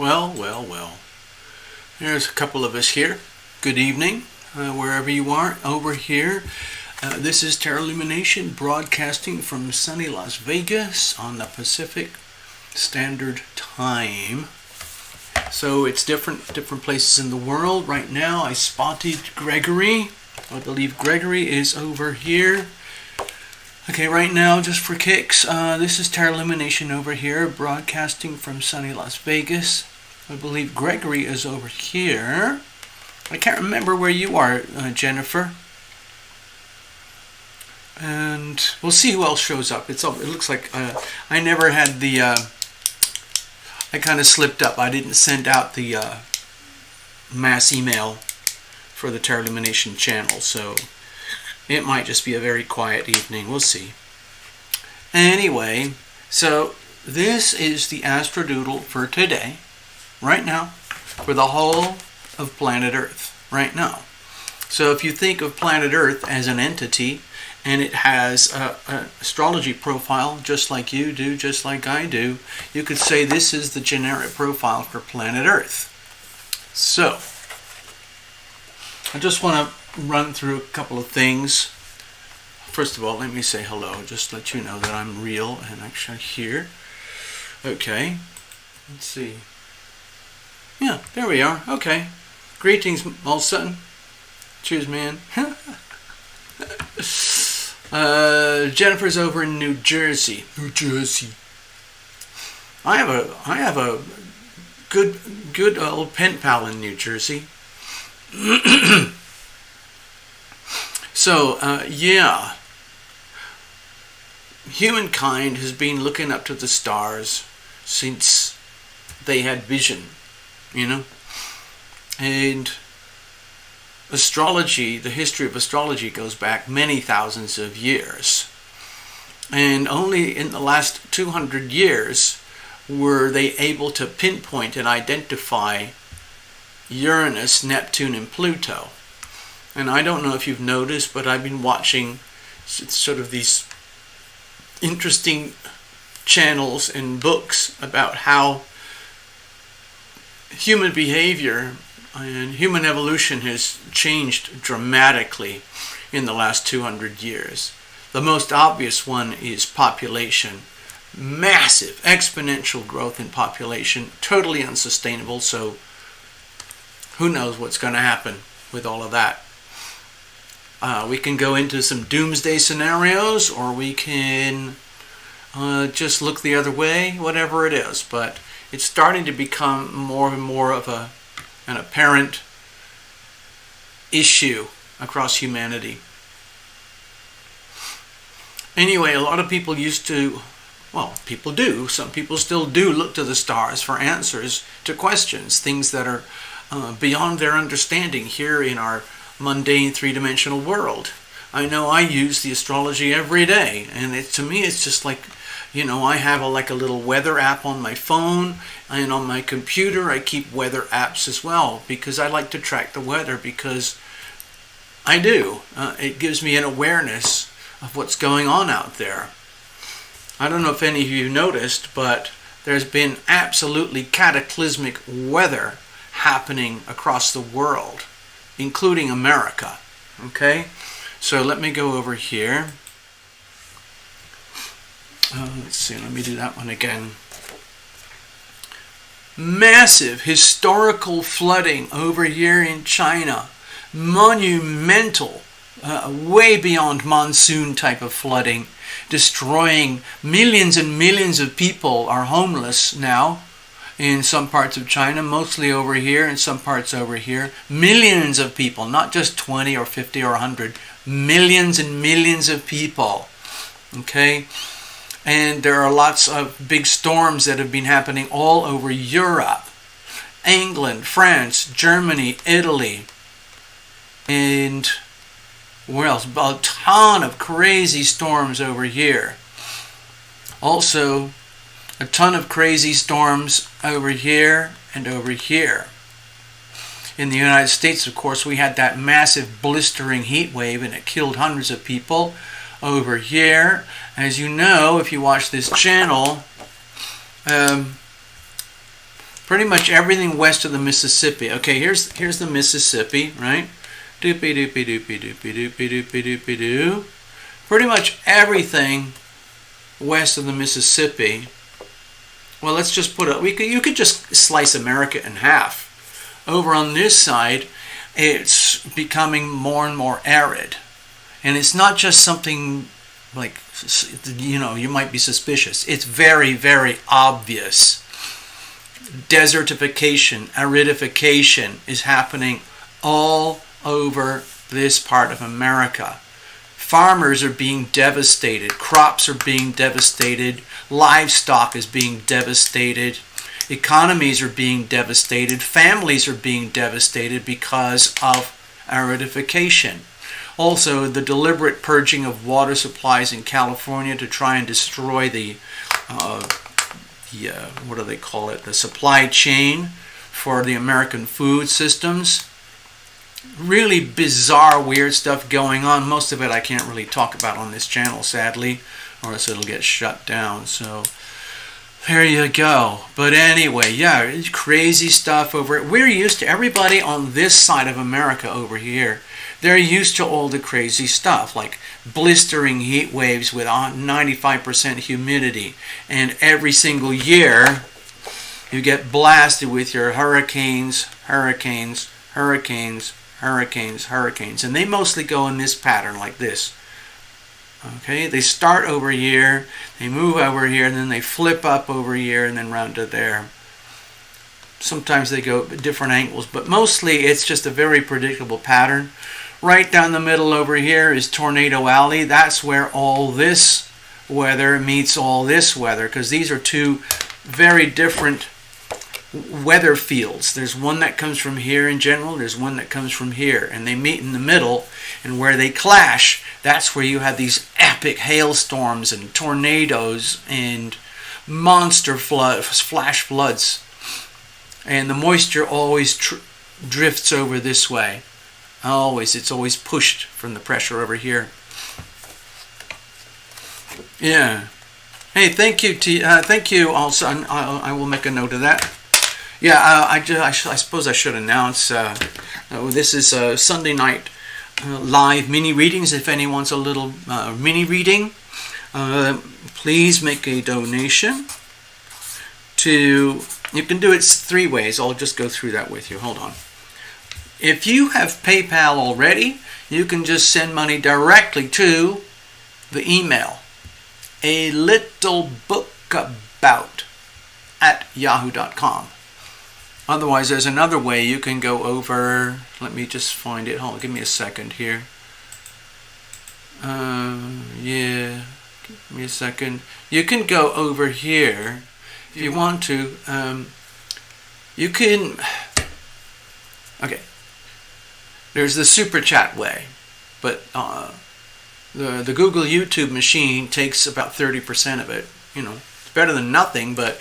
Well. There's a couple of us here. Good evening, wherever you are over here. This is Lumination broadcasting from sunny Las Vegas on the Pacific Standard Time. So it's different places in the world. Right now I spotted Gregory. I believe Gregory is over here. Okay, right now, just for kicks, this is Lumination over here, broadcasting from sunny Las Vegas. I believe Gregory is over here. I can't remember where you are, Jennifer. And we'll see who else shows up. It looks like I never had the... I kind of slipped up. I didn't send out the mass email for the Lumination channel, so it might just be a very quiet evening. We'll see. Anyway, so this is the Astrodoodle for today, right now, for the whole of planet Earth, right now. So if you think of planet Earth as an entity, and it has an astrology profile just like you do, just like I do, you could say this is the generic profile for planet Earth. So, I just want to run through a couple of things. First of all, let me say hello, just to let you know that I'm real and actually here. Okay, let's see. Yeah, there we are. Okay. Greetings, Mulsutton. Cheers, man. Jennifer's over in New Jersey. I have a good old pen pal in New Jersey. So, yeah. Humankind has been looking up to the stars since they had vision, you know? And astrology, the history of astrology goes back many thousands of years. And only in the last 200 years were they able to pinpoint and identify Uranus, Neptune, and Pluto. And I don't know if you've noticed, but I've been watching sort of these interesting channels and books about how human behavior and human evolution has changed dramatically in the last 200 years. The most obvious one is population. Massive, exponential growth in population, totally unsustainable, so who knows what's going to happen with all of that. We can go into some doomsday scenarios, or we can just look the other way, whatever it is. But it's starting to become more and more of an apparent issue across humanity. Anyway, a lot of people used to, well, people do, some people still do look to the stars for answers to questions, things that are beyond their understanding here in our mundane three-dimensional world. I know I use the astrology every day, and to me it's just like, you know, I have like a little weather app on my phone, and on my computer I keep weather apps as well, because I like to track the weather, because I do. It gives me an awareness of what's going on out there. I don't know if any of you noticed, but there's been absolutely cataclysmic weather happening across the world, including America. Okay? So let me go over here. Let's see, let me do that one again. Massive historical flooding over here in China. Monumental, way beyond monsoon type of flooding, destroying millions and millions of people are homeless now in some parts of China, mostly over here, and some parts over here. Millions of people, not just 20 or 50 or 100, millions and millions of people. Okay? And there are lots of big storms that have been happening all over Europe. England, France, Germany, Italy. And where else? A ton of crazy storms over here. Also, a ton of crazy storms over here and over here. In the United States, of course, we had that massive blistering heat wave, and it killed hundreds of people. Over here, as you know, if you watch this channel, Pretty much everything west of the Mississippi. Okay, here's the Mississippi, right? Doopy doopy doopy doopy doopy doopy doopy doo. Pretty much everything west of the Mississippi. Well, let's just put it. You could just slice America in half. Over on this side, it's becoming more and more arid, and it's not just something like, you know, you might be suspicious. It's very, very obvious. Desertification, aridification is happening all over this part of America. Farmers are being devastated. Crops are being devastated. Livestock is being devastated. Economies are being devastated. Families are being devastated because of aridification. Also, the deliberate purging of water supplies in California to try and destroy the what do they call it? The supply chain for the American food systems. Really bizarre, weird stuff going on. Most of it I can't really talk about on this channel, sadly, or else it'll get shut down. So there you go. But anyway, yeah, crazy stuff over it. We're used to, everybody on this side of America over here, they're used to all the crazy stuff, like blistering heat waves with 95% humidity. And every single year, you get blasted with your hurricanes. And they mostly go in this pattern like this. Okay, they start over here, they move over here, and then they flip up over here and then round to there. Sometimes they go at different angles, but mostly it's just a very predictable pattern. Right down the middle over here is Tornado Alley. That's where all this weather meets all this weather, because these are two very different weather fields. There's one that comes from here in general, there's one that comes from here, and they meet in the middle, and where they clash, that's where you have these epic hailstorms and tornadoes and monster flash floods. And the moisture always drifts over this way. It's always pushed from the pressure over here. Yeah. Hey, thank you, thank you also. I will make a note of that. Yeah, I suppose I should announce this is Sunday night live mini readings. If anyone wants a little mini reading, please make a donation to. You can do it 3 ways. I'll just go through that with you. Hold on. If you have PayPal already, you can just send money directly to the email alittlebookabout@yahoo.com. Otherwise, there's another way. You can go over. Let me just find it. Hold on, give me a second here. Yeah, give me a second. You can go over here if you want to. You can. Okay. There's the super chat way, but the Google YouTube machine takes about 30% of it. You know, it's better than nothing, but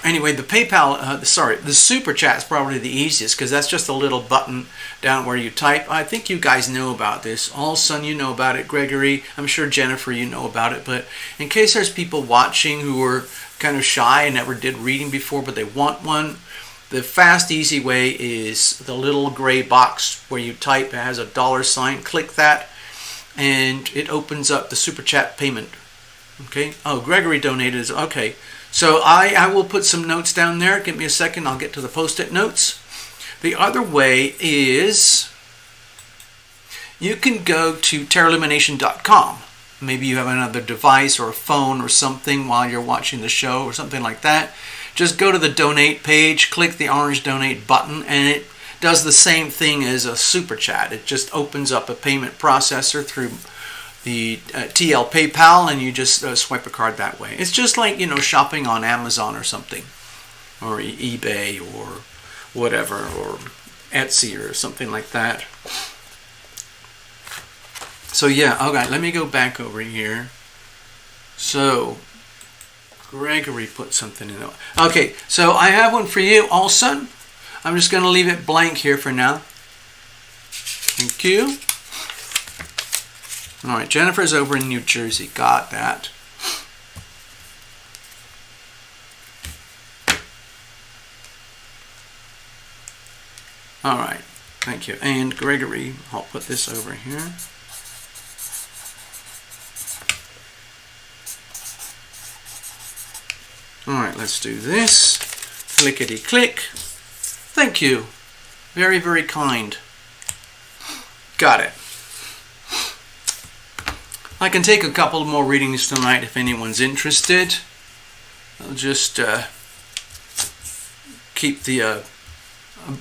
anyway, the PayPal, the super chat is probably the easiest, because that's just a little button down where you type. I think you guys know about this. Allson, you know about it. Gregory, I'm sure Jennifer, you know about it. But in case there's people watching who are kind of shy and never did reading before, but they want one, the fast, easy way is the little gray box where you type. It has a $sign. Click that, and it opens up the super chat payment. Okay. Oh, Gregory donated. Okay. So I will put some notes down there. Give me a second. I'll get to the post-it notes. The other way is you can go to terralumination.com. Maybe you have another device or a phone or something while you're watching the show or something like that. Just go to the donate page, click the orange donate button, and it does the same thing as a super chat. It just opens up a payment processor through the TL PayPal, and you just swipe a card that way. It's just like, you know, shopping on Amazon or something, or eBay or whatever, or Etsy or something like that. So yeah, okay, let me go back over here. So Gregory put something in there. Okay, so I have one for you also. I'm just going to leave it blank here for now. Thank you. All right, Jennifer's over in New Jersey. Got that. All right, thank you. And Gregory, I'll put this over here. All right, let's do this. Clickety click. Thank you. Very, very kind. Got it. I can take a couple more readings tonight if anyone's interested. I'll just keep the a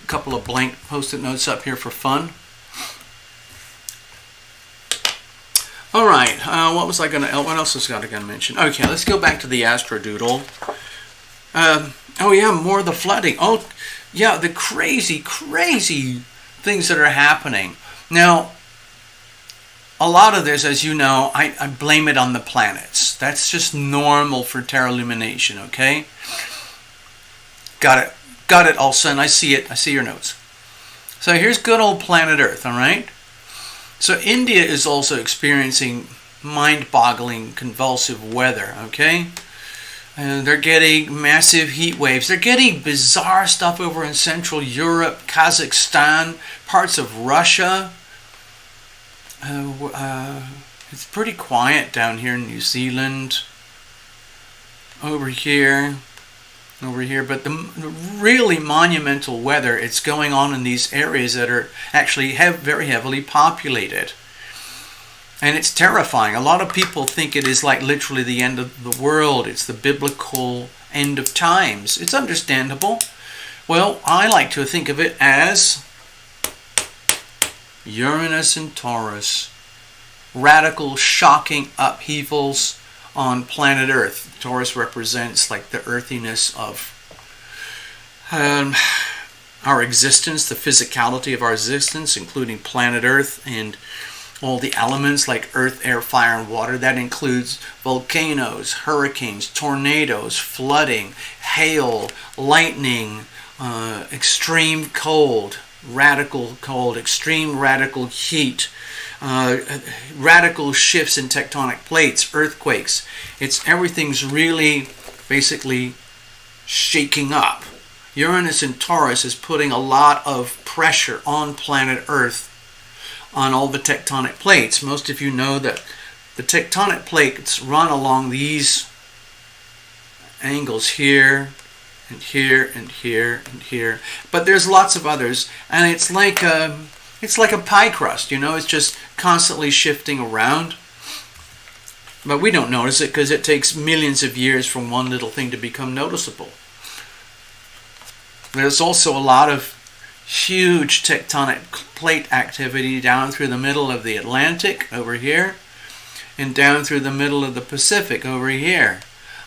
couple of blank post-it notes up here for fun. All right, what else was I going to mention? Okay, let's go back to the astrodoodle. Oh yeah, more of the flooding. Oh yeah, the crazy things that are happening. Now, a lot of this, as you know, I blame it on the planets. That's just normal for terra illumination, okay? Got it, Olsen. I see it. I see your notes. So here's good old planet Earth, all right? So India is also experiencing mind-boggling, convulsive weather, okay? And they're getting massive heat waves. They're getting bizarre stuff over in Central Europe, Kazakhstan, parts of Russia. It's pretty quiet down here in New Zealand. Over here. But the really monumental weather, it's going on in these areas that are actually very heavily populated. And it's terrifying. A lot of people think it is like literally the end of the world. It's the biblical end of times. It's understandable. Well, I like to think of it as Uranus and Taurus. Radical, shocking upheavals on planet Earth. Taurus represents like the earthiness of our existence, the physicality of our existence, including planet Earth and all the elements like earth, air, fire, and water. That includes volcanoes, hurricanes, tornadoes, flooding, hail, lightning, extreme cold, radical cold, extreme radical heat, radical shifts in tectonic plates, earthquakes. Everything's really basically shaking up. Uranus in Taurus is putting a lot of pressure on planet Earth, on all the tectonic plates. Most of you know that the tectonic plates run along these angles here and here and here and here, but there's lots of others, and it's like a pie crust, you know. It's just constantly shifting around, but we don't notice it because it takes millions of years for one little thing to become noticeable. There's also a lot of huge tectonic plate activity down through the middle of the Atlantic over here and down through the middle of the Pacific over here.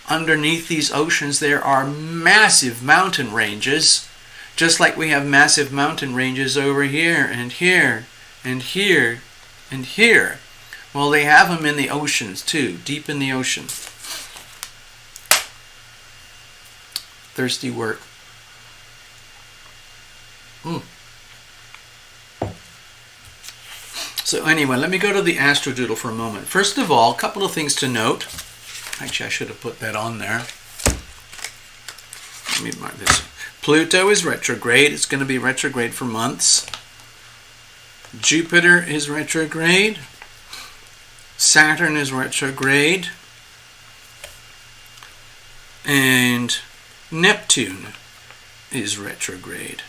Underneath these oceans there are massive mountain ranges, just like we have massive mountain ranges over here and here and here and here. Well, they have them in the oceans too, deep in the ocean. Thirsty work. So anyway, let me go to the astrodoodle for a moment. First of all, a couple of things to note. Actually, I should have put that on there. Let me mark this. Pluto is retrograde. It's going to be retrograde for months. Jupiter is retrograde. Saturn is retrograde. And Neptune is retrograde.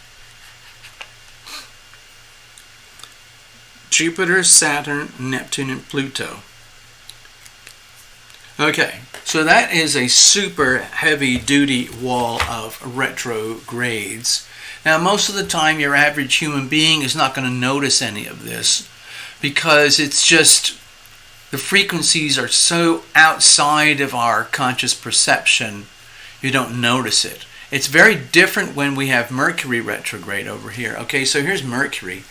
Jupiter, Saturn, Neptune, and Pluto. Okay, so that is a super heavy-duty wall of retrogrades. Now, most of the time, your average human being is not going to notice any of this because it's just the frequencies are so outside of our conscious perception, you don't notice it. It's very different when we have Mercury retrograde over here. Okay, so here's Mercury.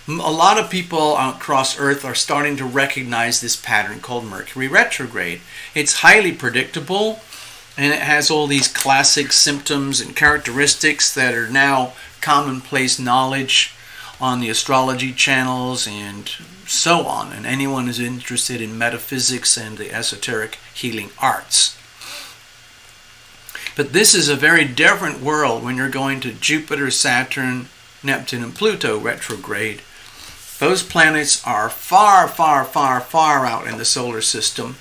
A lot of people across Earth are starting to recognize this pattern called Mercury retrograde. It's highly predictable, and it has all these classic symptoms and characteristics that are now commonplace knowledge on the astrology channels and so on, and anyone who's interested in metaphysics and the esoteric healing arts. But this is a very different world when you're going to Jupiter, Saturn, Neptune and Pluto retrograde. Those planets are far, far, far, far out in the solar system.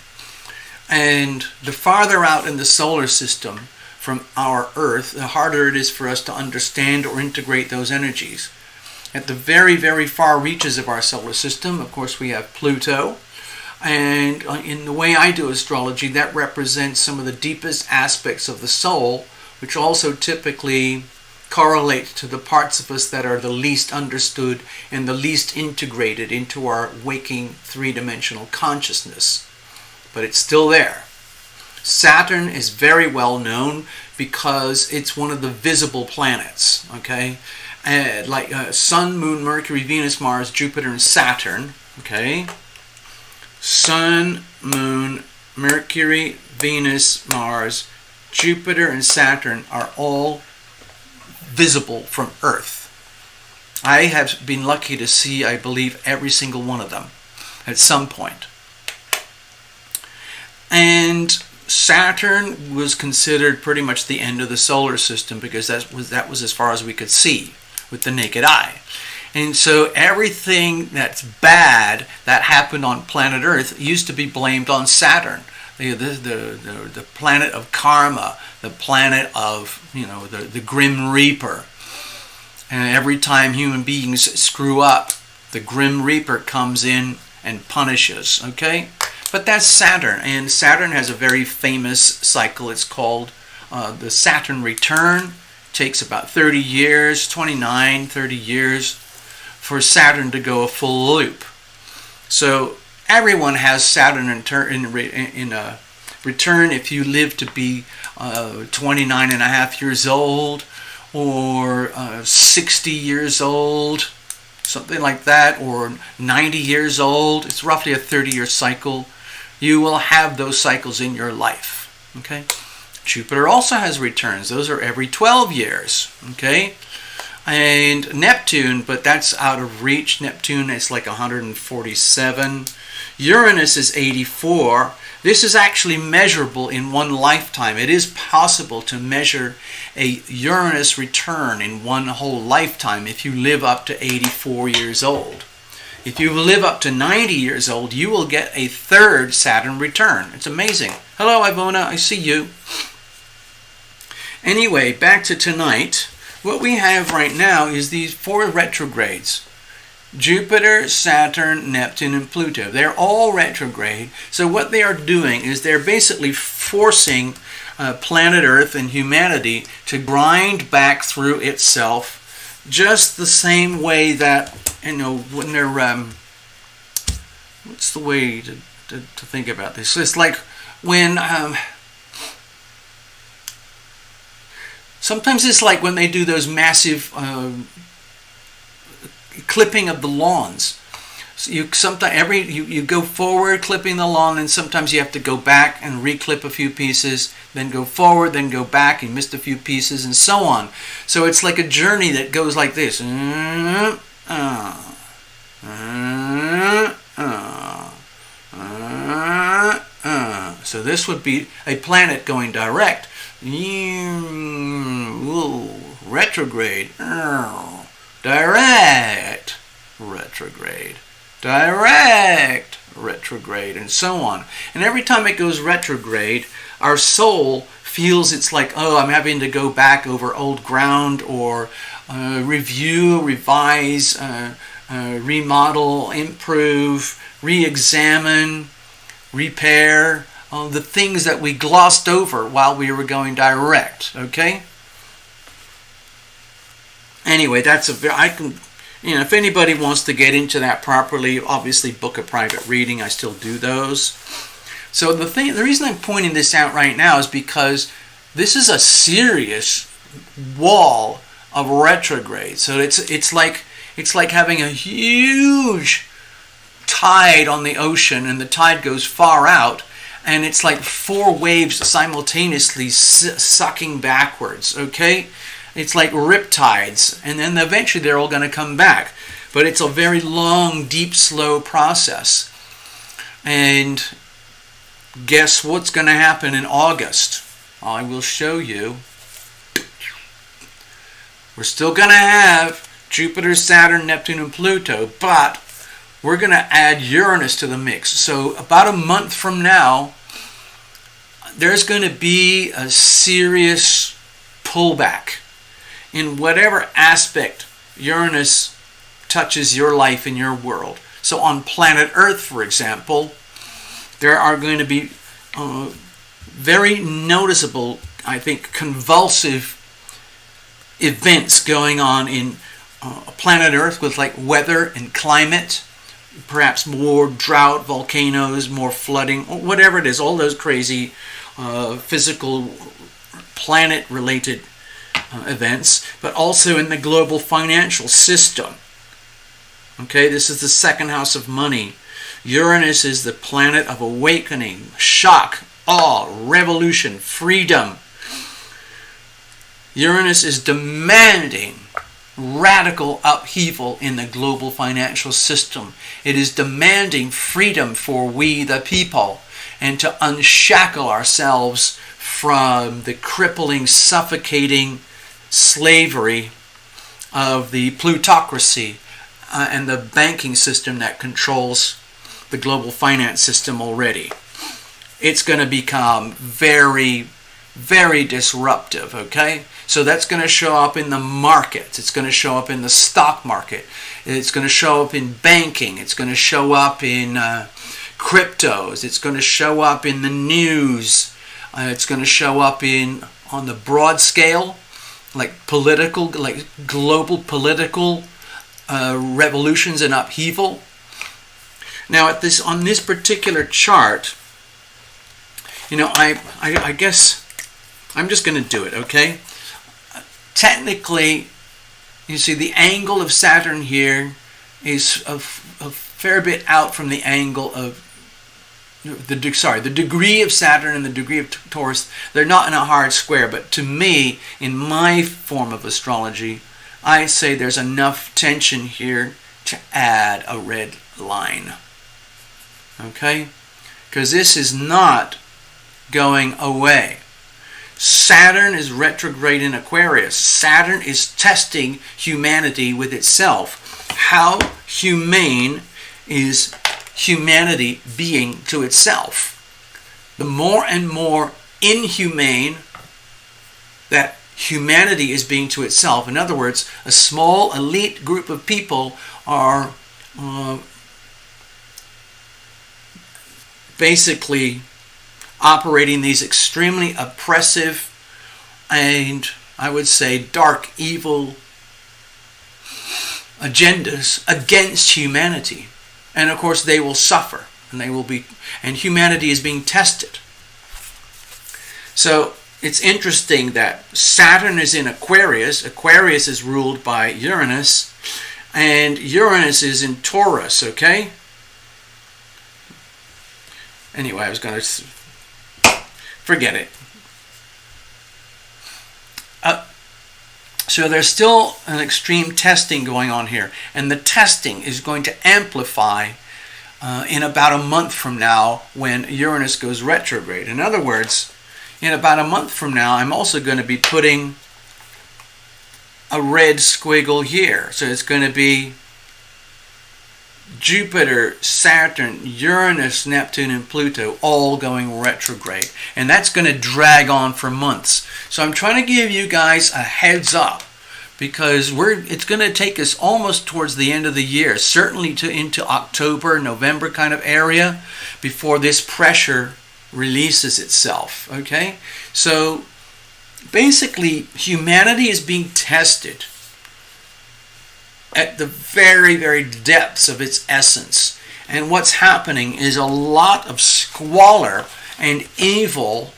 And the farther out in the solar system from our Earth, the harder it is for us to understand or integrate those energies. At the very, very far reaches of our solar system, of course, we have Pluto. And in the way I do astrology, that represents some of the deepest aspects of the soul, which also typically correlate to the parts of us that are the least understood and the least integrated into our waking three-dimensional consciousness. But it's still there. Saturn is very well known because it's one of the visible planets, okay? Like Sun, Moon, Mercury, Venus, Mars, Jupiter, and Saturn, okay? Sun, Moon, Mercury, Venus, Mars, Jupiter, and Saturn are all visible from Earth. I have been lucky to see, I believe, every single one of them at some point. And Saturn was considered pretty much the end of the solar system because that was as far as we could see with the naked eye. And so everything that's bad that happened on planet Earth used to be blamed on Saturn, the planet of karma, the planet of, the Grim Reaper. And every time human beings screw up, the Grim Reaper comes in and punishes, okay? But that's Saturn, and Saturn has a very famous cycle. It's called the Saturn return. It takes about 30 years, 30 years for Saturn to go a full loop. So everyone has Saturn in a return if you live to be 29 and a half years old or 60 years old, something like that, or 90 years old. It's roughly a 30-year cycle. You will have those cycles in your life, okay? Jupiter also has returns. Those are every 12 years, okay? And Neptune, but that's out of reach. Neptune is like 147. Uranus is 84. This is actually measurable in one lifetime. It is possible to measure a Uranus return in one whole lifetime if you live up to 84 years old. If you live up to 90 years old, you will get a third Saturn return. It's amazing. Hello, Ivona. I see you. Anyway, back to tonight. What we have right now is these 4 retrogrades. Jupiter, Saturn, Neptune, and Pluto. They're all retrograde. So what they are doing is they're basically forcing planet Earth and humanity to grind back through itself just the same way that, when they're, what's the way to think about this? It's like when, sometimes it's like when they do those massive clipping of the lawns. So you go forward clipping the lawn, and sometimes you have to go back and reclip a few pieces, then go forward, then go back, and missed a few pieces, and so on. So it's like a journey that goes like this. So this would be a planet going direct. Retrograde. Direct. Retrograde. Direct. Retrograde. And so on. And every time it goes retrograde, our soul feels it's like, oh, I'm having to go back over old ground, or review, revise, remodel, improve, re-examine, repair, the things that we glossed over while we were going direct, okay? Anyway, that's if anybody wants to get into that properly, obviously book a private reading. I still do those. So the reason I'm pointing this out right now is because this is a serious wall of retrograde. So it's like having a huge tide on the ocean, and the tide goes far out, and it's like 4 waves simultaneously sucking backwards, okay? It's like riptides, and then eventually they're all going to come back. But it's a very long, deep, slow process. And guess what's going to happen in August? I will show you. We're still going to have Jupiter, Saturn, Neptune, and Pluto, but we're going to add Uranus to the mix. So about a month from now, there's going to be a serious pullback in whatever aspect Uranus touches your life and your world. So on planet Earth, for example, there are going to be very noticeable, I think, convulsive events going on in planet Earth with like weather and climate, perhaps more drought, volcanoes, more flooding, or whatever it is, all those crazy physical planet-related events, but also in the global financial system. Okay, this is the second house of money. Uranus is the planet of awakening, shock, awe, revolution, freedom. Uranus is demanding radical upheaval in the global financial system. It is demanding freedom for we the people, and to unshackle ourselves from the crippling, suffocating slavery of the plutocracy and the banking system that controls the global finance system already. It's going to become very, very disruptive, okay? So that's going to show up in the markets. It's going to show up in the stock market. It's going to show up in banking. It's going to show up in cryptos. It's going to show up in the news. It's going to show up on the broad scale, like global political revolutions and upheaval. Now, on this particular chart, I guess I'm just going to do it, okay? Technically, you see the angle of Saturn here is a fair bit out from the angle of the degree of Saturn and the degree of Taurus. They're not in a hard square, but to me, in my form of astrology, I say there's enough tension here to add a red line. Okay? Because this is not going away. Saturn is retrograde in Aquarius. Saturn is testing humanity with itself. How humane is humanity being to itself? The more and more inhumane that humanity is being to itself. In other words, a small elite group of people are basically operating these extremely oppressive and, I would say, dark, evil agendas against humanity. And of course they will suffer, and humanity is being tested. So it's interesting that Saturn is in Aquarius. Aquarius is ruled by Uranus, and Uranus is in Taurus, okay? Anyway, I was going to forget it. So there's still an extreme testing going on here, and the testing is going to amplify in about a month from now when Uranus goes retrograde. In other words, in about a month from now, I'm also going to be putting a red squiggle here. So it's going to be Jupiter, Saturn, Uranus, Neptune, and Pluto all going retrograde. And that's going to drag on for months. So I'm trying to give you guys a heads up, because it's going to take us almost towards the end of the year, certainly into October, November kind of area, before this pressure releases itself. Okay? So basically, humanity is being tested at the very, very depths of its essence. And what's happening is a lot of squalor and evil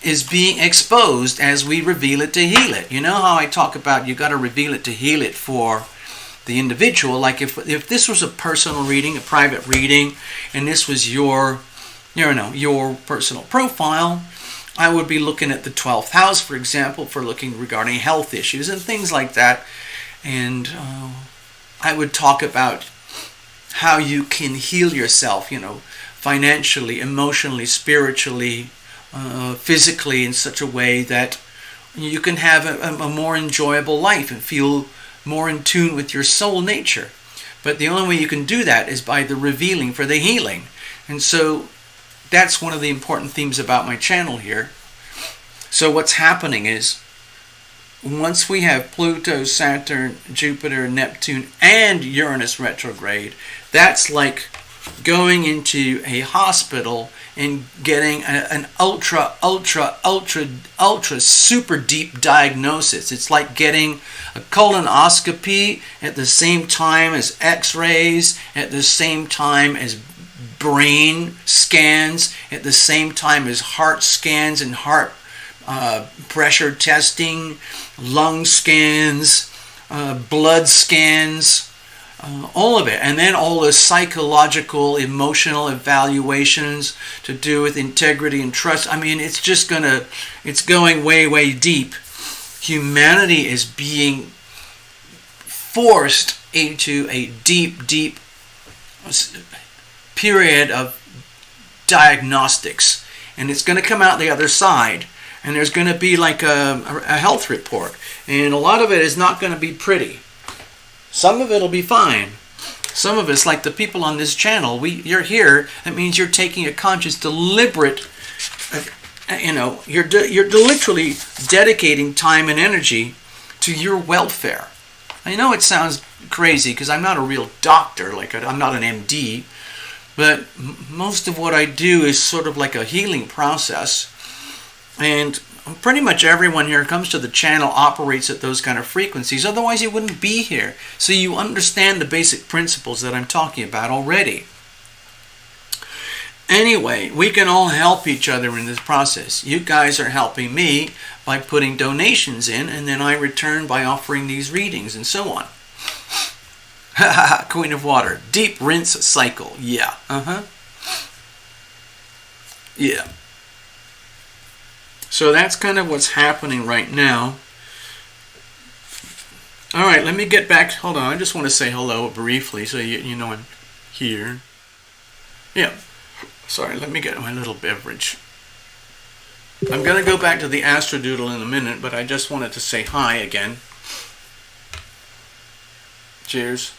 is being exposed as we reveal it to heal it. You know how I talk about you got to reveal it to heal it for the individual? Like if this was a personal reading, a private reading, and this was your personal profile, I would be looking at the 12th house, for example, for looking regarding health issues and things like that. And I would talk about how you can heal yourself, financially, emotionally, spiritually, physically, in such a way that you can have a more enjoyable life and feel more in tune with your soul nature. But the only way you can do that is by the revealing for the healing. And so that's one of the important themes about my channel here. So what's happening is, once we have Pluto, Saturn, Jupiter, Neptune, and Uranus retrograde, that's like going into a hospital and getting an ultra super deep diagnosis. It's like getting a colonoscopy at the same time as x-rays, at the same time as brain scans, at the same time as heart scans and heart pressure testing, lung scans, blood scans, all of it. And then all the psychological, emotional evaluations to do with integrity and trust. I mean, it's going way, way deep. Humanity is being forced into a deep, deep period of diagnostics. And it's going to come out the other side. And there's going to be like a health report. And a lot of it is not going to be pretty. Some of it will be fine. Some of it's like the people on this channel. You're here. That means you're taking a conscious, deliberate, you're literally dedicating time and energy to your welfare. I know it sounds crazy because I'm not a real doctor. I'm not an MD. But most of what I do is sort of like a healing process. And pretty much everyone here who comes to the channel operates at those kind of frequencies. Otherwise, you wouldn't be here. So you understand the basic principles that I'm talking about already. Anyway, we can all help each other in this process. You guys are helping me by putting donations in, and then I return by offering these readings and so on. Queen of Water. Deep rinse cycle. Yeah. Yeah. So that's kind of what's happening right now. All right, let me get back. Hold on, I just want to say hello briefly so you know I'm here. Yeah. Sorry, let me get my little beverage. I'm going to go back to the Astrodoodle in a minute, but I just wanted to say hi again. Cheers.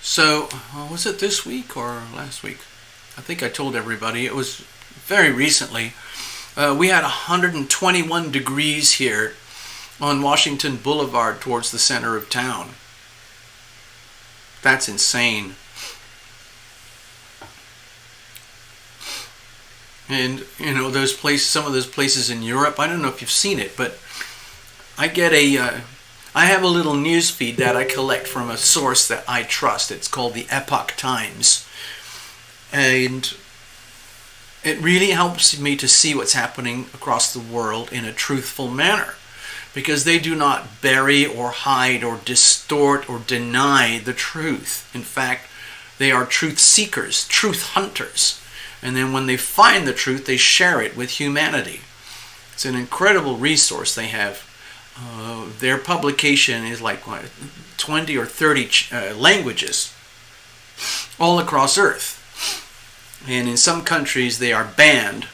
So, was it this week or last week? I think I told everybody. It was very recently. We had 121 degrees here on Washington Boulevard towards the center of town. That's insane. And, those places, some of those places in Europe, I don't know if you've seen it, but I have a little news feed that I collect from a source that I trust. It's called the Epoch Times. And it really helps me to see what's happening across the world in a truthful manner, because they do not bury or hide or distort or deny the truth. In fact, they are truth seekers, truth hunters. And then when they find the truth, they share it with humanity. It's an incredible resource they have. Their publication is like 20 or 30 languages all across Earth. And in some countries they are banned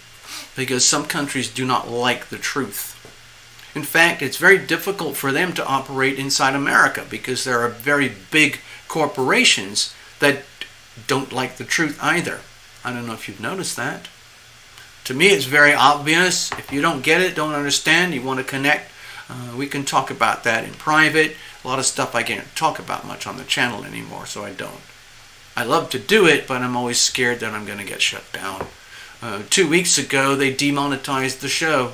because some countries do not like the truth. In fact, it's very difficult for them to operate inside America because there are very big corporations that don't like the truth either. I don't know if you've noticed that. To me, it's very obvious. If you don't get it, don't understand, you want to connect, we can talk about that in private. A lot of stuff I can't talk about much on the channel anymore, so I don't. I love to do it, but I'm always scared that I'm going to get shut down. 2 weeks ago, they demonetized the show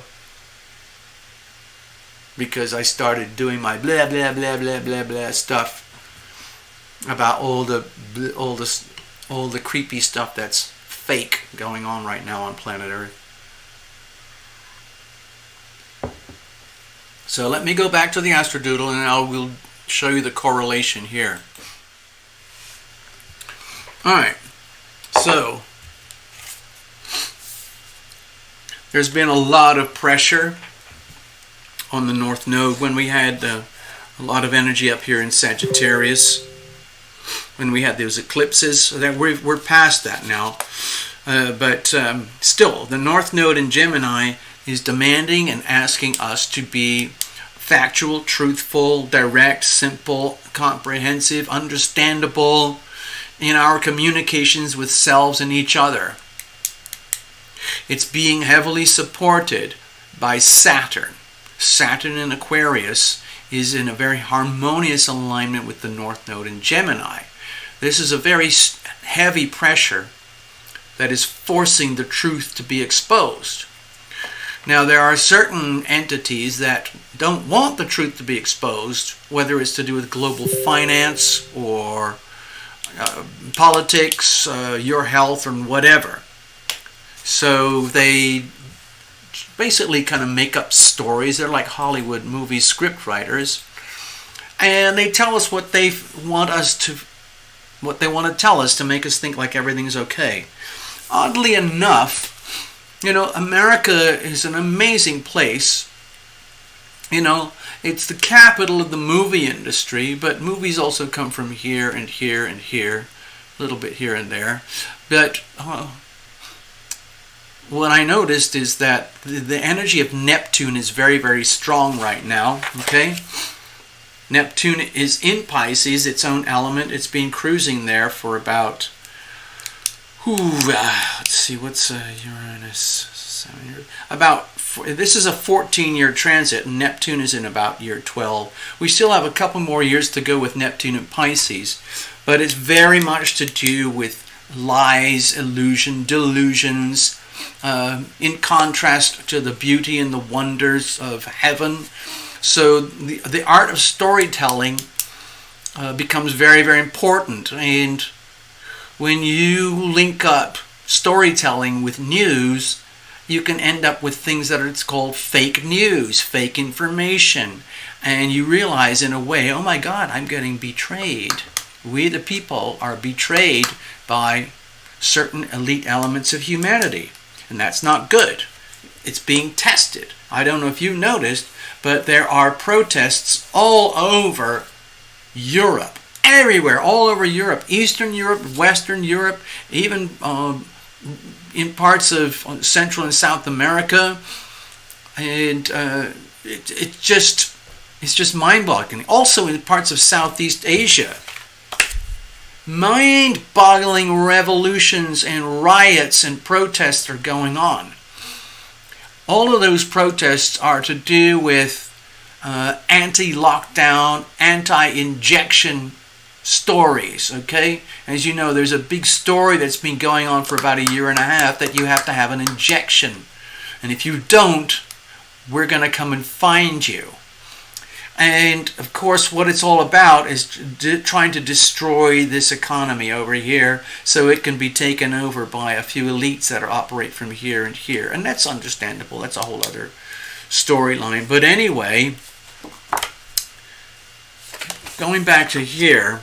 because I started doing my blah blah blah blah blah blah stuff about all the creepy stuff that's fake going on right now on planet Earth. So let me go back to the Astrodoodle and I will show you the correlation here. Alright, so there's been a lot of pressure on the North Node when we had a lot of energy up here in Sagittarius. when we had those eclipses. So that we're past that now. But still, the North Node in Gemini is demanding and asking us to be factual, truthful, direct, simple, comprehensive, understandable in our communications with selves and each other. It's being heavily supported by Saturn. Saturn in Aquarius is in a very harmonious alignment with the North Node in Gemini. This is a very heavy pressure that is forcing the truth to be exposed. Now, there are certain entities that don't want the truth to be exposed, whether it's to do with global finance or politics, your health, or whatever. So they basically kind of make up stories. They're like Hollywood movie script writers, and they tell us what they want to tell us to make us think like everything's okay. Oddly enough, America is an amazing place. It's the capital of the movie industry, but movies also come from here and here and here, a little bit here and there. But what I noticed is that the energy of Neptune is very, very strong right now, okay? Neptune is in Pisces, its own element. It's been cruising there for about, let's see, what's Uranus? 7 years. This is a 14-year transit, and Neptune is in about year 12. We still have a couple more years to go with Neptune in Pisces, but it's very much to do with lies, illusion, delusions, in contrast to the beauty and the wonders of heaven. So the art of storytelling becomes very, very important. And when you link up storytelling with news, you can end up with things that are called fake news, fake information. And you realize in a way, oh my God, I'm getting betrayed. We the people are betrayed by certain elite elements of humanity. And that's not good. It's being tested. I don't know if you noticed, but there are protests all over Europe. Everywhere, all over Europe. Eastern Europe, Western Europe, even in parts of Central and South America. And it's just mind-boggling. Also in parts of Southeast Asia. Mind-boggling revolutions and riots and protests are going on. All of those protests are to do with anti-lockdown, anti-injection stories, okay? As you know, there's a big story that's been going on for about a year and a half that you have to have an injection. And if you don't, we're going to come and find you. And, of course, what it's all about is trying to destroy this economy over here so it can be taken over by a few elites that operate from here and here. And that's understandable. That's a whole other storyline. But anyway, going back to here,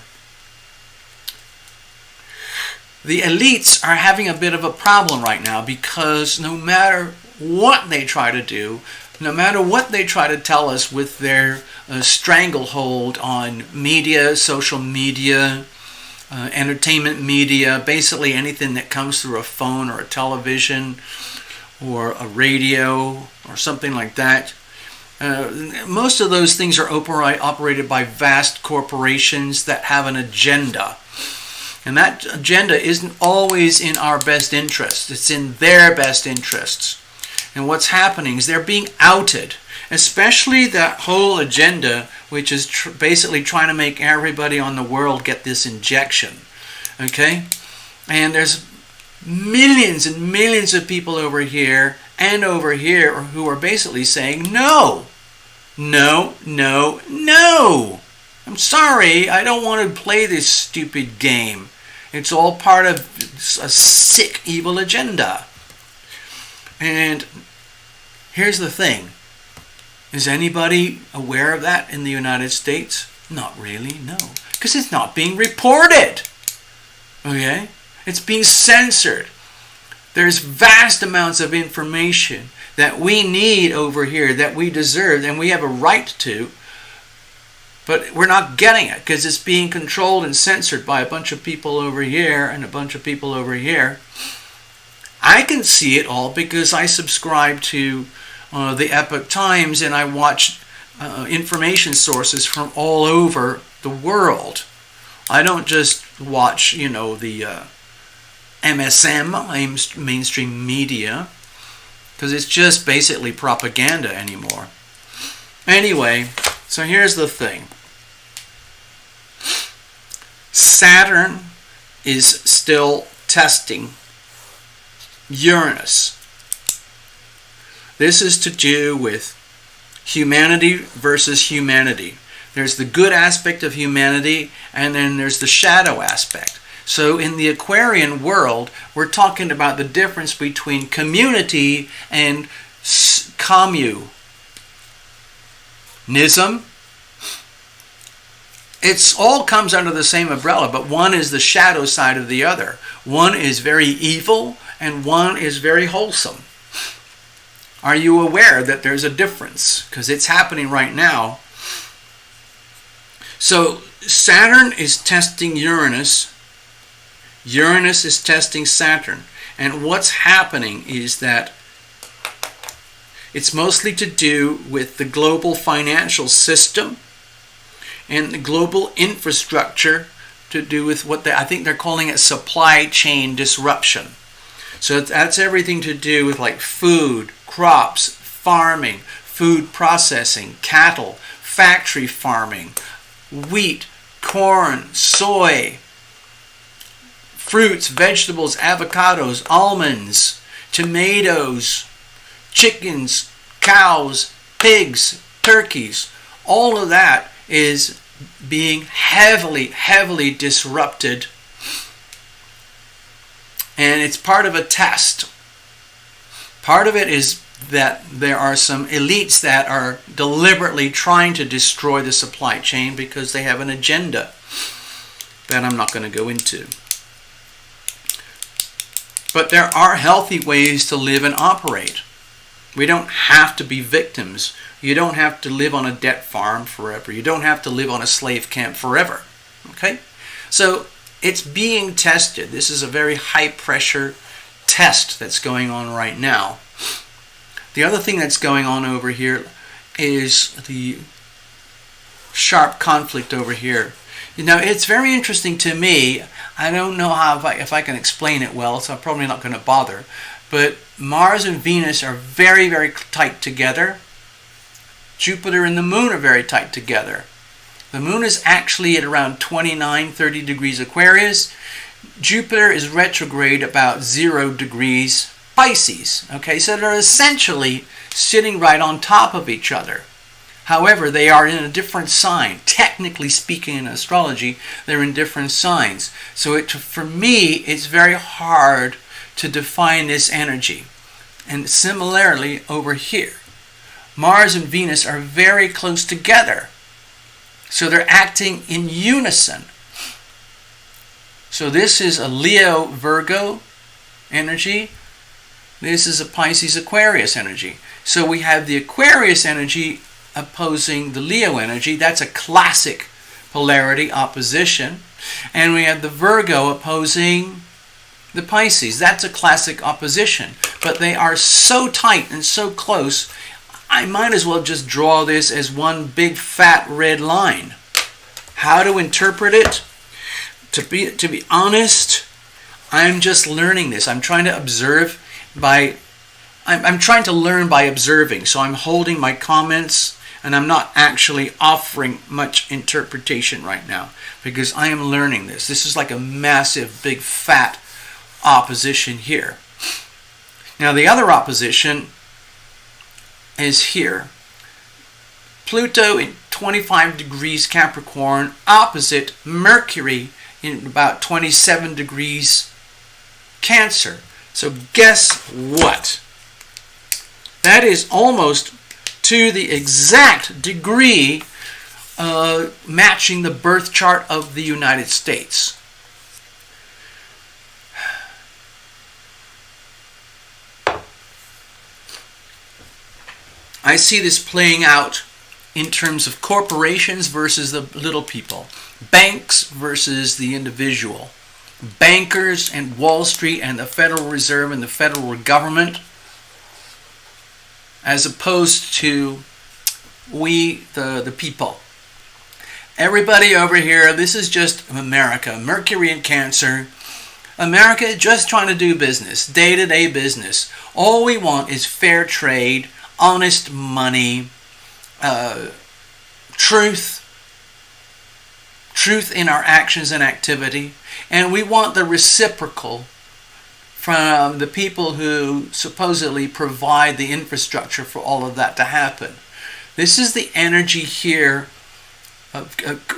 the elites are having a bit of a problem right now because no matter what they try to do, no matter what they try to tell us with their stranglehold on media, social media, entertainment media, basically anything that comes through a phone or a television or a radio or something like that. Most of those things are operated by vast corporations that have an agenda. And that agenda isn't always in our best interest. It's in their best interests. And what's happening is they're being outed, especially that whole agenda, which is basically trying to make everybody on the world get this injection. Okay? And there's millions and millions of people over here and over here who are basically saying, no, no, no, no. I'm sorry, I don't want to play this stupid game. It's all part of a sick, evil agenda. And here's the thing. Is anybody aware of that in the United States? Not really, no. Because it's not being reported. Okay? It's being censored. There's vast amounts of information that we need over here, that we deserve, and we have a right to. But we're not getting it because it's being controlled and censored by a bunch of people over here and a bunch of people over here. I can see it all because I subscribe to the Epoch Times, and I watch information sources from all over the world. I don't just watch, the MSM, mainstream media, because it's just basically propaganda anymore. Anyway, so here's the thing. Saturn is still testing Uranus. This is to do with humanity versus humanity. There's the good aspect of humanity, and then there's the shadow aspect. So in the Aquarian world, we're talking about the difference between community and communism. It's all comes under the same umbrella, but one is the shadow side of the other. One is very evil, and one is very wholesome. Are you aware that there's a difference? Because it's happening right now. So Saturn is testing Uranus. Uranus is testing Saturn. And what's happening is that it's mostly to do with the global financial system and the global infrastructure, to do with what I think they're calling it supply chain disruption. So that's everything to do with like food, crops, farming, food processing, cattle, factory farming, wheat, corn, soy, fruits, vegetables, avocados, almonds, tomatoes, chickens, cows, pigs, turkeys. All of that is being heavily disrupted. And it's part of a test. Part of it is that there are some elites that are deliberately trying to destroy the supply chain because they have an agenda that I'm not going to go into. But there are healthy ways to live and operate. We don't have to be victims. You don't have to live on a debt farm forever. You don't have to live on a slave camp forever. Okay? So it's being tested. This is a very high pressure test that's going on right now. The other thing that's going on over here is the sharp conflict over here. It's very interesting to me. I don't know if I can explain it well, so I'm probably not going to bother. But Mars and Venus are very tight together. Jupiter and the Moon are very tight together. The Moon is actually at around 29-30 degrees Aquarius. Jupiter is retrograde about 0 degrees Pisces. Okay, so they're essentially sitting right on top of each other. However, they are in a different sign. Technically speaking, in astrology, they're in different signs. So for me, it's very hard to define this energy. And similarly over here, Mars and Venus are very close together. So they're acting in unison. So this is a Leo-Virgo energy. This is a Pisces-Aquarius energy. So we have the Aquarius energy opposing the Leo energy. That's a classic polarity opposition. And we have the Virgo opposing the Pisces. That's a classic opposition. But they are so tight and so close, I might as well just draw this as one big fat red line. How to interpret it? To be honest, I'm just learning this. I'm trying to observe I'm trying to learn by observing. So I'm holding my comments and I'm not actually offering much interpretation right now because I am learning this. This is like a massive big fat opposition here. Now the other opposition is here. Pluto in 25 degrees Capricorn opposite Mercury in about 27 degrees Cancer. So guess what? That is almost to the exact degree matching the birth chart of the United States. I see this playing out in terms of corporations versus the little people, banks versus the individual, bankers and Wall Street and the Federal Reserve and the federal government, as opposed to we, the people. Everybody over here, this is just America. Mercury and Cancer. America just trying to do business, day-to-day business. All we want is fair trade, honest money, truth in our actions and activity. And we want the reciprocal from the people who supposedly provide the infrastructure for all of that to happen. This is the energy here.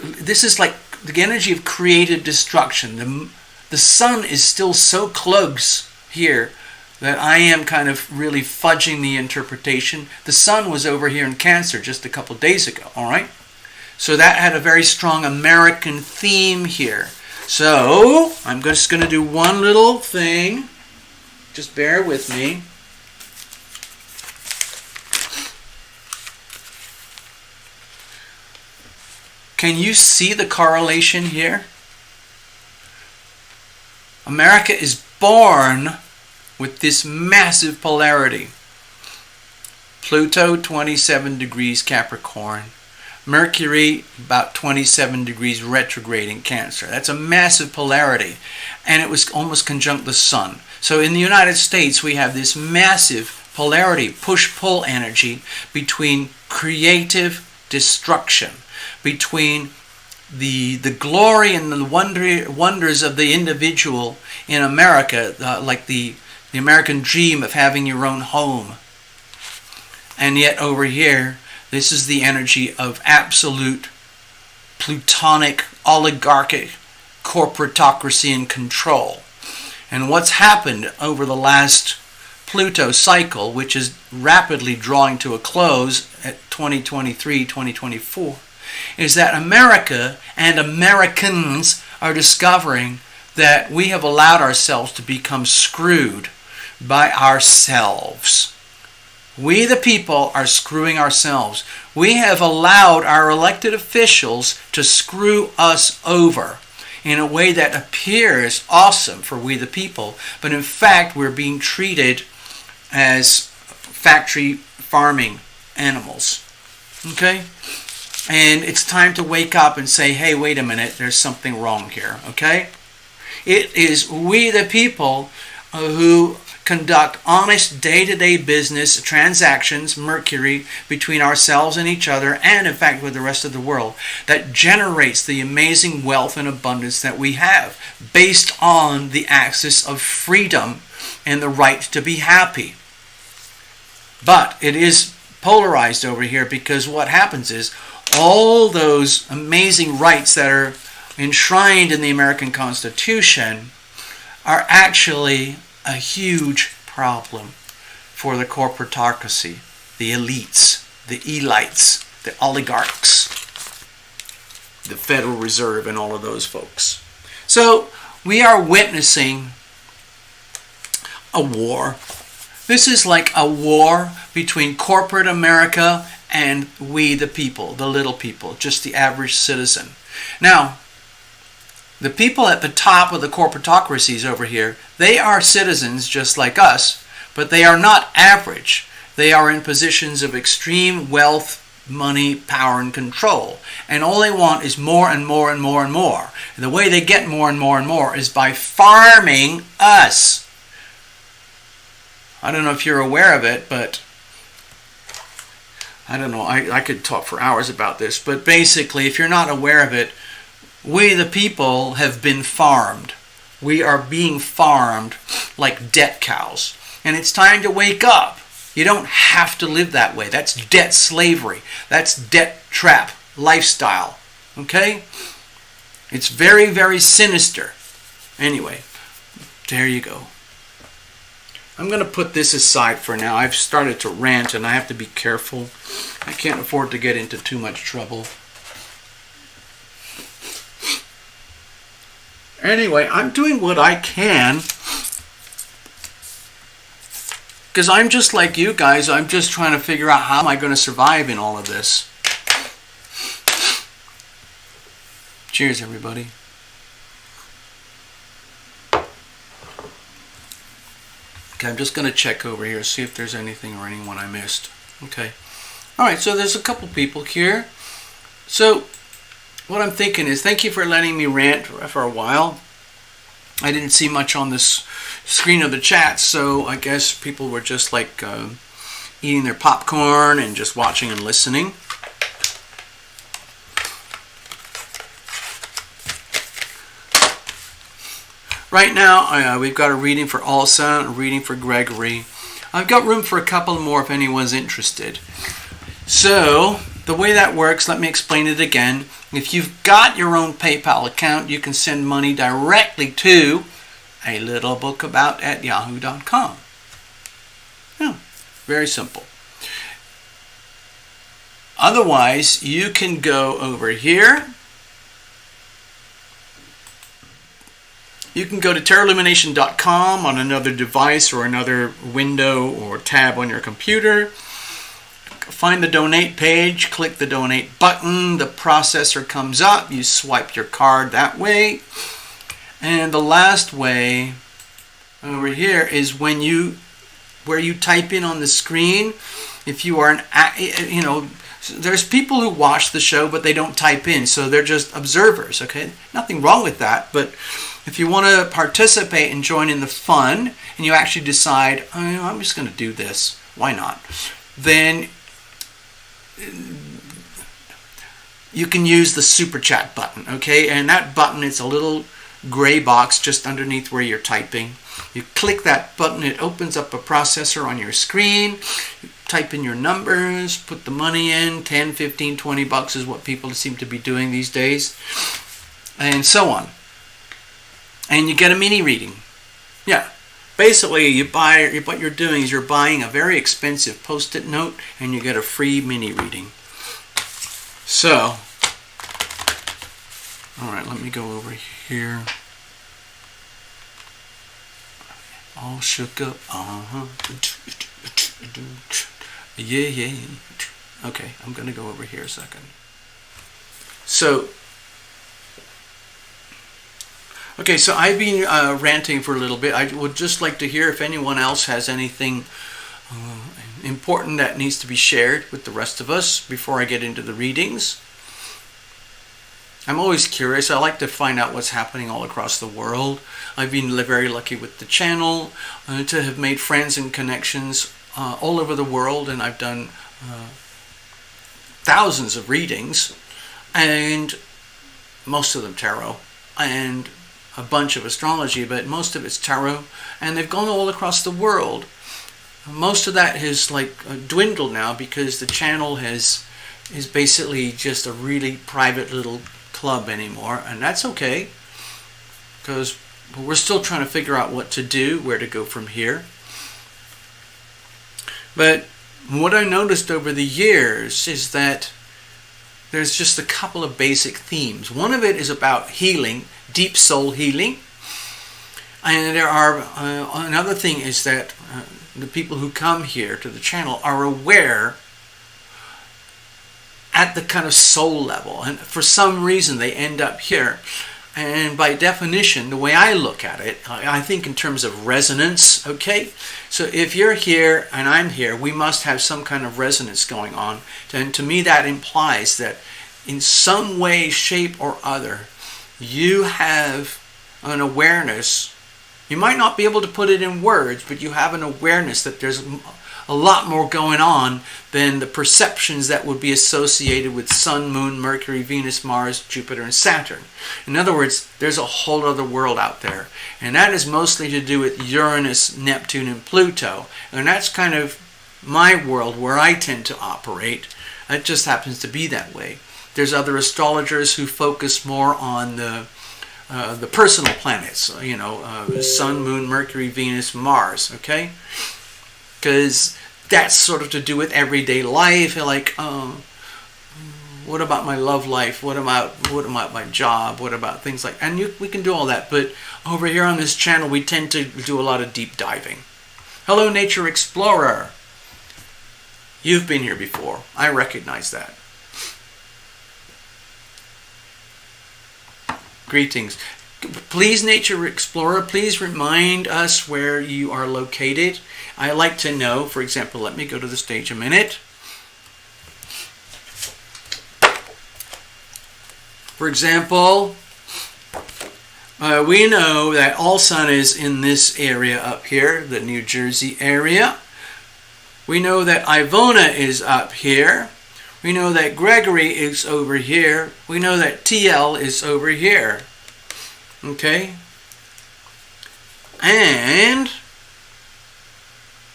This is like the energy of creative destruction. The sun is still so close here that I am kind of really fudging the interpretation. The sun was over here in Cancer just a couple days ago, all right? So that had a very strong American theme here. So I'm just going to do one little thing. Just bear with me. Can you see the correlation here? America is born with this massive polarity. Pluto, 27 degrees Capricorn. Mercury, about 27 degrees retrograde in Cancer. That's a massive polarity. And it was almost conjunct the sun. So in the United States, we have this massive polarity, push-pull energy between creative destruction, between the glory and the wonders of the individual in America, like the American dream of having your own home. And yet over here, this is the energy of absolute plutonic, oligarchic corporatocracy and control. And what's happened over the last Pluto cycle, which is rapidly drawing to a close at 2023, 2024, is that America and Americans are discovering that we have allowed ourselves to become screwed by ourselves. We, the people, are screwing ourselves. We have allowed our elected officials to screw us over in a way that appears awesome for we, the people, but in fact we're being treated as factory farming animals. Okay? And it's time to wake up and say, hey, wait a minute, there's something wrong here, okay? It is we the people who conduct honest day-to-day business transactions, Mercury, between ourselves and each other, and in fact with the rest of the world, that generates the amazing wealth and abundance that we have, based on the axis of freedom and the right to be happy. But it is polarized over here, because what happens is all those amazing rights that are enshrined in the American Constitution are actually a huge problem for the corporatocracy, the elites, the elites, the oligarchs, the Federal Reserve, and all of those folks. So we are witnessing a war. This is like a war between corporate America and we, the people, the little people, just the average citizen. Now, the people at the top of the corporatocracies over here, they are citizens just like us, but they are not average. They are in positions of extreme wealth, money, power, and control. And all they want is more and more and more and more. And the way they get more and more and more is by farming us. I don't know if you're aware of it, but I don't know. I could talk for hours about this, but basically, if you're not aware of it, we, the people, have been farmed. We are being farmed like debt cows. And it's time to wake up. You don't have to live that way. That's debt slavery. That's debt trap lifestyle. Okay? It's very, very sinister. Anyway, there you go. I'm going to put this aside for now. I've started to rant and I have to be careful. I can't afford to get into too much trouble. Anyway, I'm doing what I can, because I'm just like you guys. I'm just trying to figure out how am I going to survive in all of this. Cheers, everybody. Okay, I'm just going to check over here, see if there's anything or anyone I missed. Okay. All right, so there's a couple people here. So what I'm thinking is, thank you for letting me rant for a while. I didn't see much on this screen of the chat, so I guess people were just like eating their popcorn and just watching and listening. Right now, we've got a reading for Elsa, a reading for Gregory. I've got room for a couple more if anyone's interested. So, the way that works, let me explain it again. If you've got your own PayPal account, you can send money directly to a little book about at yahoo.com. Yeah, very simple. Otherwise, you can go over here. You can go to terralumination.com on another device or another window or tab on your computer. Find the donate page, click the donate button, the processor comes up, you swipe your card that way. And the last way over here is where you type in on the screen. If you are there's people who watch the show but they don't type in, so they're just observers, okay? Nothing wrong with that, but if you want to participate and join in the fun, and you actually decide, I'm just going to do this, why not? Then you can use the super chat button, okay? And that button, it's a little gray box just underneath where you're typing. You click that button, it opens up a processor on your screen. You type in your numbers, put the money in, 10, 15, 20 bucks is what people seem to be doing these days, and so on. And you get a mini reading. Yeah. Basically, what you're doing is you're buying a very expensive Post-it note and you get a free mini reading. So, all right, let me go over here. All shook up. Yeah. Okay, I'm going to go over here a second. So, okay, so I've been ranting for a little bit. I would just like to hear if anyone else has anything important that needs to be shared with the rest of us before I get into the readings. I'm always curious. I like to find out what's happening all across the world. I've been very lucky with the channel to have made friends and connections all over the world, and I've done thousands of readings, and most of them tarot, and a bunch of astrology, but most of it's tarot, and they've gone all across the world. Most of that has dwindled now because the channel is basically just a really private little club anymore, and that's okay because we're still trying to figure out what to do, where to go from here. But what I noticed over the years is that there's just a couple of basic themes. One of it is about healing, deep soul healing. And there are another thing is that the people who come here to the channel are aware at the kind of soul level. And for some reason they end up here. And by definition, the way I look at it, I think in terms of resonance, okay? So if you're here and I'm here, we must have some kind of resonance going on. And to me that implies that in some way, shape, or other, you have an awareness. You might not be able to put it in words, but you have an awareness that there's a lot more going on than the perceptions that would be associated with Sun, Moon, Mercury, Venus, Mars, Jupiter, and Saturn. In other words, there's a whole other world out there. And that is mostly to do with Uranus, Neptune, and Pluto. And that's kind of my world where I tend to operate. It just happens to be that way. There's other astrologers who focus more on the personal planets, Sun, Moon, Mercury, Venus, Mars, okay? Because that's sort of to do with everyday life, like, what about my love life? What about my job? What about things like, and we can do all that, but over here on this channel, we tend to do a lot of deep diving. Hello, Nature Explorer. You've been here before. I recognize that. Greetings. Please, Nature Explorer, please remind us where you are located. I like to know, for example, let me go to the stage a minute. For example, we know that All Sun is in this area up here, the New Jersey area. We know that Ivona is up here. We know that Gregory is over here. We know that TL is over here. Okay? And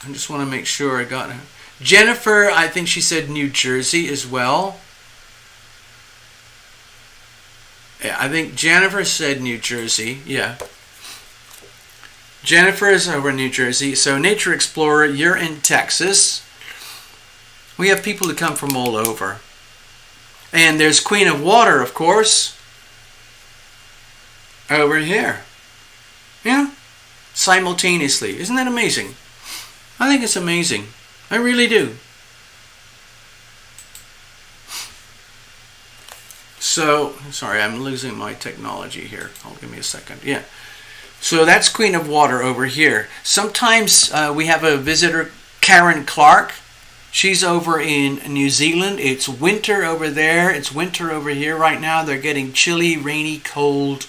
I just want to make sure I got it. Jennifer, I think she said New Jersey as well. Yeah, I think Jennifer said New Jersey. Yeah. Jennifer is over in New Jersey. So Nature Explorer, you're in Texas. We have people who come from all over. And there's Queen of Water, of course, over here. Yeah. Simultaneously. Isn't that amazing? I think it's amazing. I really do. So, sorry, I'm losing my technology here. Hold, give me a second. Yeah. So that's Queen of Water over here. Sometimes we have a visitor, Karen Clark. She's over in New Zealand. It's winter over there. It's winter over here right now. They're getting chilly, rainy, cold,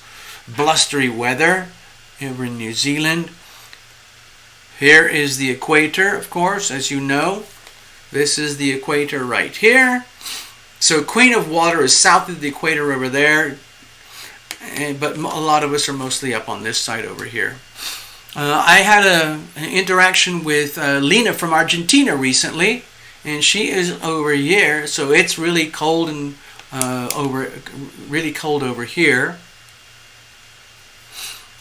blustery weather over in New Zealand. Here is the equator, of course, as you know. This is the equator right here. So Queen of Water is south of the equator over there, but a lot of us are mostly up on this side over here. I had an interaction with Lena from Argentina recently, and she is over here. So it's really cold and really cold over here.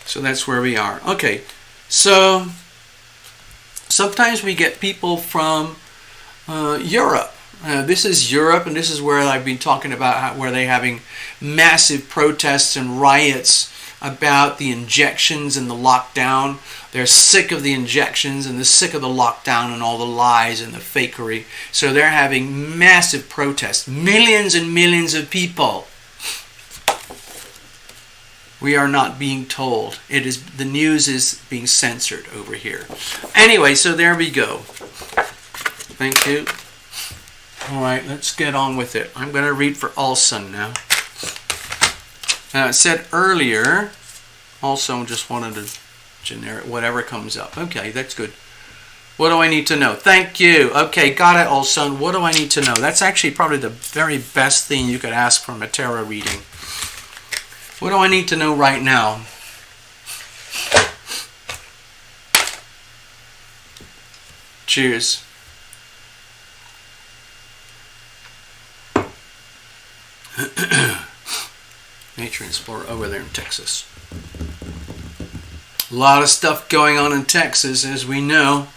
So that's where we are. Okay, so sometimes we get people from Europe. This is Europe, and this is where I've been talking about where they're having massive protests and riots about the injections and the lockdown. They're sick of the injections and they're sick of the lockdown and all the lies and the fakery. So they're having massive protests. Millions and millions of people. We are not being told. The news is being censored over here. Anyway, so there we go. Thank you. All right, let's get on with it. I'm going to read for All Sun now. Now, it said earlier, also just wanted to generic, whatever comes up. Okay, that's good. What do I need to know? Thank you. Okay, got it, All Sun. What do I need to know? That's actually probably the very best thing you could ask from a tarot reading. What do I need to know right now? Cheers. Nature Explorer over there in Texas. A lot of stuff going on in Texas, as we know.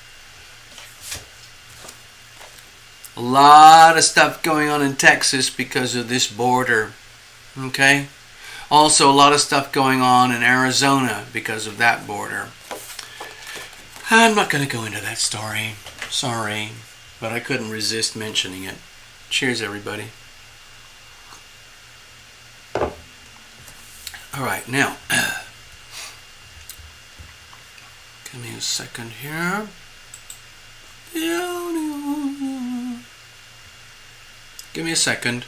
A lot of stuff going on in Texas because of this border. Okay? Also, a lot of stuff going on in Arizona because of that border. I'm not going to go into that story. Sorry, but I couldn't resist mentioning it. Cheers, everybody. All right, now, give me a second here. Give me a second.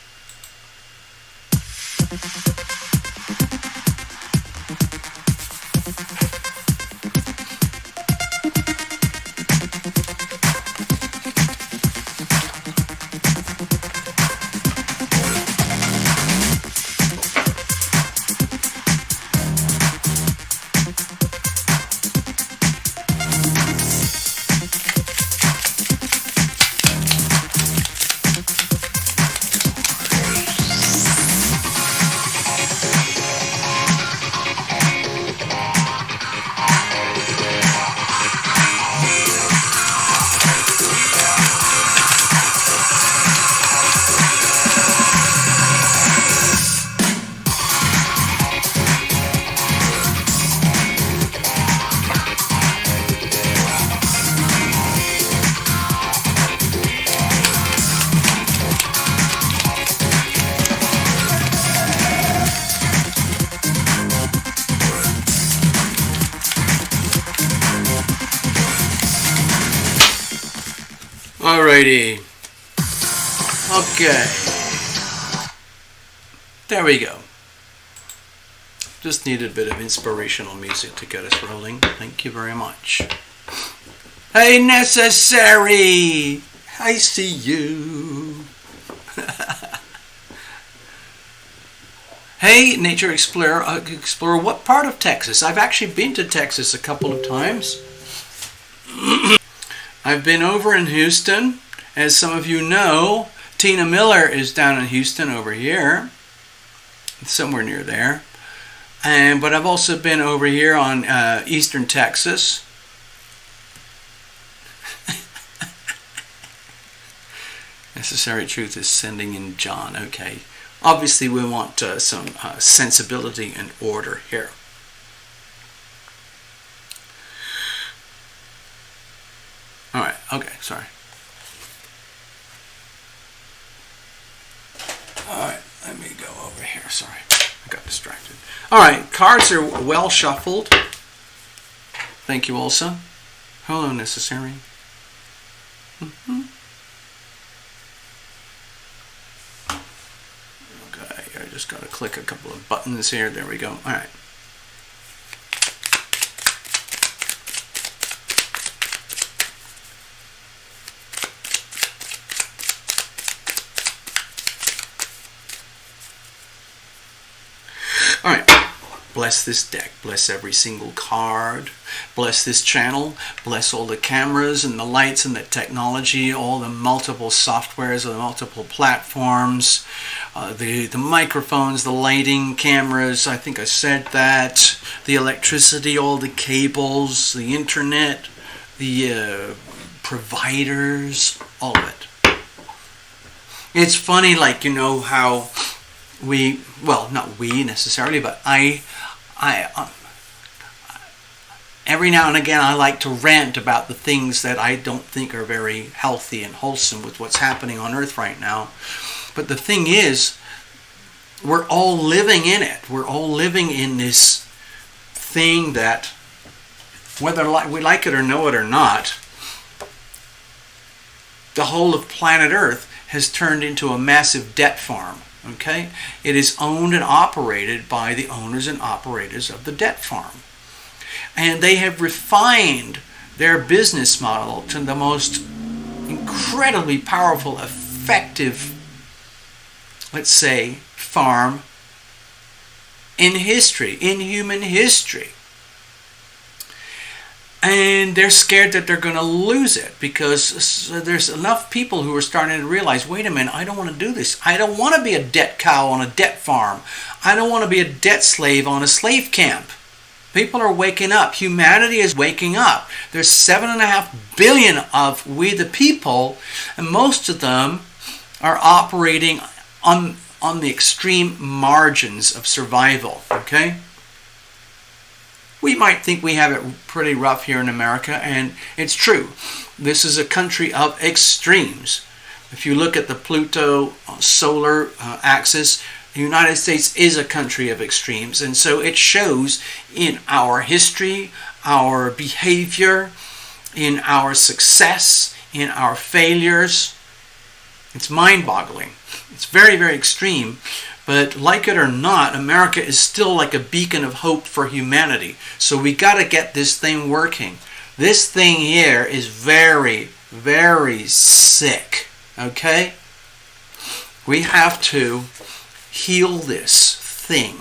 Alrighty. Okay. There we go. Just needed a bit of inspirational music to get us rolling. Thank you very much. Hey, Necessary! I see you. Hey, Nature Explorer, what part of Texas? I've actually been to Texas a couple of times. I've been over in Houston. As some of you know, Tina Miller is down in Houston over here. Somewhere near there. But I've also been over here on eastern Texas. Necessary Truth is sending in John. Okay. Obviously, we want some sensibility and order here. All right. Okay. Sorry. All right. Let me go over here. Sorry. I got distracted. All right. Cards are well shuffled. Thank you also. Hello, Necessary. Mm-hmm. I just got to click a couple of buttons here. There we go. All right. All right. Bless this deck. Bless every single card. Bless this channel. Bless all the cameras and the lights and the technology, all the multiple softwares, the multiple platforms, the microphones, the lighting, cameras. I think I said that. The electricity, all the cables, the internet, the providers, all of it. It's funny, like, you know, how we, well, not we necessarily, but I every now and again I like to rant about the things that I don't think are very healthy and wholesome with what's happening on Earth right now. But the thing is, we're all living in it. We're all living in this thing that, whether we like it or know it or not, the whole of planet Earth has turned into a massive debt farm. Okay? It is owned and operated by the owners and operators of the debt farm. And they have refined their business model to the most incredibly powerful, effective, let's say, farm in history, in human history. And they're scared that they're going to lose it because there's enough people who are starting to realize, wait a minute, I don't want to do this. I don't want to be a debt cow on a debt farm. I don't want to be a debt slave on a slave camp. People are waking up. Humanity is waking up. There's 7.5 billion of we the people, and most of them are operating on the extreme margins of survival. Okay? We might think we have it pretty rough here in America, and it's true. This is a country of extremes. If you look at the Pluto solar axis, the United States is a country of extremes, and so it shows in our history, our behavior, in our success, in our failures. It's mind-boggling. It's very, very extreme. But like it or not, America is still like a beacon of hope for humanity. So we got to get this thing working. This thing here is very, very sick. Okay? We have to heal this thing.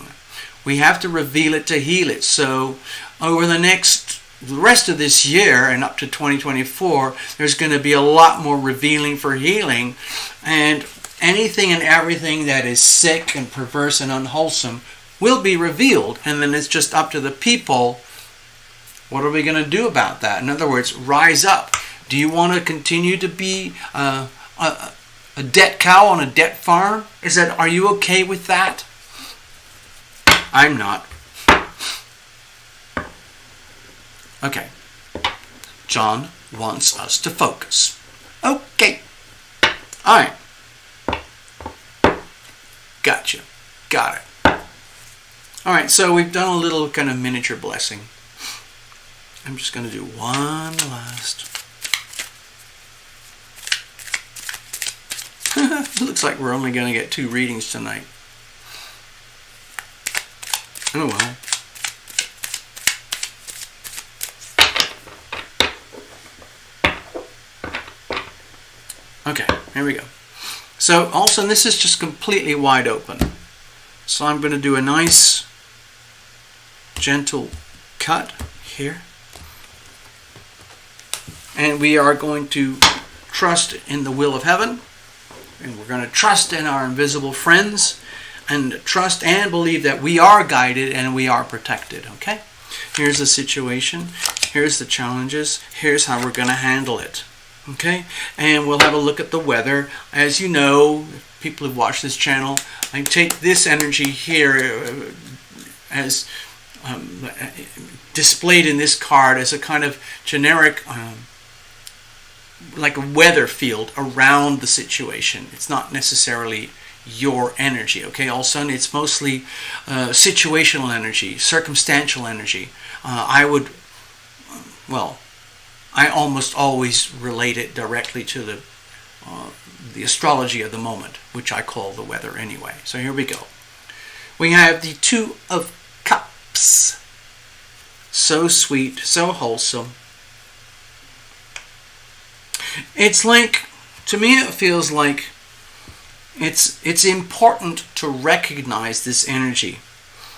We have to reveal it to heal it. So over the rest of this year and up to 2024, there's going to be a lot more revealing for healing. And anything and everything that is sick and perverse and unwholesome will be revealed, and then it's just up to the people. What are we going to do about that? In other words, rise up. Do you want to continue to be a debt cow on a debt farm? Are you okay with that? I'm not. Okay. John wants us to focus. Okay. All right. Gotcha. Got it. All right, so we've done a little kind of miniature blessing. I'm just going to do one last. It looks like we're only going to get 2 readings tonight. Oh well. Okay, here we go. So also, this is just completely wide open. So I'm going to do a nice gentle cut here. And we are going to trust in the will of heaven. And we're going to trust in our invisible friends. And trust and believe that we are guided and we are protected. Okay? Here's the situation. Here's the challenges. Here's how we're going to handle it. Okay? And we'll have a look at the weather. As you know, people who watch this channel, I take this energy here as displayed in this card as a kind of generic like a weather field around the situation. It's not necessarily your energy, okay? All of a sudden, it's mostly situational energy, circumstantial energy. I almost always relate it directly to the astrology of the moment, which I call the weather anyway. So here we go. We have the 2 of Cups. So sweet, so wholesome. It's like, to me it feels like it's important to recognize this energy.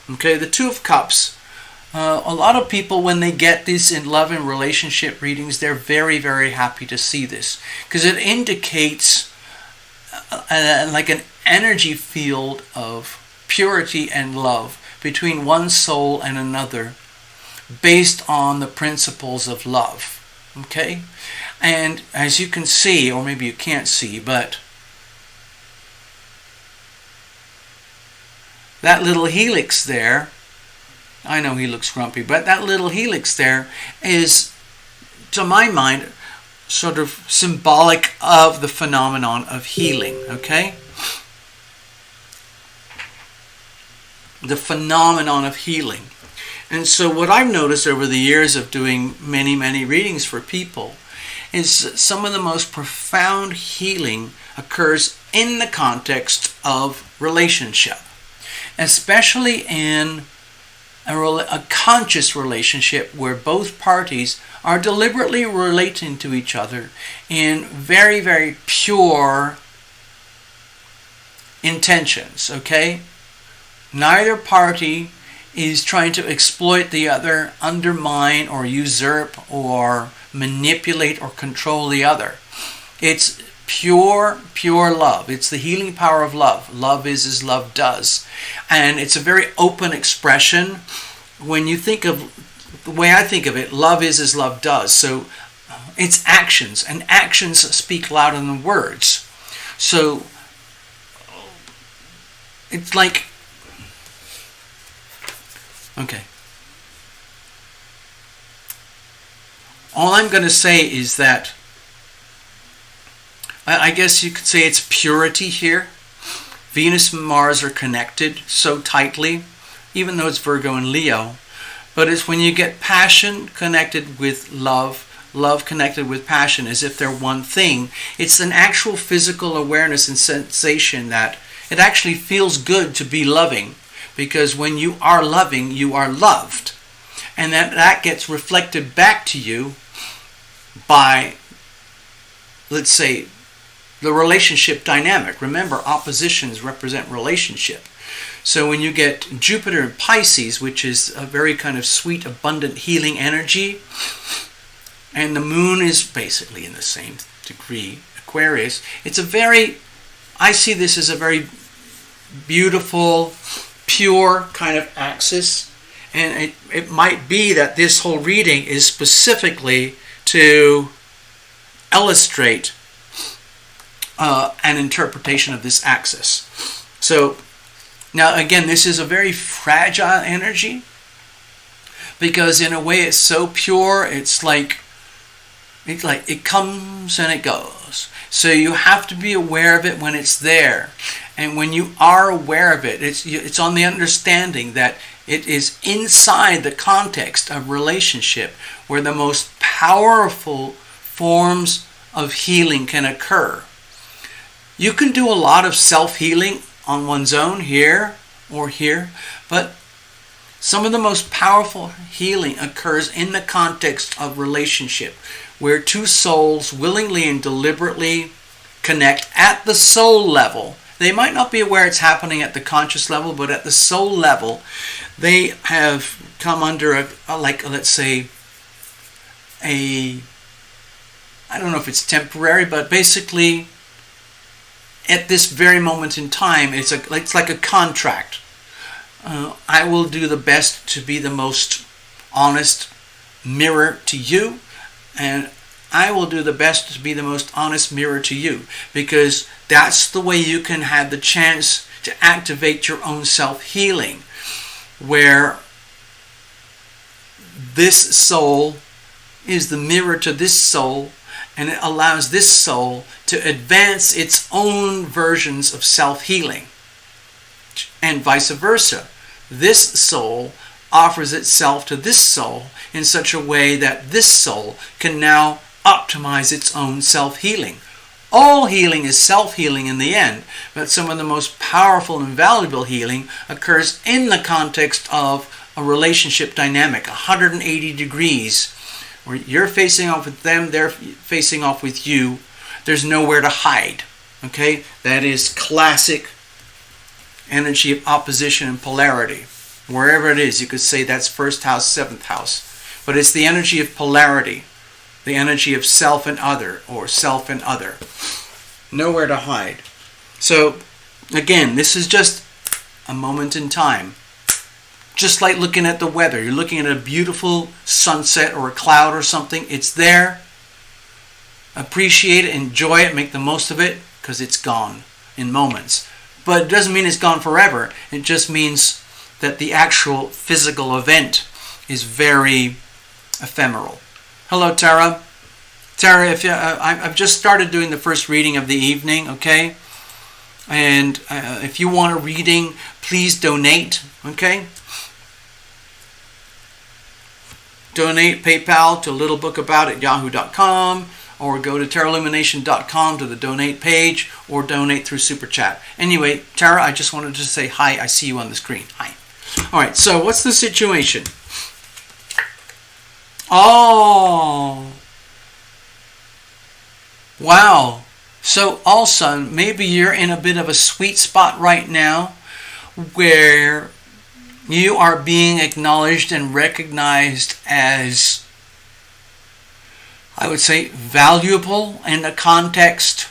Okay, the 2 of Cups. A lot of people, when they get this in love and relationship readings, they're very, very happy to see this. Because it indicates like an energy field of purity and love between one soul and another based on the principles of love. Okay? And as you can see, or maybe you can't see, but that little helix there, I know he looks grumpy, but that little helix there is, to my mind, sort of symbolic of the phenomenon of healing, okay? The phenomenon of healing. And so what I've noticed over the years of doing many, many readings for people is some of the most profound healing occurs in the context of relationship, especially in a conscious relationship where both parties are deliberately relating to each other in very, very pure intentions, okay? Neither party is trying to exploit the other, undermine or usurp or manipulate or control the other. It's pure love. It's the healing power of love. Love is as love does. And it's a very open expression. When you think of the way I think of it, love is as love does. So it's actions, and actions speak louder than words. So it's like, okay. All I'm going to say is that I guess you could say it's purity here. Venus and Mars are connected so tightly, even though it's Virgo and Leo. But it's when you get passion connected with love, love connected with passion, as if they're one thing. It's an actual physical awareness and sensation that it actually feels good to be loving. Because when you are loving, you are loved. And that gets reflected back to you by, let's say, the relationship dynamic. Remember, oppositions represent relationship. So when you get Jupiter in Pisces, which is a very kind of sweet, abundant, healing energy, and the moon is basically in the same degree, Aquarius, it's a very, I see this as a very beautiful, pure kind of axis. And it might be that this whole reading is specifically to illustrate an interpretation of this axis. So now again, this is a very fragile energy because in a way it's so pure. It's like it comes and it goes. So you have to be aware of it when it's there, and when you are aware of it, it's on the understanding that it is inside the context of relationship where the most powerful forms of healing can occur. You can do a lot of self-healing on one's own here or here, but some of the most powerful healing occurs in the context of relationship, where two souls willingly and deliberately connect at the soul level. They might not be aware it's happening at the conscious level, but at the soul level, they have come under let's say, I don't know if it's temporary, but basically, at this very moment in time, it's like a contract. I will do the best to be the most honest mirror to you, and I will do the best to be the most honest mirror to you, because that's the way you can have the chance to activate your own self-healing, where this soul is the mirror to this soul, and it allows this soul to advance its own versions of self-healing, and vice versa. This soul offers itself to this soul in such a way that this soul can now optimize its own self-healing. All healing is self-healing in the end, but some of the most powerful and valuable healing occurs in the context of a relationship dynamic, 180 degrees, where you're facing off with them, they're facing off with you. There's nowhere to hide. Okay? That is classic energy of opposition and polarity. Wherever it is, you could say that's first house, seventh house. But it's the energy of polarity, the energy of self and other, or self and other. Nowhere to hide. So, again, this is just a moment in time. Just like looking at the weather. You're looking at a beautiful sunset or a cloud or something. It's there. Appreciate it, enjoy it, make the most of it, because it's gone in moments. But it doesn't mean it's gone forever. It just means that the actual physical event is very ephemeral. Hello, Tara. Tara, I've just started doing the first reading of the evening, okay? And if you want a reading, please donate, okay? Donate PayPal to littlebookabout@yahoo.com, or go to terralumination.com to the donate page, or donate through Super Chat. Anyway, Tara, I just wanted to say hi. I see you on the screen. Hi. All right, so what's the situation? Oh, wow. So also, maybe you're in a bit of a sweet spot right now where you are being acknowledged and recognized as, I would say, valuable in the context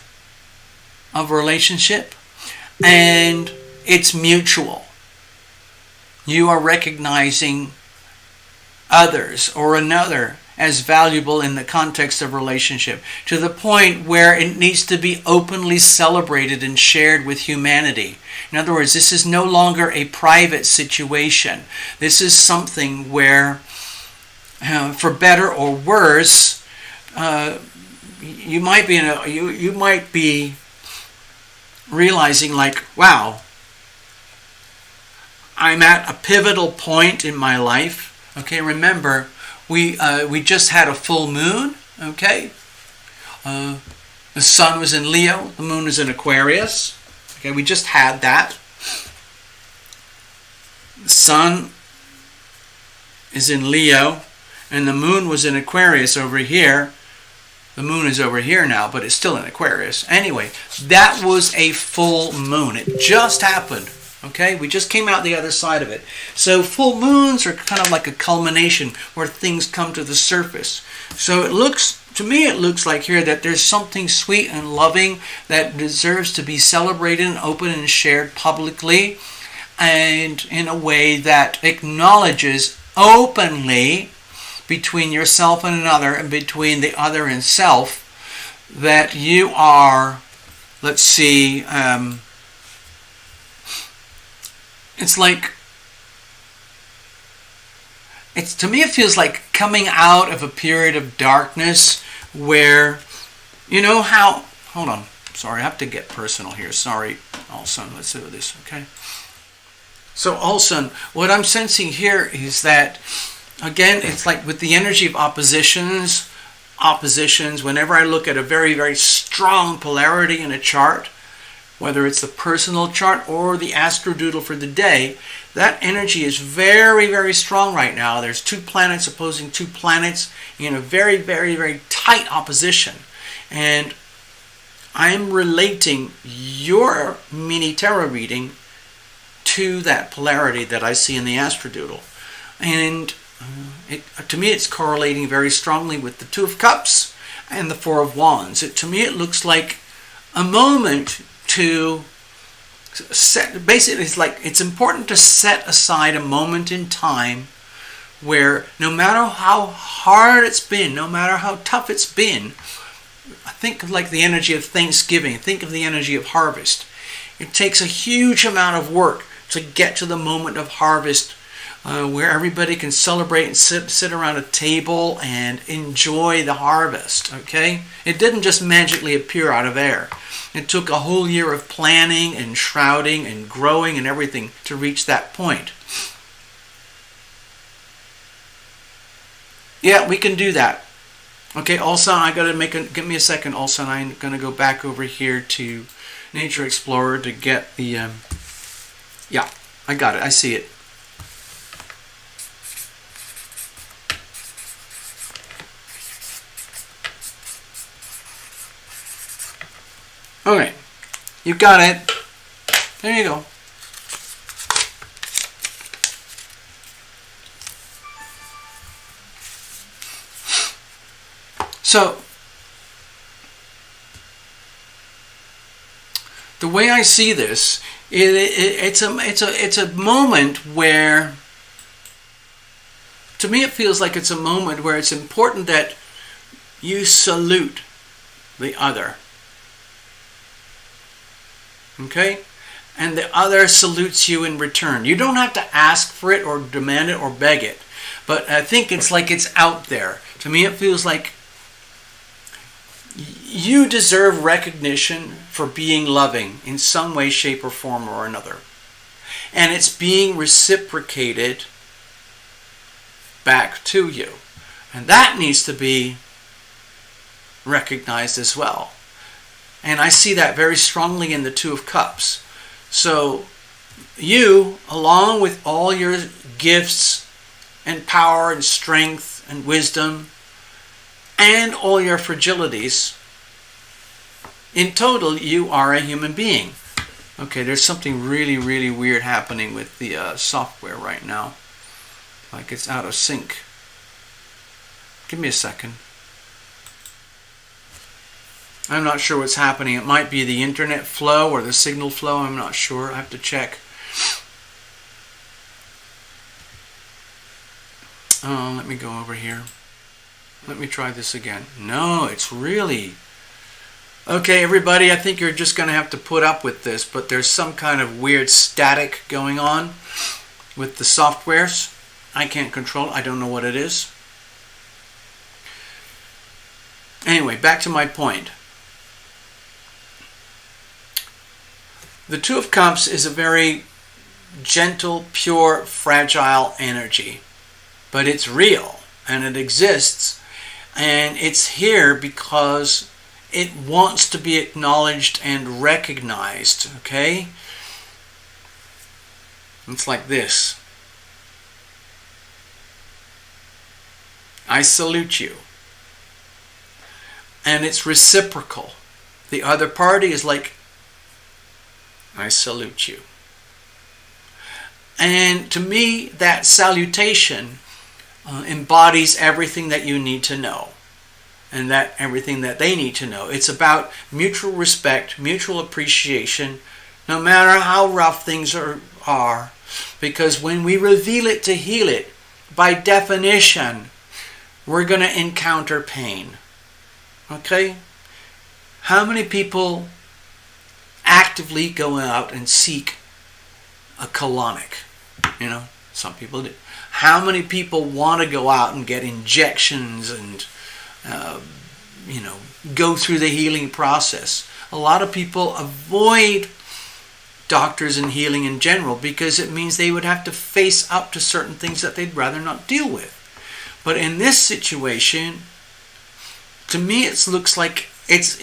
of a relationship, and it's mutual. You are recognizing others or another as valuable in the context of relationship, to the point where it needs to be openly celebrated and shared with humanity. In other words, this is no longer a private situation. This is something where, for better or worse, you might be realizing, like, wow, I'm at a pivotal point in my life. Okay, remember, we just had a full moon. Okay, the sun was in Leo, the moon was in Aquarius. Okay, we just had that. The sun is in Leo, and the moon was in Aquarius over here. The moon is over here now, but it's still in Aquarius. Anyway, that was a full moon. It just happened. Okay, we just came out the other side of it. So full moons are kind of like a culmination where things come to the surface. So it looks like here that there's something sweet and loving that deserves to be celebrated and open and shared publicly, and in a way that acknowledges openly between yourself and another, and between the other and self, that you are, let's see, it's like, to me it feels like coming out of a period of darkness where, you know how, hold on, sorry, I have to get personal here, sorry, Olson, let's do this, okay? So Olson, what I'm sensing here is that, again, it's like with the energy of oppositions, whenever I look at a very, very strong polarity in a chart, whether it's the personal chart or the astrodoodle for the day, that energy is very, very strong right now. There's two planets opposing two planets in a very, very, very tight opposition. And I'm relating your mini tarot reading to that polarity that I see in the astrodoodle. And to me, it's correlating very strongly with the Two of Cups and the Four of Wands. To me, it looks like a moment to set. Basically, it's important to set aside a moment in time where no matter how hard it's been, no matter how tough it's been, think of like the energy of Thanksgiving, think of the energy of harvest. It takes a huge amount of work to get to the moment of harvest where everybody can celebrate and sit around a table and enjoy the harvest, okay? It didn't just magically appear out of air. It took a whole year of planning and shrouding and growing and everything to reach that point. Yeah, we can do that. Okay, also, I gotta give me a second. Also, I'm gonna go back over here to Nature Explorer to get the. Yeah, I got it. I see it. Okay, you got it. There you go. So, the way I see this, it's a moment where, to me, it feels like it's a moment where it's important that you salute the other. Okay? And the other salutes you in return. You don't have to ask for it or demand it or beg it. But I think it's like it's out there. To me, it feels like you deserve recognition for being loving in some way, shape, or form or another. And it's being reciprocated back to you. And that needs to be recognized as well. And I see that very strongly in the Two of Cups. So you, along with all your gifts and power and strength and wisdom and all your fragilities, in total, you are a human being. Okay, there's something really, really weird happening with the software right now. Like it's out of sync. Give me a second. I'm not sure what's happening. It might be the internet flow or the signal flow. I'm not sure. I have to check. Oh, let me go over here. Let me try this again. No, it's really... Okay, everybody, I think you're just going to have to put up with this, but there's some kind of weird static going on with the softwares. I can't control it. I don't know what it is. Anyway, back to my point. The Two of Cups is a very gentle, pure, fragile energy. But it's real, and it exists, and it's here because it wants to be acknowledged and recognized, okay? It's like this. I salute you. And it's reciprocal. The other party is like, I salute you. And to me, that salutation embodies everything that you need to know. And that everything that they need to know. It's about mutual respect, mutual appreciation, no matter how rough things are. Because when we reveal it to heal it, by definition, we're going to encounter pain. Okay? How many people actively go out and seek a colonic? You know, some people do. How many people want to go out and get injections and go through the healing process? A lot of people avoid doctors and healing in general because it means they would have to face up to certain things that they'd rather not deal with. But in this situation, to me it looks like it's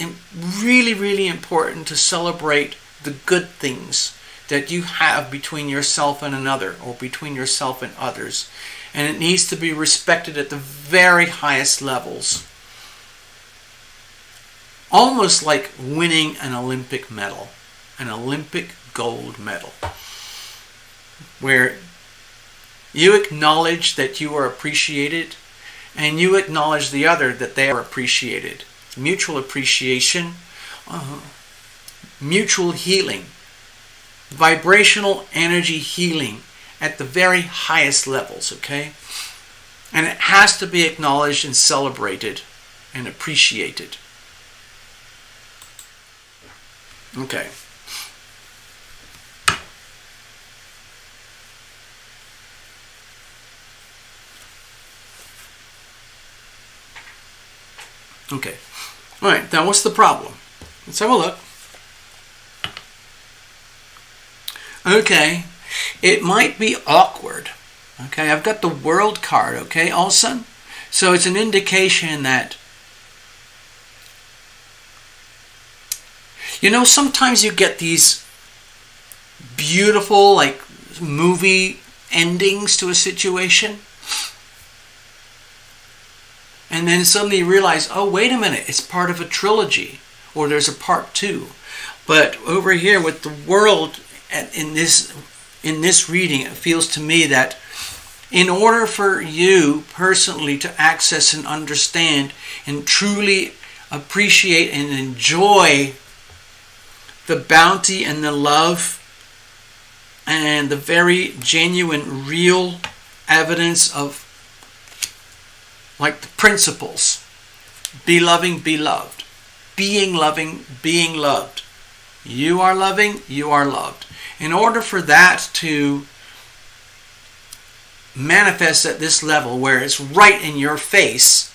really, really important to celebrate the good things that you have between yourself and another, or between yourself and others. And it needs to be respected at the very highest levels. Almost like winning an Olympic medal, an Olympic gold medal, where you acknowledge that you are appreciated, and you acknowledge the other that they are appreciated. Mutual appreciation, mutual healing, vibrational energy healing at the very highest levels, okay? And it has to be acknowledged and celebrated and appreciated. Okay. Okay. All right, now what's the problem? Let's have a look. Okay, it might be awkward. Okay, I've got the World card, okay, also. So it's an indication that, you know, sometimes you get these beautiful, like, movie endings to a situation. And then suddenly you realize, oh, wait a minute, it's part of a trilogy, or there's a part 2. But over here with the World, in this reading, it feels to me that in order for you personally to access and understand and truly appreciate and enjoy the bounty and the love and the very genuine, real evidence of, like, the principles. Be loving, be loved. Being loving, being loved. You are loving, you are loved. In order for that to manifest at this level where it's right in your face,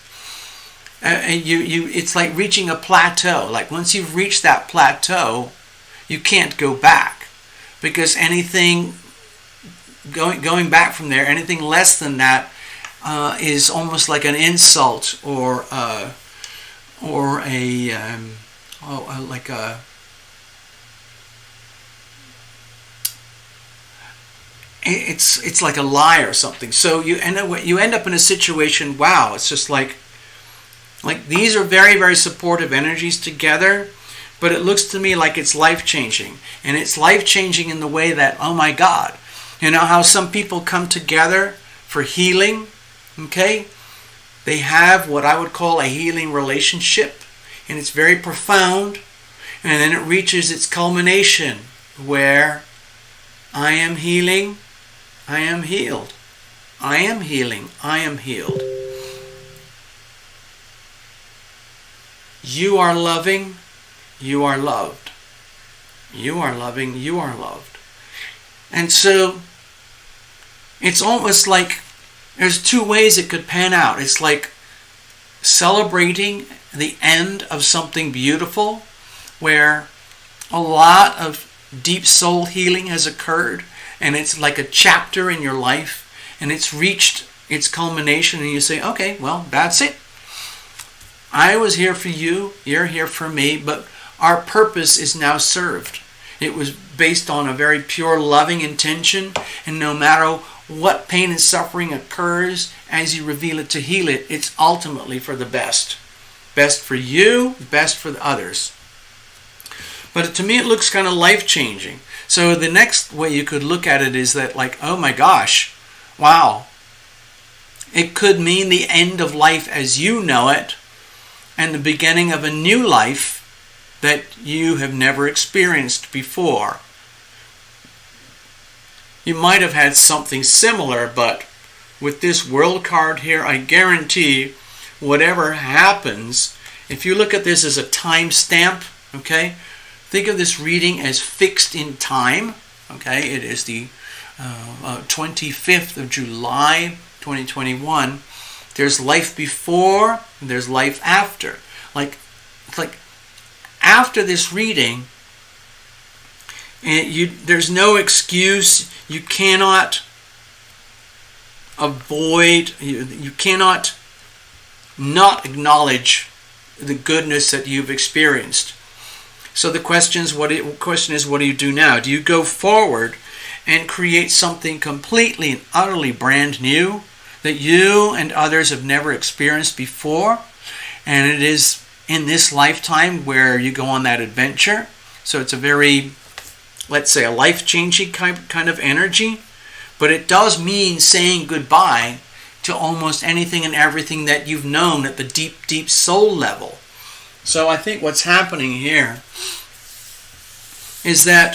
it's like reaching a plateau. Like once you've reached that plateau, you can't go back, because anything going back from there, anything less than that, is almost like an insult or it's like a lie or something. So you end up in a situation. Wow, it's just like these are very, very supportive energies together, but it looks to me like it's life changing, and it's life changing in the way that, oh my God, you know how some people come together for healing. Okay, they have what I would call a healing relationship, and it's very profound, and then it reaches its culmination where I am healing, I am healed. I am healing, I am healed. You are loving, you are loved. You are loving, you are loved. And so it's almost like there's 2 ways it could pan out. It's like celebrating the end of something beautiful where a lot of deep soul healing has occurred, and it's like a chapter in your life, and it's reached its culmination, and you say, okay, well, that's it. I was here for you, you're here for me, but our purpose is now served. It was based on a very pure, loving intention, and no matter what pain and suffering occurs as you reveal it to heal it, it's ultimately for the best. Best for you, best for the others. But to me it looks kind of life-changing. So the next way you could look at it is that, like, oh my gosh, wow. It could mean the end of life as you know it, and the beginning of a new life that you have never experienced before. You might have had something similar, but with this World card here, I guarantee whatever happens, if you look at this as a time stamp, okay, think of this reading as fixed in time, okay, it is the 25th of July, 2021. There's life before, and there's life after. It's like after this reading, there's no excuse. You cannot avoid, you cannot not acknowledge the goodness that you've experienced. So the question is, what do you do now? Do you go forward and create something completely and utterly brand new that you and others have never experienced before? And it is in this lifetime where you go on that adventure. So it's a very, let's say, a life-changing kind of energy. But it does mean saying goodbye to almost anything and everything that you've known at the deep, deep soul level. So I think what's happening here is that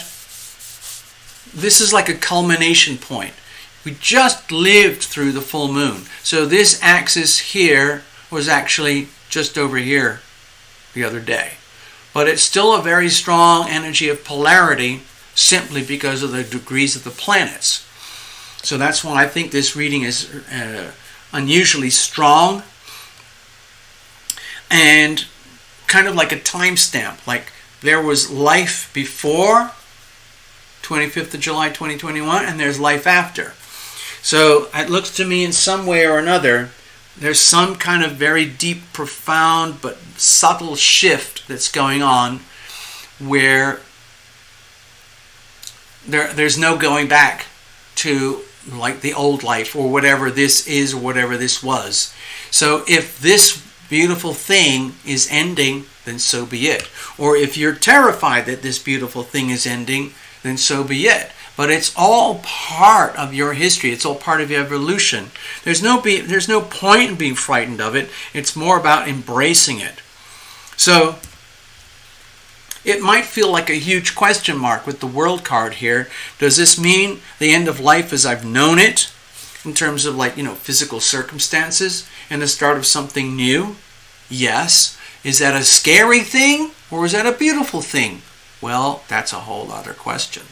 this is like a culmination point. We just lived through the full moon. So this axis here was actually just over here the other day. But it's still a very strong energy of polarity simply because of the degrees of the planets. So that's why I think this reading is unusually strong and kind of like a timestamp. Like there was life before 25th of July 2021 and there's life after. So it looks to me in some way or another there's some kind of very deep, profound, but subtle shift that's going on where there's no going back to like the old life or whatever this is or whatever this was. So if this beautiful thing is ending, then so be it. Or if you're terrified that this beautiful thing is ending, then so be it. But it's all part of your history. It's all part of your evolution. There's no point in being frightened of it. It's more about embracing it. So it might feel like a huge question mark with the World card here. Does this mean the end of life as I've known it, in terms of physical circumstances, and the start of something new? Yes. Is that a scary thing or is that a beautiful thing? Well, that's a whole other question.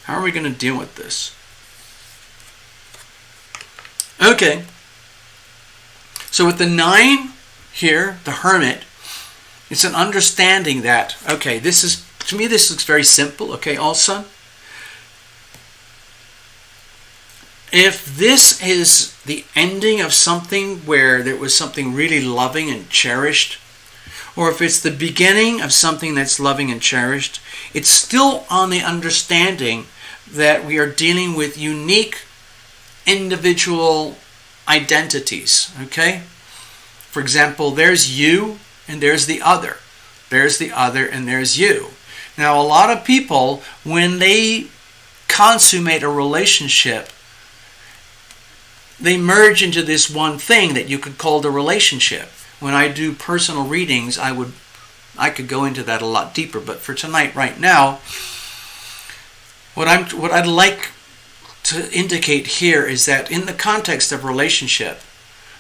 How are we going to deal with this? Okay. So with the 9 here, the Hermit, it's an understanding that, okay, to me this looks very simple, okay, also. If this is the ending of something where there was something really loving and cherished, or if it's the beginning of something that's loving and cherished, it's still on the understanding that we are dealing with unique individual identities, okay? For example, there's you and there's the other. There's the other and there's you. Now, a lot of people, when they consummate a relationship, they merge into this one thing that you could call the relationship. When I do personal readings, I could go into that a lot deeper, but for tonight, right now, what I'd like to indicate here is that in the context of relationship,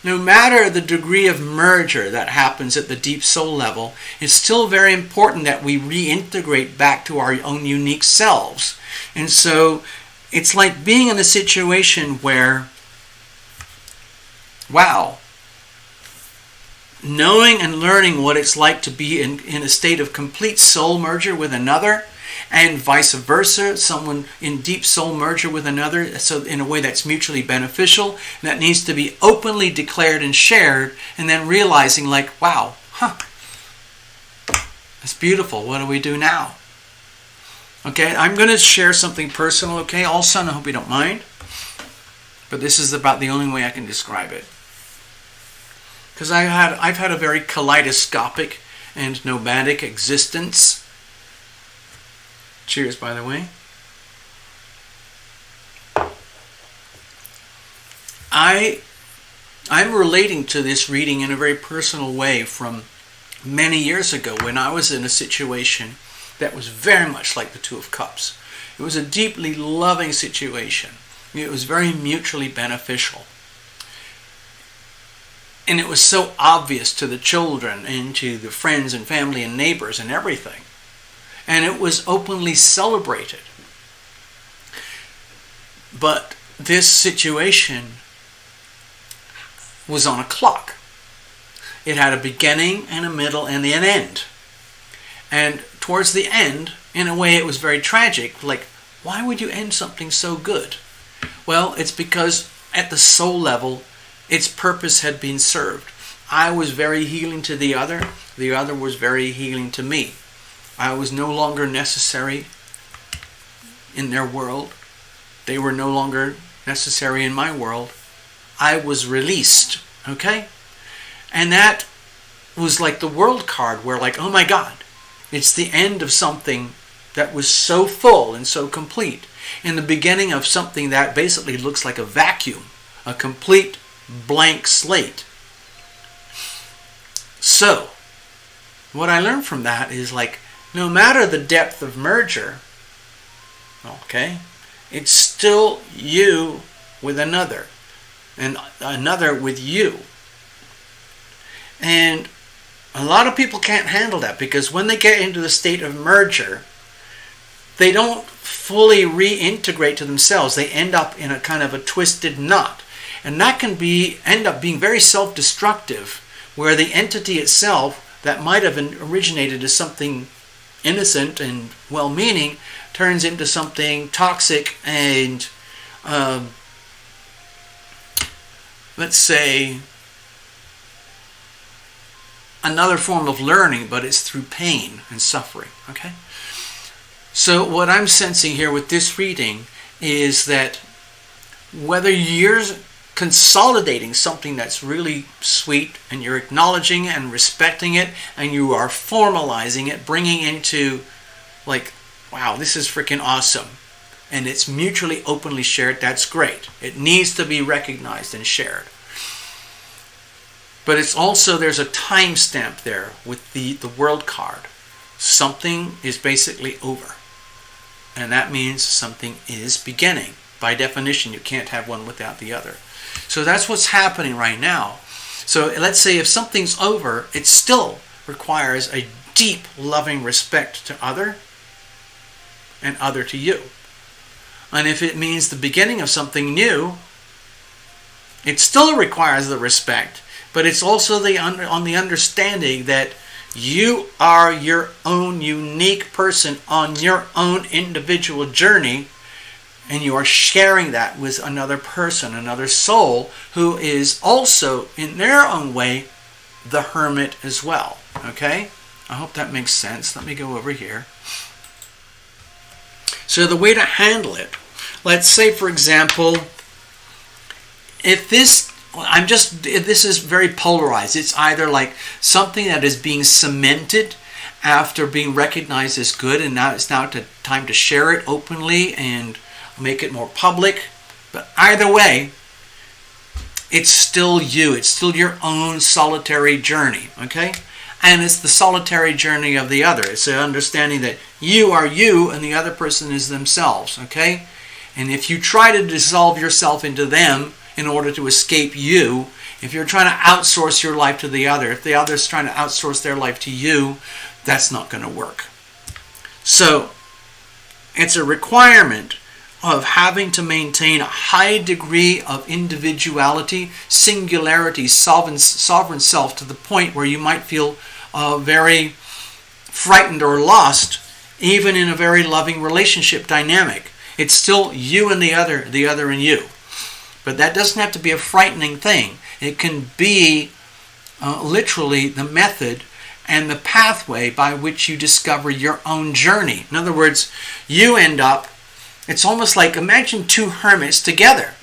no matter the degree of merger that happens at the deep soul level, it's still very important that we reintegrate back to our own unique selves. And so it's like being in a situation where, wow, knowing and learning what it's like to be in a state of complete soul merger with another, and vice versa, someone in deep soul merger with another, so in a way that's mutually beneficial, and that needs to be openly declared and shared, and then realizing like, wow, that's beautiful, what do we do now? Okay, I'm going to share something personal, okay, also, and I hope you don't mind, but this is about the only way I can describe it. Because I've had a very kaleidoscopic and nomadic existence. Cheers, by the way. I'm relating to this reading in a very personal way from many years ago when I was in a situation that was very much like the Two of Cups. It was a deeply loving situation. It was very mutually beneficial. And it was so obvious to the children and to the friends and family and neighbors and everything. And it was openly celebrated. But this situation was on a clock. It had a beginning and a middle and an end. And towards the end, in a way it was very tragic. Like, why would you end something so good? Well, it's because at the soul level, its purpose had been served. I was very healing to the other was very healing to me. I was no longer necessary in their world. They were no longer necessary in my world. I was released, okay? And that was like the world card where like, oh my God, it's the end of something that was so full and so complete. In the beginning of something that basically looks like a vacuum, a complete blank slate. So, what I learned from that is like, no matter the depth of merger, okay, it's still you with another, and another with you. And a lot of people can't handle that because when they get into the state of merger, they don't fully reintegrate to themselves. They end up in a kind of a twisted knot. And that can end up being very self-destructive, where the entity itself that might have originated as something innocent and well-meaning turns into something toxic and, let's say, another form of learning, but it's through pain and suffering, okay? So what I'm sensing here with this reading is that whether you're consolidating something that's really sweet and you're acknowledging and respecting it and you are formalizing it, bringing into like, wow, this is freaking awesome, and it's mutually openly shared, that's great. It needs to be recognized and shared. But it's also, there's a timestamp there with the world card. Something is basically over. And that means something is beginning. By definition, you can't have one without the other. So that's what's happening right now. So let's say if something's over, it still requires a deep, loving respect to other and other to you. And if it means the beginning of something new, it still requires the respect, but it's also on the understanding that you are your own unique person on your own individual journey, and you are sharing that with another person, another soul, who is also, in their own way, the hermit as well. Okay? I hope that makes sense. Let me go over here. So the way to handle it, let's say, for example, if this is very polarized. It's either like something that is being cemented after being recognized as good, and now it's time to share it openly and make it more public. But either way, it's still you. It's still your own solitary journey, okay? And it's the solitary journey of the other. It's the understanding that you are you and the other person is themselves, okay? And if you try to dissolve yourself into them in order to escape you, if you're trying to outsource your life to the other, if the other's trying to outsource their life to you, that's not going to work. So it's a requirement of having to maintain a high degree of individuality, singularity, sovereign self, to the point where you might feel very frightened or lost, even in a very loving relationship dynamic. It's still you and the other and you. But that doesn't have to be a frightening thing. It can be literally the method and the pathway by which you discover your own journey. In other words, you end up, it's almost like, imagine two hermits together,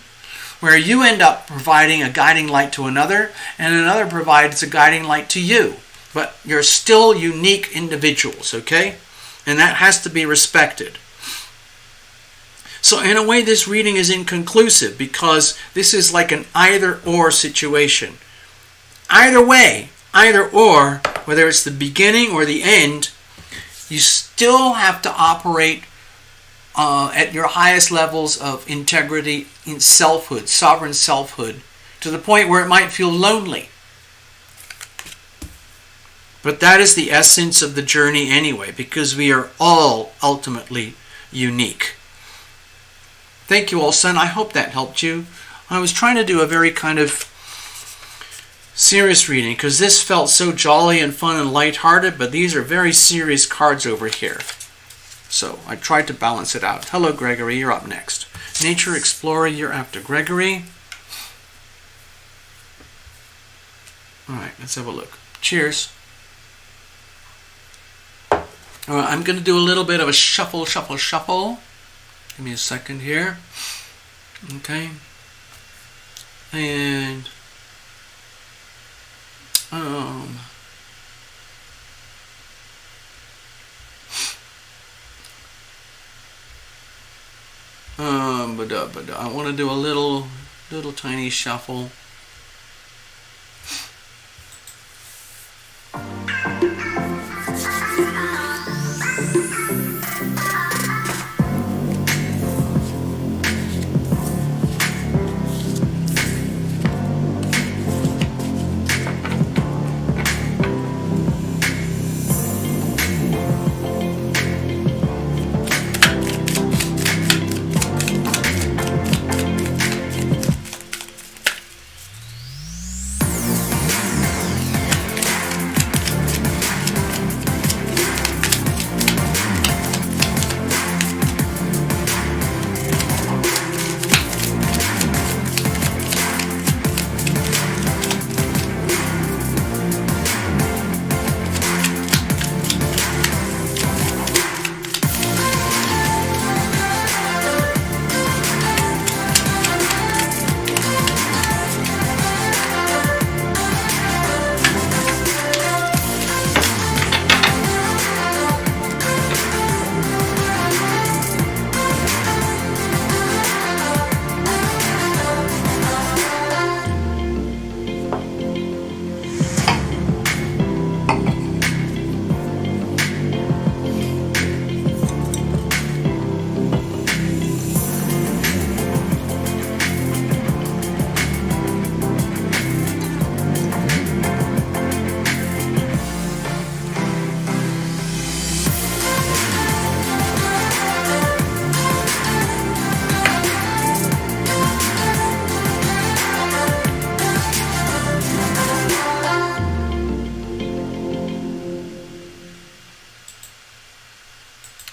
where you end up providing a guiding light to another, and another provides a guiding light to you. But you're still unique individuals, okay? And that has to be respected. So in a way, this reading is inconclusive because this is like an either-or situation. Either way, either or, whether it's the beginning or the end, you still have to operate at your highest levels of integrity in selfhood, sovereign selfhood, to the point where it might feel lonely. But that is the essence of the journey anyway, because we are all ultimately unique. Thank you all, son. I hope that helped you. I was trying to do a very kind of serious reading because this felt so jolly and fun and lighthearted, but these are very serious cards over here. So I tried to balance it out. Hello, Gregory. You're up next. Nature Explorer, you're after Gregory. All right, let's have a look. Cheers. All right, I'm going to do a little bit of a shuffle, shuffle, shuffle. Give me a second here. Okay. And but I want to do a little tiny shuffle.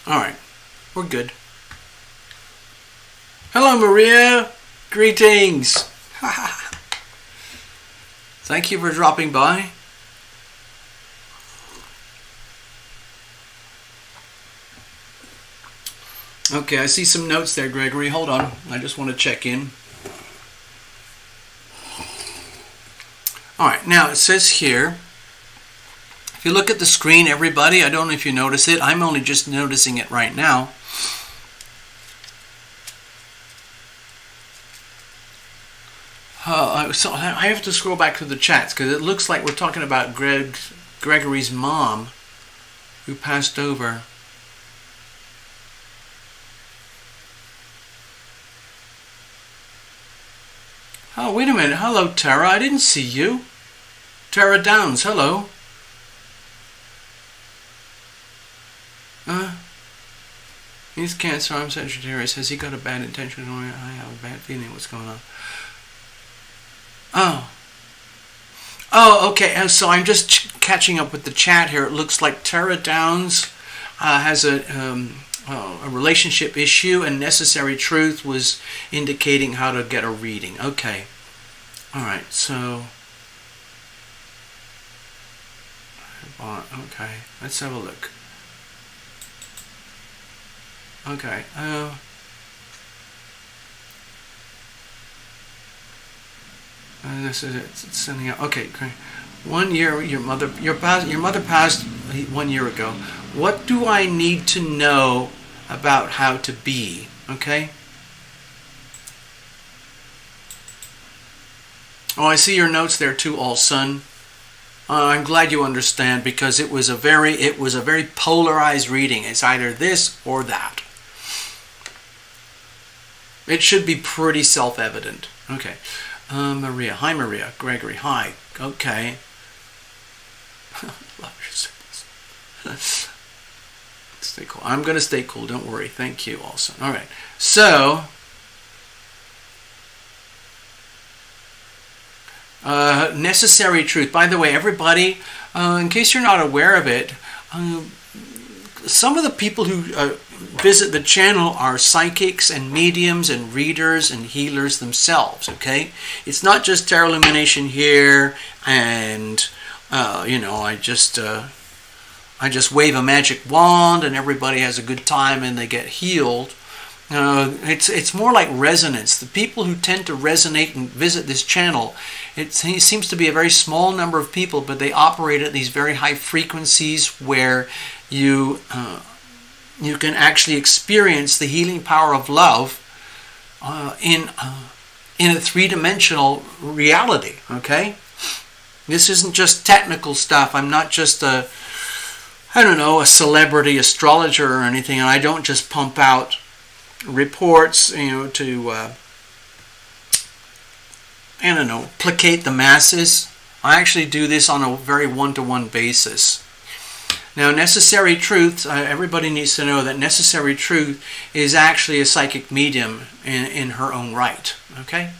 Alright, we're good. Hello, Maria. Greetings. Thank you for dropping by. Okay, I see some notes there, Gregory. Hold on. I just want to check in. Alright, now it says here, if you look at the screen, everybody, I don't know if you notice it. I'm only just noticing it right now. So I have to scroll back to the chats because it looks like we're talking about Gregory's mom who passed over. Oh, wait a minute. Hello, Tara. I didn't see you. Tara Downs, hello. He's Cancer, I'm Sagittarius. Has he got a bad intention? I have a bad feeling what's going on. Oh, okay. So I'm just catching up with the chat here. It looks like Tara Downs has a relationship issue, and Necessary Truth was indicating how to get a reading. Okay. All right. So. Okay. Let's have a look. Okay. This is it. It's sending out. Okay. Great. 1 year. Your mother passed 1 year ago. What do I need to know about how to be? Okay. Oh, I see your notes there too, All Sun. I'm glad you understand because it was a very polarized reading. It's either this or that. It should be pretty self-evident. Okay. Maria. Hi, Maria. Gregory. Hi. Okay. Love your symbols. Stay cool. I'm going to stay cool. Don't worry. Thank you also. All right. So, Necessary Truth. By the way, everybody, in case you're not aware of it, some of the people who visit the channel are psychics and mediums and readers and healers themselves, okay? It's not just tarot illumination here and, I just I just wave a magic wand and everybody has a good time and they get healed. It's more like resonance. The people who tend to resonate and visit this channel, it seems to be a very small number of people, but they operate at these very high frequencies where you can actually experience the healing power of love in a three-dimensional reality. Okay, this isn't just technical stuff. I'm not just a celebrity astrologer or anything, and I don't just pump out reports, to placate the masses. I actually do this on a very one-to-one basis. Now, Necessary Truth, everybody needs to know that Necessary Truth is actually a psychic medium in her own right. Okay?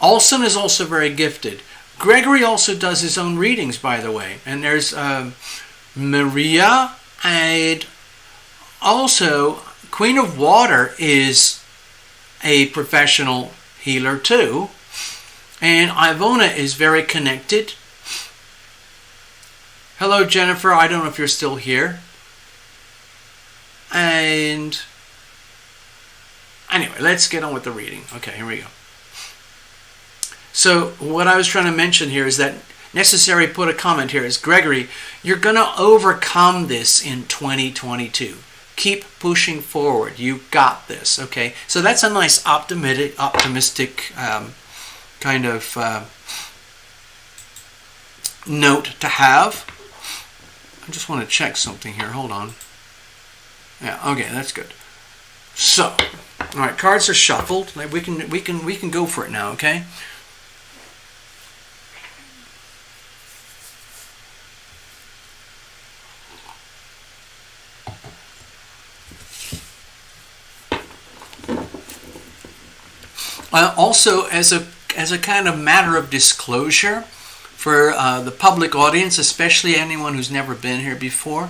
Olson is also very gifted. Gregory also does his own readings, by the way. And there's Maria, and also Queen of Water is a professional healer too. And Ivona is very connected. Hello, Jennifer. I don't know if you're still here. And anyway, let's get on with the reading. Okay, here we go. So what I was trying to mention here is that Necessary put a comment here is, Gregory, you're going to overcome this in 2022. Keep pushing forward. You got this. Okay, so that's a nice optimistic kind of note to have. I just want to check something here. Hold on. Yeah. Okay, that's good. So, all right, cards are shuffled. We can go for it now. Okay. Also, as a kind of matter of disclosure for the public audience, especially anyone who's never been here before,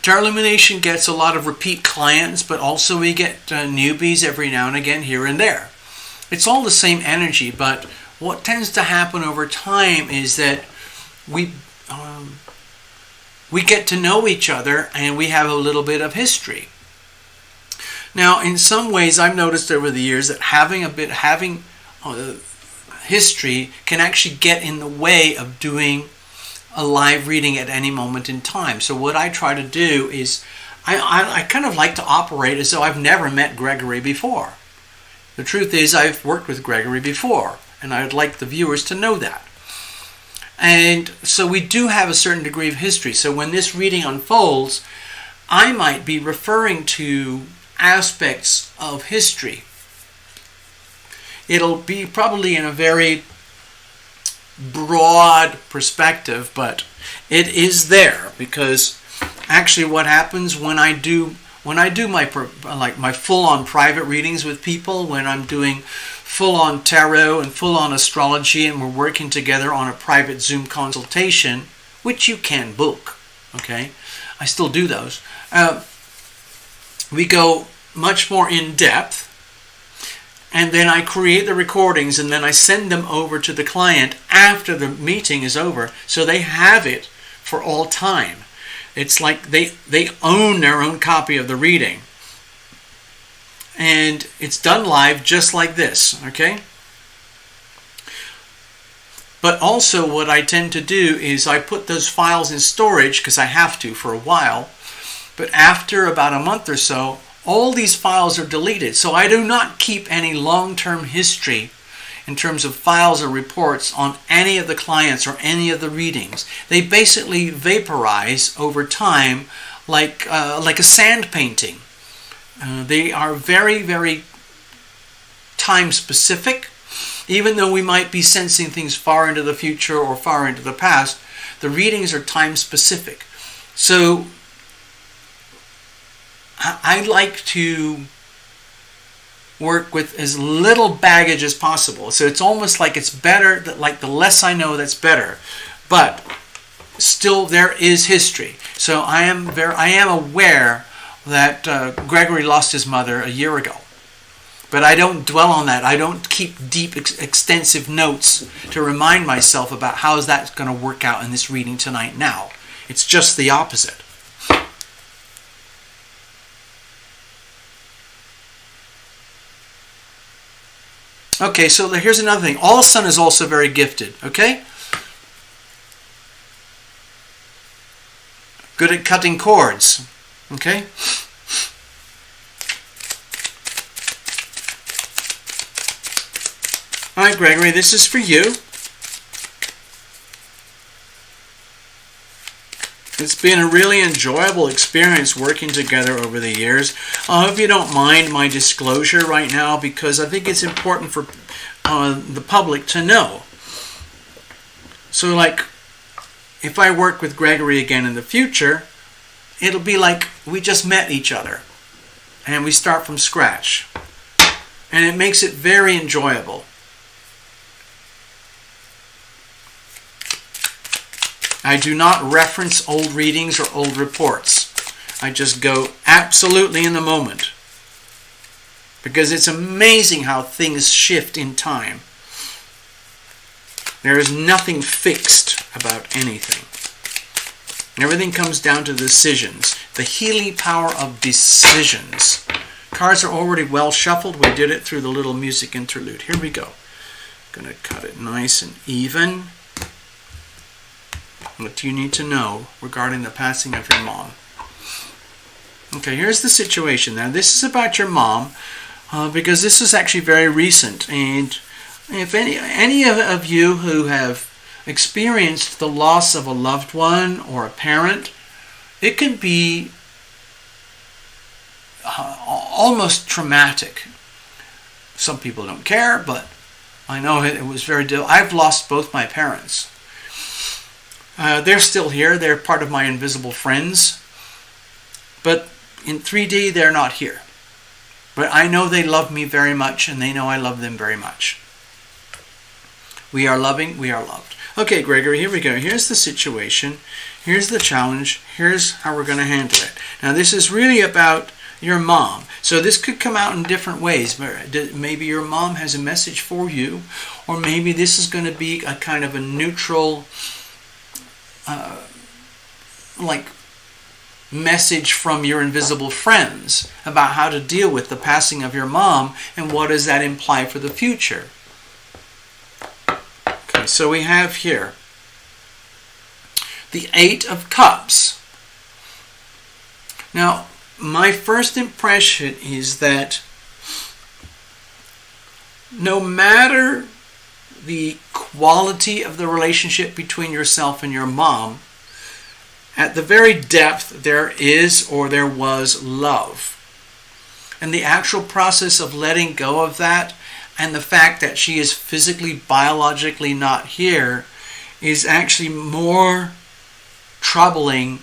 Tarot Lumination gets a lot of repeat clients, but also we get newbies every now and again here and there. It's all the same energy, but what tends to happen over time is that we get to know each other and we have a little bit of history. Now, in some ways, I've noticed over the years that having history can actually get in the way of doing a live reading at any moment in time. So what I try to do is I kind of like to operate as though I've never met Gregory before. The truth is I've worked with Gregory before, and I'd like the viewers to know that. And so we do have a certain degree of history. So when this reading unfolds, I might be referring to aspects of history. It'll be probably in a very broad perspective, but it is there because actually what happens when I do my full-on private readings with people, when I'm doing full-on tarot and full-on astrology and we're working together on a private Zoom consultation, which you can book, okay? I still do those. We go much more in depth, and then I create the recordings and then I send them over to the client after the meeting is over so they have it for all time. It's like they own their own copy of the reading. And it's done live just like this, okay? But also what I tend to do is I put those files in storage because I have to for a while. But after about a month or so, all these files are deleted. So I do not keep any long-term history in terms of files or reports on any of the clients or any of the readings. They basically vaporize over time like a sand painting. They are very, very time specific. Even though we might be sensing things far into the future or far into the past, the readings are time specific. So I like to work with as little baggage as possible. So it's almost like it's better, that like the less I know, that's better. But still there is history. So I am aware that Gregory lost his mother a year ago. But I don't dwell on that. I don't keep deep, extensive notes to remind myself about how is that going to work out in this reading tonight now. It's just the opposite. Okay, so here's another thing. All sun is also very gifted, okay? Good at cutting cords, okay? All right, Gregory, this is for you. It's been a really enjoyable experience working together over the years. I hope you don't mind my disclosure right now, because I think it's important for the public to know. So, like, if I work with Gregory again in the future, it'll be like we just met each other and we start from scratch. And it makes it very enjoyable. I do not reference old readings or old reports. I just go absolutely in the moment. Because it's amazing how things shift in time. There is nothing fixed about anything. Everything comes down to decisions. The healing power of decisions. Cards are already well shuffled. We did it through the little music interlude. Here we go. I'm going to cut it nice and even. What do you need to know regarding the passing of your mom? Okay, here's the situation. Now, this is about your mom, because this is actually very recent. And if any of you who have experienced the loss of a loved one or a parent, it can be almost traumatic. Some people don't care, but I know it was very difficult. I've lost both my parents. They're still here. They're part of my invisible friends. But in 3D, they're not here. But I know they love me very much, and they know I love them very much. We are loving, we are loved. Okay, Gregory, here we go. Here's the situation. Here's the challenge. Here's how we're going to handle it. Now, this is really about your mom. So this could come out in different ways. Maybe your mom has a message for you, or maybe this is going to be a kind of a neutral message from your invisible friends about how to deal with the passing of your mom and what does that imply for the future. Okay, so we have here the 8 of Cups. Now, my first impression is that no matter the quality of the relationship between yourself and your mom, at the very depth there is or there was love. And the actual process of letting go of that and the fact that she is physically, biologically not here is actually more troubling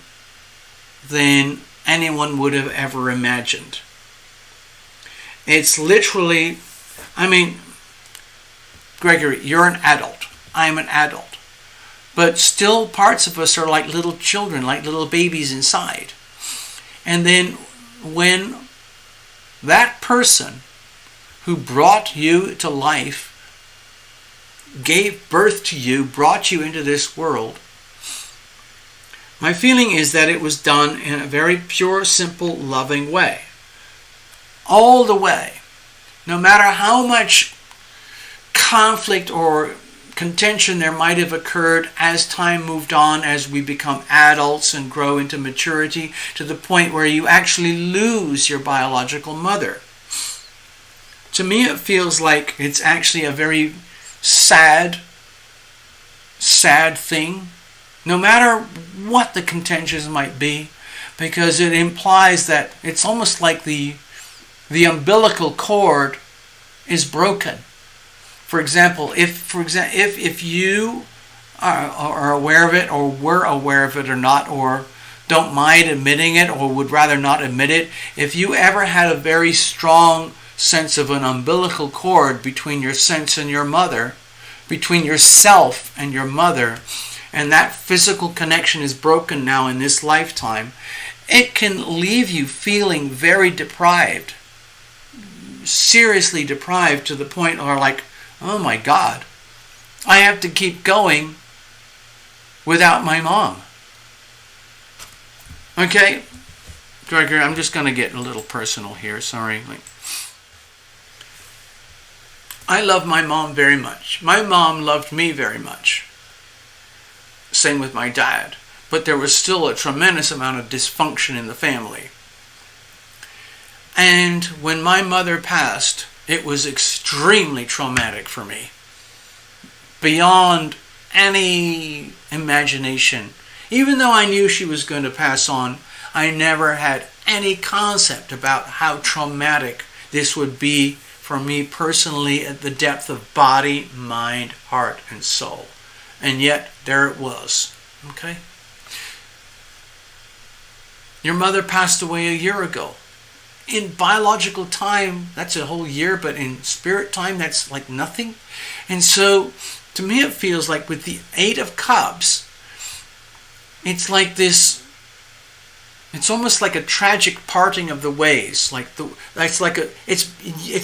than anyone would have ever imagined. It's literally, Gregory, you're an adult. I'm an adult. But still parts of us are like little children, like little babies inside. And then when that person who brought you to life, gave birth to you, brought you into this world, my feeling is that it was done in a very pure, simple, loving way. All the way. No matter how much conflict or contention there might have occurred as time moved on, as we become adults and grow into maturity, to the point where you actually lose your biological mother. To me, it feels like it's actually a very sad thing, no matter what the contentions might be, because it implies that it's almost like the umbilical cord is broken. For example, if you are aware of it, or were aware of it or not, or don't mind admitting it, or would rather not admit it, if you ever had a very strong sense of an umbilical cord between your sense and your mother, between yourself and your mother, and that physical connection is broken now in this lifetime, it can leave you feeling very deprived, seriously deprived to the point where like, oh my God, I have to keep going without my mom. Okay, Gregor, I'm just going to get a little personal here. Sorry. I love my mom very much. My mom loved me very much. Same with my dad. But there was still a tremendous amount of dysfunction in the family. And when my mother passed, it was extremely traumatic for me. Beyond any imagination. Even though I knew she was going to pass on, I never had any concept about how traumatic this would be for me personally at the depth of body, mind, heart, and soul. And yet, there it was. Okay? Your mother passed away a year ago. In biological time, that's a whole year, but in spirit time, that's like nothing. And so, to me, it feels like with the Eight of Cups, it's like this. It's almost like a tragic parting of the ways. It's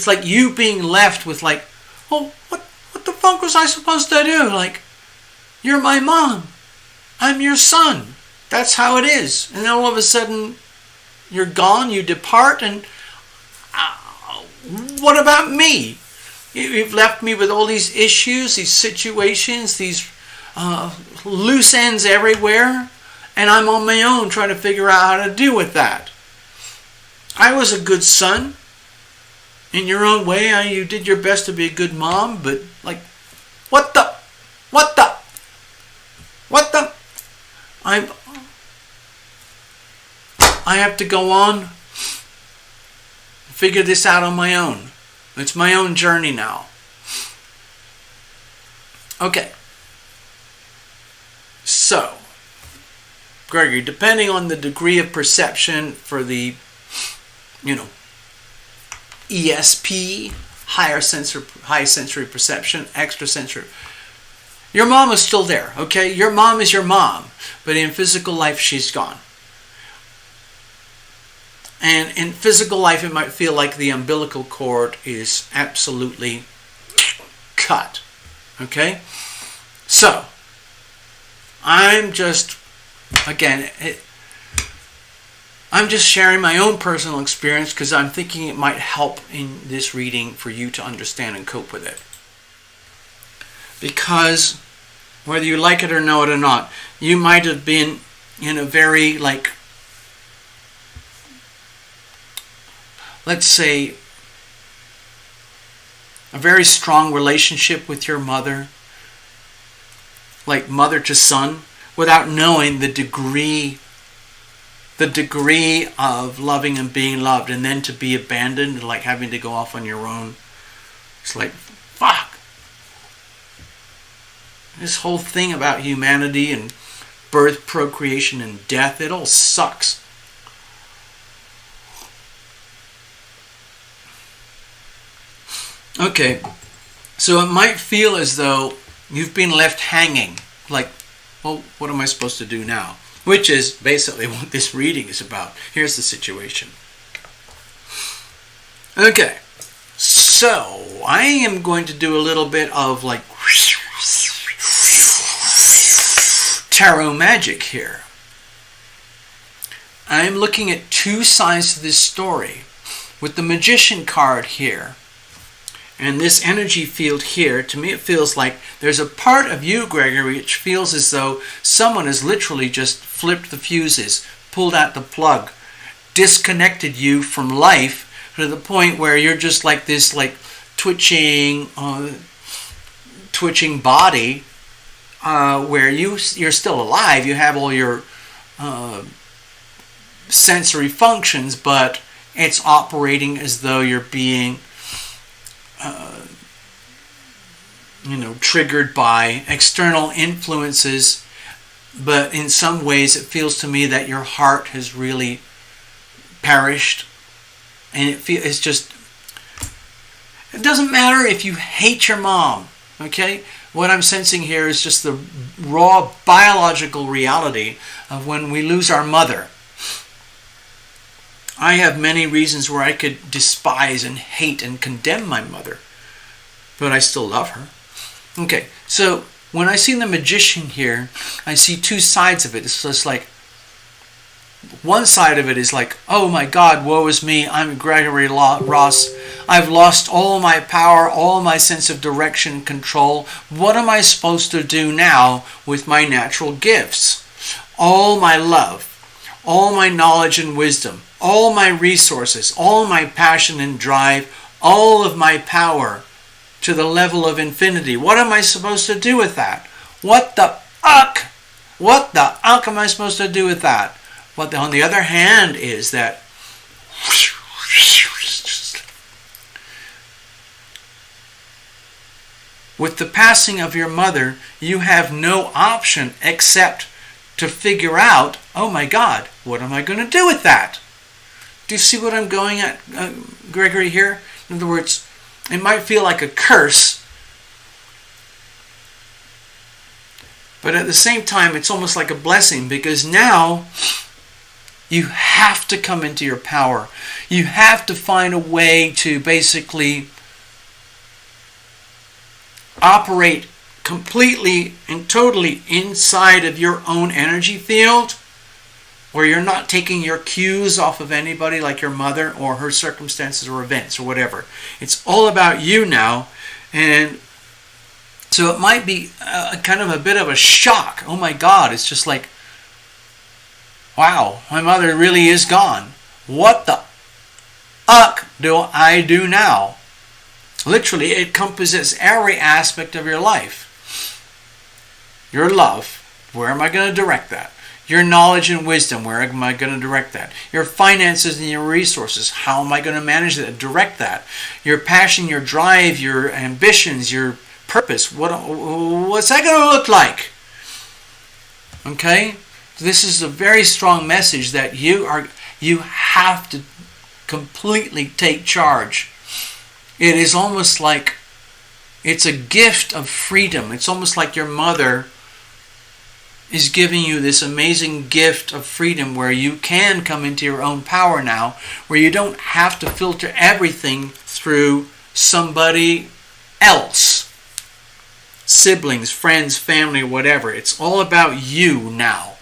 like you being left with like, oh, what the fuck was I supposed to do? Like, you're my mom, I'm your son. That's how it is. And then all of a sudden, you're gone, you depart, and what about me? You've left me with all these issues, these situations, these loose ends everywhere, and I'm on my own trying to figure out how to deal with that. I was a good son. In your own way, you did your best to be a good mom, but like, what the? I have to go on, figure this out on my own. It's my own journey now. Okay. So, Gregory, depending on the degree of perception for the, ESP, high sensory perception, extrasensory, your mom is still there, okay? Your mom is your mom, but in physical life, she's gone. And in physical life, it might feel like the umbilical cord is absolutely cut. Okay? So, I'm just sharing my own personal experience because I'm thinking it might help in this reading for you to understand and cope with it. Because, whether you like it or know it or not, you might have been in a very, let's say, a very strong relationship with your mother, like mother to son, without knowing the degree of loving and being loved, and then to be abandoned, like having to go off on your own. It's like, fuck. This whole thing about humanity and birth, procreation, and death, it all sucks. Okay, so it might feel as though you've been left hanging, like, well, what am I supposed to do now? Which is basically what this reading is about. Here's the situation. Okay, so I am going to do a little bit of tarot magic here. I'm looking at two sides of this story. With the Magician card here, and this energy field here, to me it feels like there's a part of you, Gregory, which feels as though someone has literally just flipped the fuses, pulled out the plug, disconnected you from life to the point where you're just like this twitching body where you're still alive. You have all your sensory functions, but it's operating as though you're being triggered by external influences, but in some ways it feels to me that your heart has really perished, and it doesn't matter if you hate your mom, okay? What I'm sensing here is just the raw biological reality of when we lose our mother. I have many reasons where I could despise and hate and condemn my mother, but I still love her. Okay, so when I see the magician here, I see two sides of it. It's just like, one side of it is like, oh my God, woe is me, I'm Gregory Ross. I've lost all my power, all my sense of direction and control. What am I supposed to do now with my natural gifts? All my love, all my knowledge and wisdom, all my resources, all my passion and drive, all of my power to the level of infinity. What am I supposed to do with that? What the uck? What the uck am I supposed to do with that? But on the other hand is that with the passing of your mother, you have no option except to figure out, oh my God, what am I going to do with that? Do you see what I'm going at, Gregory, here? In other words, it might feel like a curse, but at the same time, it's almost like a blessing, because now you have to come into your power. You have to find a way to basically operate completely and totally inside of your own energy field, where you're not taking your cues off of anybody like your mother or her circumstances or events or whatever. It's all about you now. And so it might be kind of a bit of a shock. Oh my God, it's just like, wow, my mother really is gone. What the uck do I do now? Literally, it encompasses every aspect of your life. Your love, where am I going to direct that? Your knowledge and wisdom, where am I going to direct that? Your finances and your resources, how am I going to manage that, direct that? Your passion, your drive, your ambitions, your purpose, what's that going to look like? Okay? This is a very strong message that you have to completely take charge. It is almost like it's a gift of freedom. It's almost like your mother is giving you this amazing gift of freedom where you can come into your own power now, where you don't have to filter everything through somebody else. Siblings, friends, family, whatever. It's all about you now.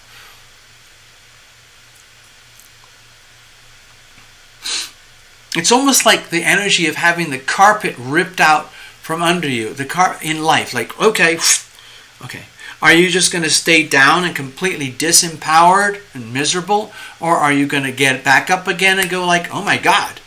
It's almost like the energy of having the carpet ripped out from under you. In life, like, okay. Are you just going to stay down and completely disempowered and miserable? Or are you going to get back up again and go like, oh my God,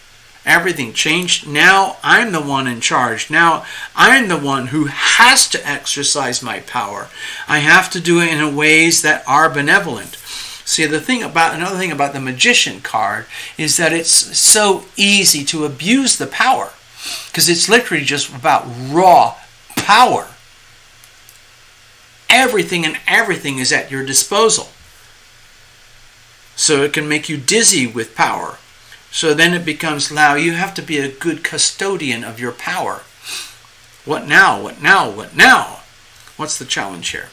everything changed. Now I'm the one in charge. Now I'm the one who has to exercise my power. I have to do it in ways that are benevolent. See, another thing about the magician card is that it's so easy to abuse the power, because it's literally just about raw power. Everything is at your disposal. So it can make you dizzy with power. So then it becomes, now you have to be a good custodian of your power. What now? What now? What now? What's the challenge here?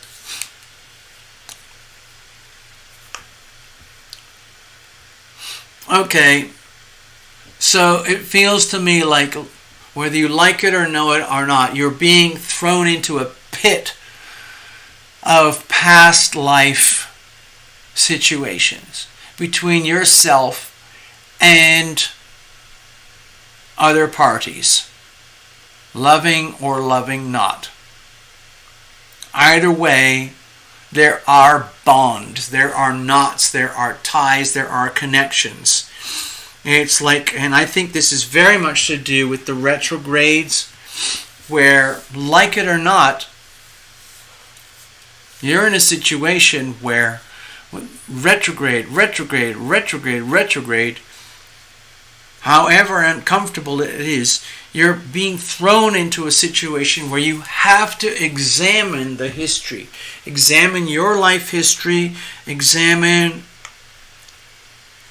Okay, so it feels to me like whether you like it or know it or not, you're being thrown into a pit of past life situations between yourself and other parties, loving or loving not. Either way, there are bonds, there are knots, there are ties, there are connections. It's like, and I think this is very much to do with the retrogrades, where, like it or not, you're in a situation where retrograde, however uncomfortable it is, you're being thrown into a situation where you have to examine the history. Examine your life history. Examine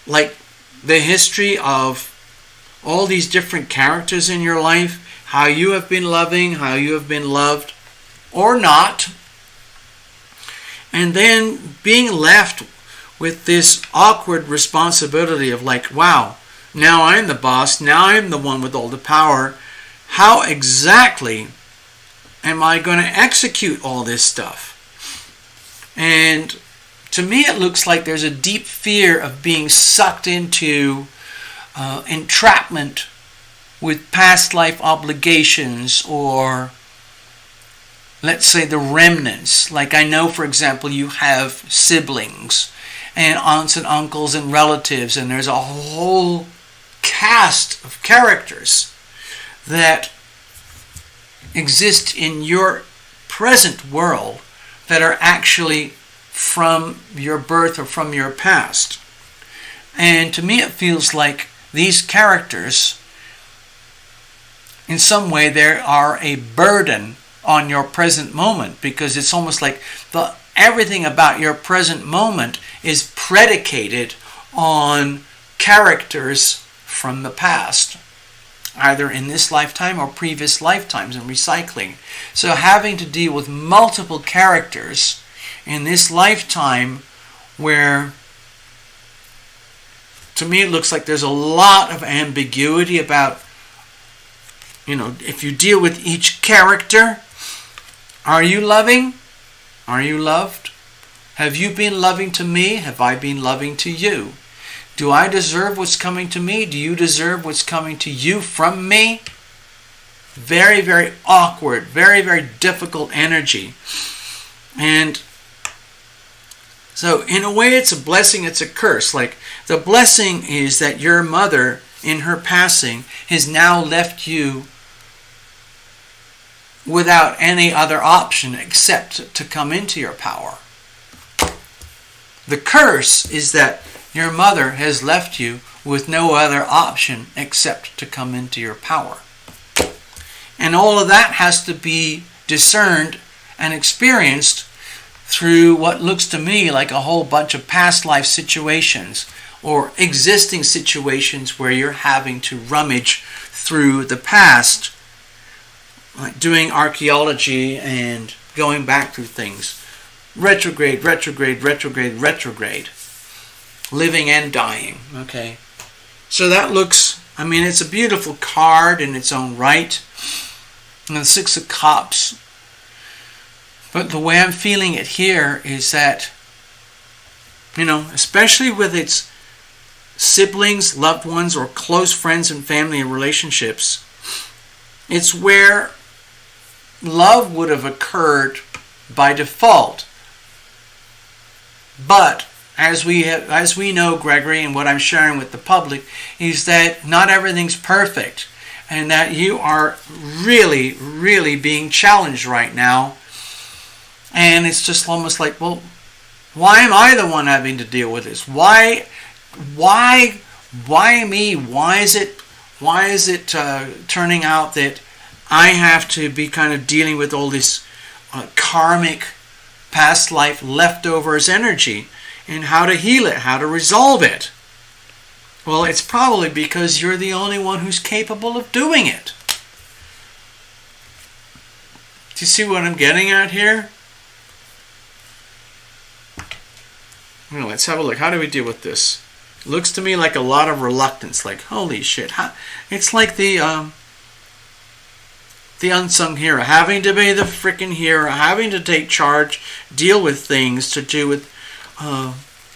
like the history of all these different characters in your life. How you have been loving, how you have been loved or not. And then being left with this awkward responsibility of like, wow, now I'm the boss, now I'm the one with all the power. How exactly am I going to execute all this stuff? And to me it looks like there's a deep fear of being sucked into entrapment with past life obligations, or let's say the remnants. Like I know, for example, you have siblings and aunts and uncles and relatives, and there's a whole cast of characters that exist in your present world that are actually from your birth or from your past. And to me it feels like these characters, in some way, they are a burden on your present moment, because it's almost like everything about your present moment is predicated on characters from the past, either in this lifetime or previous lifetimes, and recycling. So having to deal with multiple characters in this lifetime, where to me it looks like there's a lot of ambiguity about, if you deal with each character, are you loving? Are you loved? Have you been loving to me? Have I been loving to you? Do I deserve what's coming to me? Do you deserve what's coming to you from me? Very, very awkward, very, very difficult energy. And so in a way it's a blessing, it's a curse. Like the blessing is that your mother, in her passing, has now left you without any other option except to come into your power. The curse is that your mother has left you with no other option except to come into your power. And all of that has to be discerned and experienced through what looks to me like a whole bunch of past life situations or existing situations where you're having to rummage through the past, like doing archaeology and going back through things. Retrograde, retrograde, retrograde, retrograde. Living and dying. Okay. So that looks, it's a beautiful card in its own right. And the Six of Cups. But the way I'm feeling it here is that, especially with its siblings, loved ones, or close friends and family and relationships, it's where love would have occurred by default. But as we know, Gregory, and what I'm sharing with the public, is that not everything's perfect, and that you are really, really being challenged right now. And it's just almost like, well, why am I the one having to deal with this? Why me? Why is it turning out that I have to be kind of dealing with all this karmic past life leftovers energy, and how to heal it, how to resolve it? Well, it's probably because you're the only one who's capable of doing it. Do you see what I'm getting at here? Let's have a look. How do we deal with this? It looks to me like a lot of reluctance. Like, holy shit. It's like the unsung hero. Having to be the freaking hero. Having to take charge. Deal with things to do with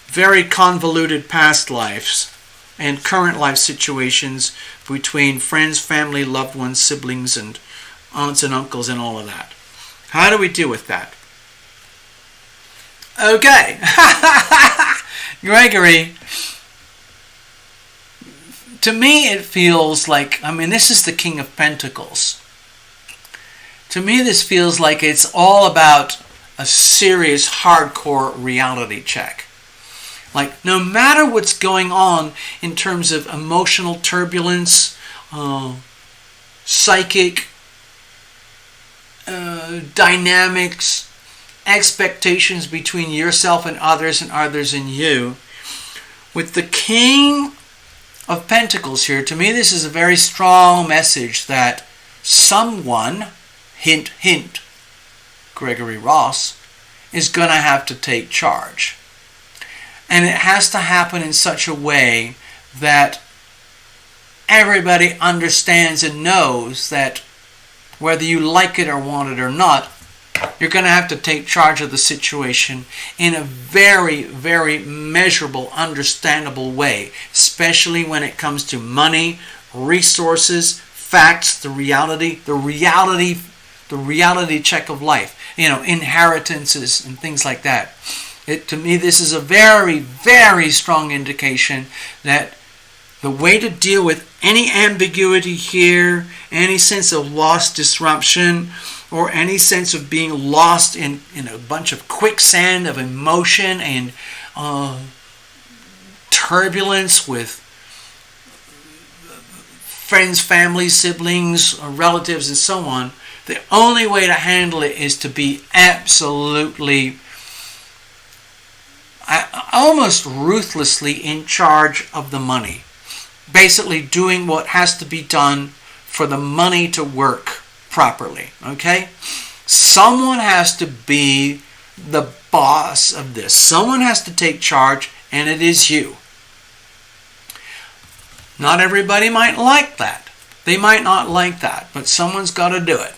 very convoluted past lives and current life situations between friends, family, loved ones, siblings, and aunts and uncles and all of that. How do we deal with that? Okay. Gregory, to me it feels like, this is the King of Pentacles. To me this feels like it's all about a serious, hardcore reality check. Like, no matter what's going on in terms of emotional turbulence, psychic dynamics, expectations between yourself and others and you, with the King of Pentacles here, to me this is a very strong message that someone, hint, hint, Gregory Ross, is going to have to take charge. And it has to happen in such a way that everybody understands and knows that whether you like it or want it or not, you're going to have to take charge of the situation in a very, very measurable, understandable way, especially when it comes to money, resources, facts, the reality check of life, inheritances and things like that. To me, this is a very, very strong indication that the way to deal with any ambiguity here, any sense of loss, disruption, or any sense of being lost in a bunch of quicksand of emotion and turbulence with friends, family, siblings, relatives, and so on, the only way to handle it is to be absolutely, almost ruthlessly in charge of the money. Basically doing what has to be done for the money to work properly. Okay? Someone has to be the boss of this. Someone has to take charge, and it is you. Not everybody might like that. They might not like that, but someone's got to do it.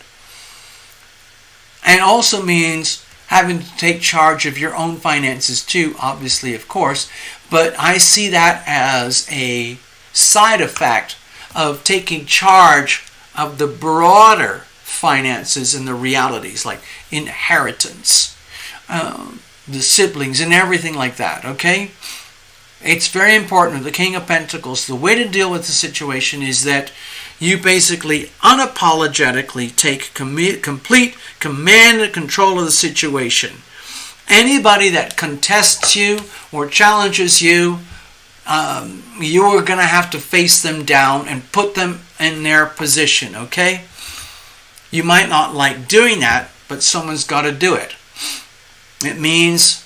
And also means having to take charge of your own finances too, obviously, of course. But I see that as a side effect of taking charge of the broader finances and the realities, like inheritance, the siblings, and everything like that, okay? It's very important. The King of Pentacles, the way to deal with the situation is that you basically unapologetically take complete command and control of the situation. Anybody that contests you or challenges you, you are going to have to face them down and put them in their position, okay? You might not like doing that, but someone's got to do it. It means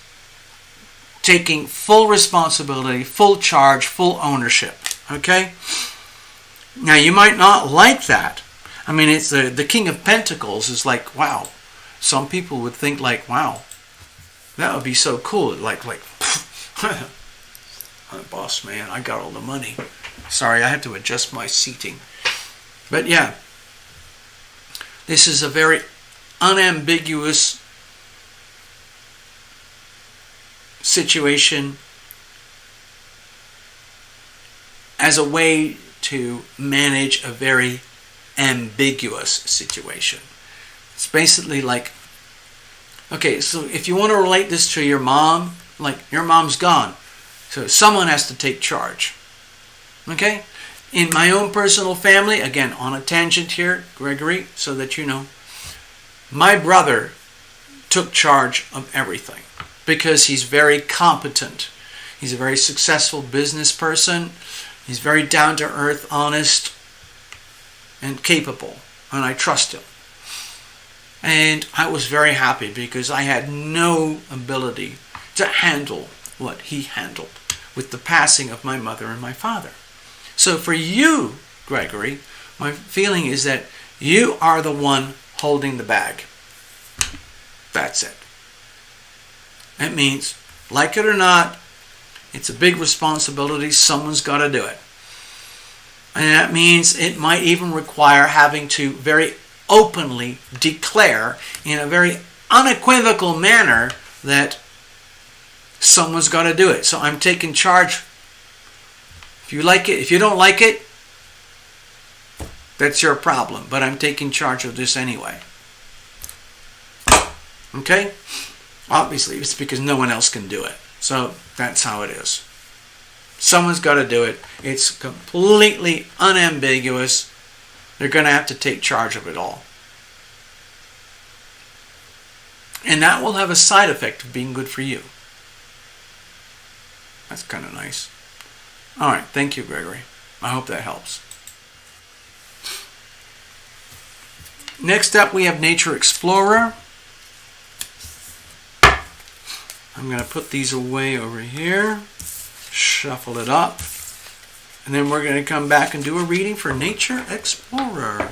taking full responsibility, full charge, full ownership, okay? Now, you might not like that. I mean, it's the King of Pentacles is like, wow. Some people would think like, wow, that would be so cool. Like, I'm boss man, I got all the money. Sorry, I had to adjust my seating. But yeah, this is a very unambiguous situation as a way to manage a very ambiguous situation. It's basically like, okay, so if you want to relate this to your mom, like your mom's gone, so someone has to take charge. Okay? In my own personal family, again, on a tangent here, Gregory, so that you know, my brother took charge of everything because he's very competent. He's a very successful business person. He's very down-to-earth, honest, and capable, and I trust him. And I was very happy because I had no ability to handle what he handled with the passing of my mother and my father. So for you, Gregory, my feeling is that you are the one holding the bag. That's it. That means, like it or not, it's a big responsibility. Someone's got to do it. And that means it might even require having to very openly declare in a very unequivocal manner that someone's got to do it. So I'm taking charge. If you like it, if you don't like it, that's your problem. But I'm taking charge of this anyway. Okay? Obviously, it's because no one else can do it. So that's how it is. Someone's got to do it. It's completely unambiguous. They're going to have to take charge of it all. And that will have a side effect of being good for you. That's kind of nice. All right. Thank you, Gregory. I hope that helps. Next up, we have Nature Explorer. I'm going to put these away over here. Shuffle it up. And then we're going to come back and do a reading for Nature Explorer.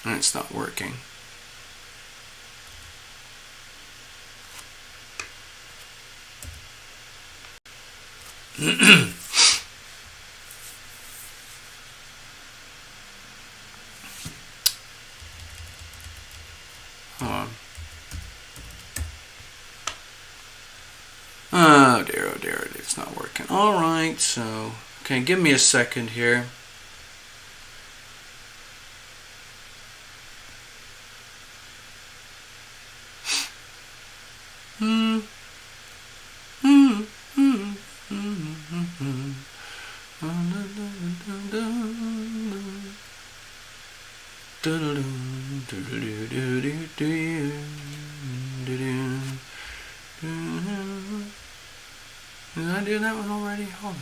And it's not working. Hold on. Oh dear, it's not working. Alright, so, okay, give me a second here. Did I do that one already? Hold on.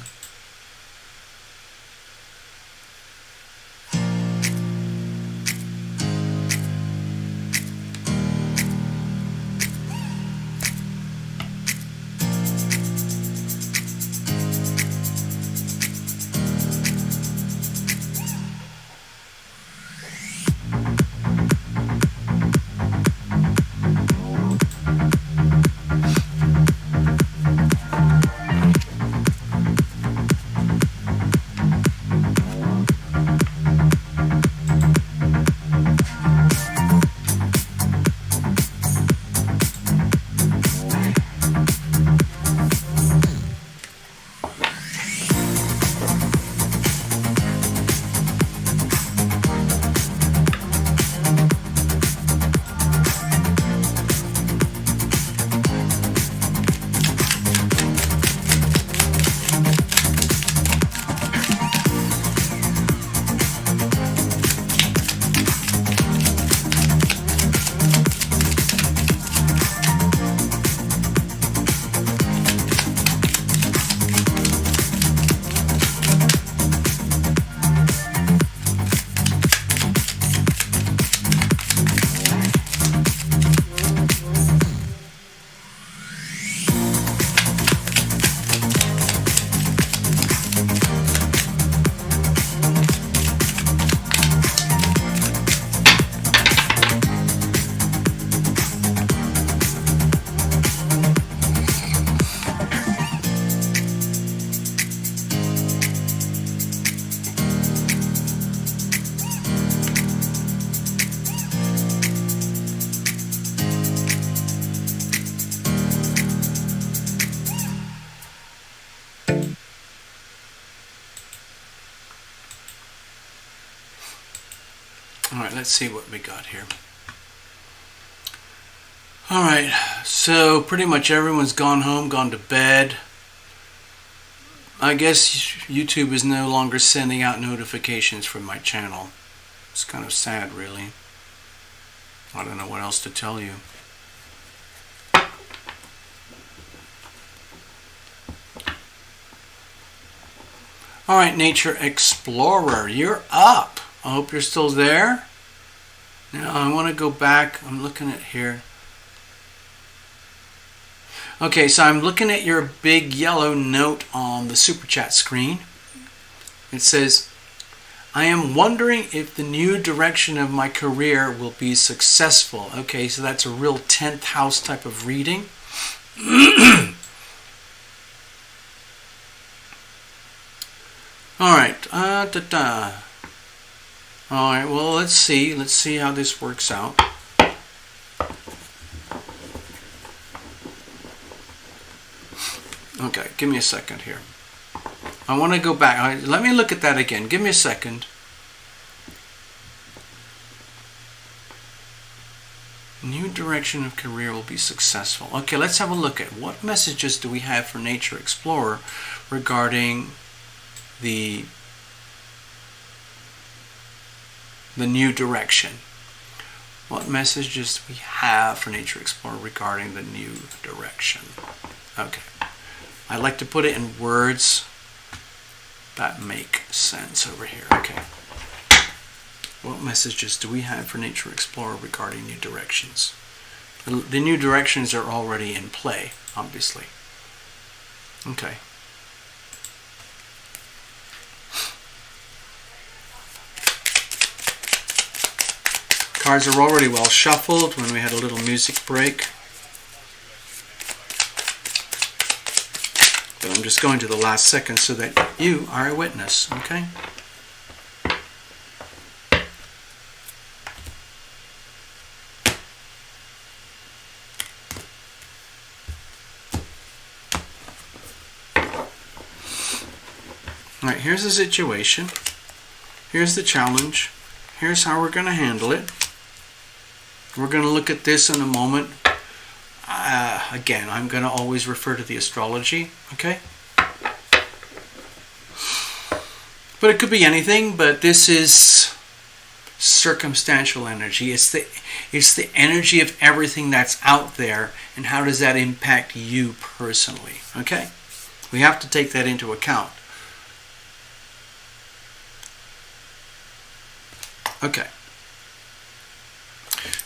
Alright, let's see what we got here. Alright, so pretty much everyone's gone home, gone to bed. I guess YouTube is no longer sending out notifications from my channel. It's kind of sad, really. I don't know what else to tell you. Alright, Nature Explorer, you're up. I hope you're still there. Now I want to go back. I'm looking at here. Okay, so I'm looking at your big yellow note on the super chat screen. It says, I am wondering if the new direction of my career will be successful. Okay, so that's a real 10th house type of reading. Alright, Alright, well, let's see how this works out. Okay, give me a second here. I want to go back. Let me look at that again. Give me a second. New direction of career will be successful. Okay, let's have a look at what messages do we have for Nature Explorer regarding the new direction. What messages do we have for Nature Explorer regarding the new direction? Okay. I like to put it in words that make sense over here. Okay. What messages do we have for Nature Explorer regarding new directions? The new directions are already in play, obviously. Okay. Cards are already well shuffled when we had a little music break. But I'm just going to the last second so that you are a witness, okay? Alright, here's the situation. Here's the challenge. Here's how we're going to handle it. We're going to look at this in a moment. Again, I'm going to always refer to the astrology, okay? But it could be anything, but this is circumstantial energy. It's the energy of everything that's out there, and how does that impact you personally, okay? We have to take that into account. Okay.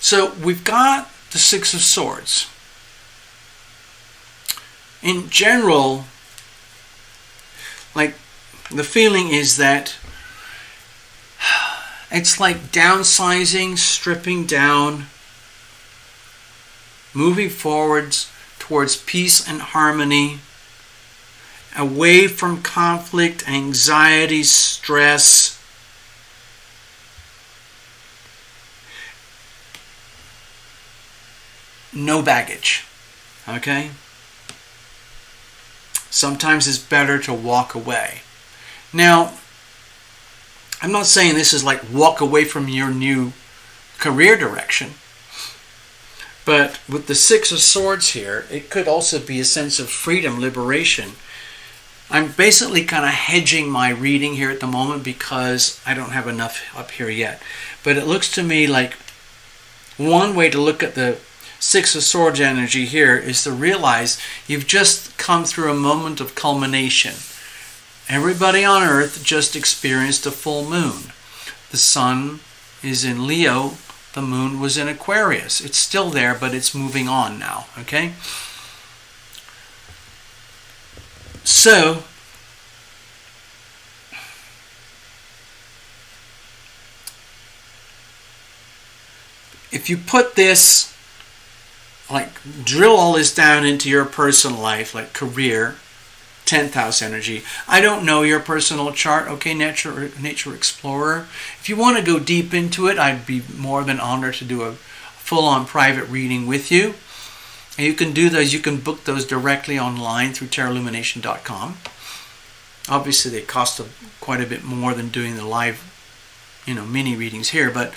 So we've got the Six of Swords. In general, like, the feeling is that it's like downsizing, stripping down, moving forwards towards peace and harmony, away from conflict, anxiety, stress. No baggage, okay? Sometimes it's better to walk away. Now, I'm not saying this is like walk away from your new career direction, but with the Six of Swords here, it could also be a sense of freedom, liberation. I'm basically kind of hedging my reading here at the moment because I don't have enough up here yet. But it looks to me like one way to look at the Six of Swords energy here is to realize you've just come through a moment of culmination. Everybody on Earth just experienced a full moon. The sun is in Leo, the moon was in Aquarius. It's still there, but it's moving on now, okay? So, if you put this, like, drill all this down into your personal life, like career, 10th house energy. I don't know your personal chart, okay, Nature Explorer. If you want to go deep into it, I'd be more than honored to do a full-on private reading with you. And you can do those, you can book those directly online through terralumination.com. Obviously, they cost quite a bit more than doing the live, mini readings here, but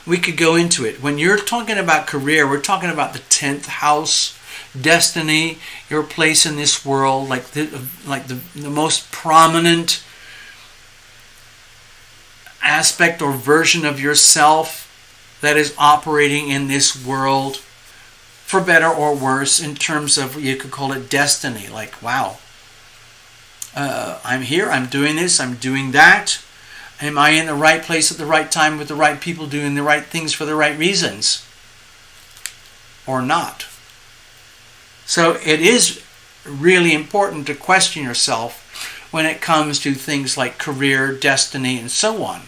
we could go into it. When you're talking about career, we're talking about the 10th house, destiny, your place in this world, like the most prominent aspect or version of yourself that is operating in this world, for better or worse, in terms of, you could call it destiny. Like, wow, I'm here, I'm doing this, I'm doing that. Am I in the right place at the right time with the right people doing the right things for the right reasons? Or not? So it is really important to question yourself when it comes to things like career, destiny, and so on.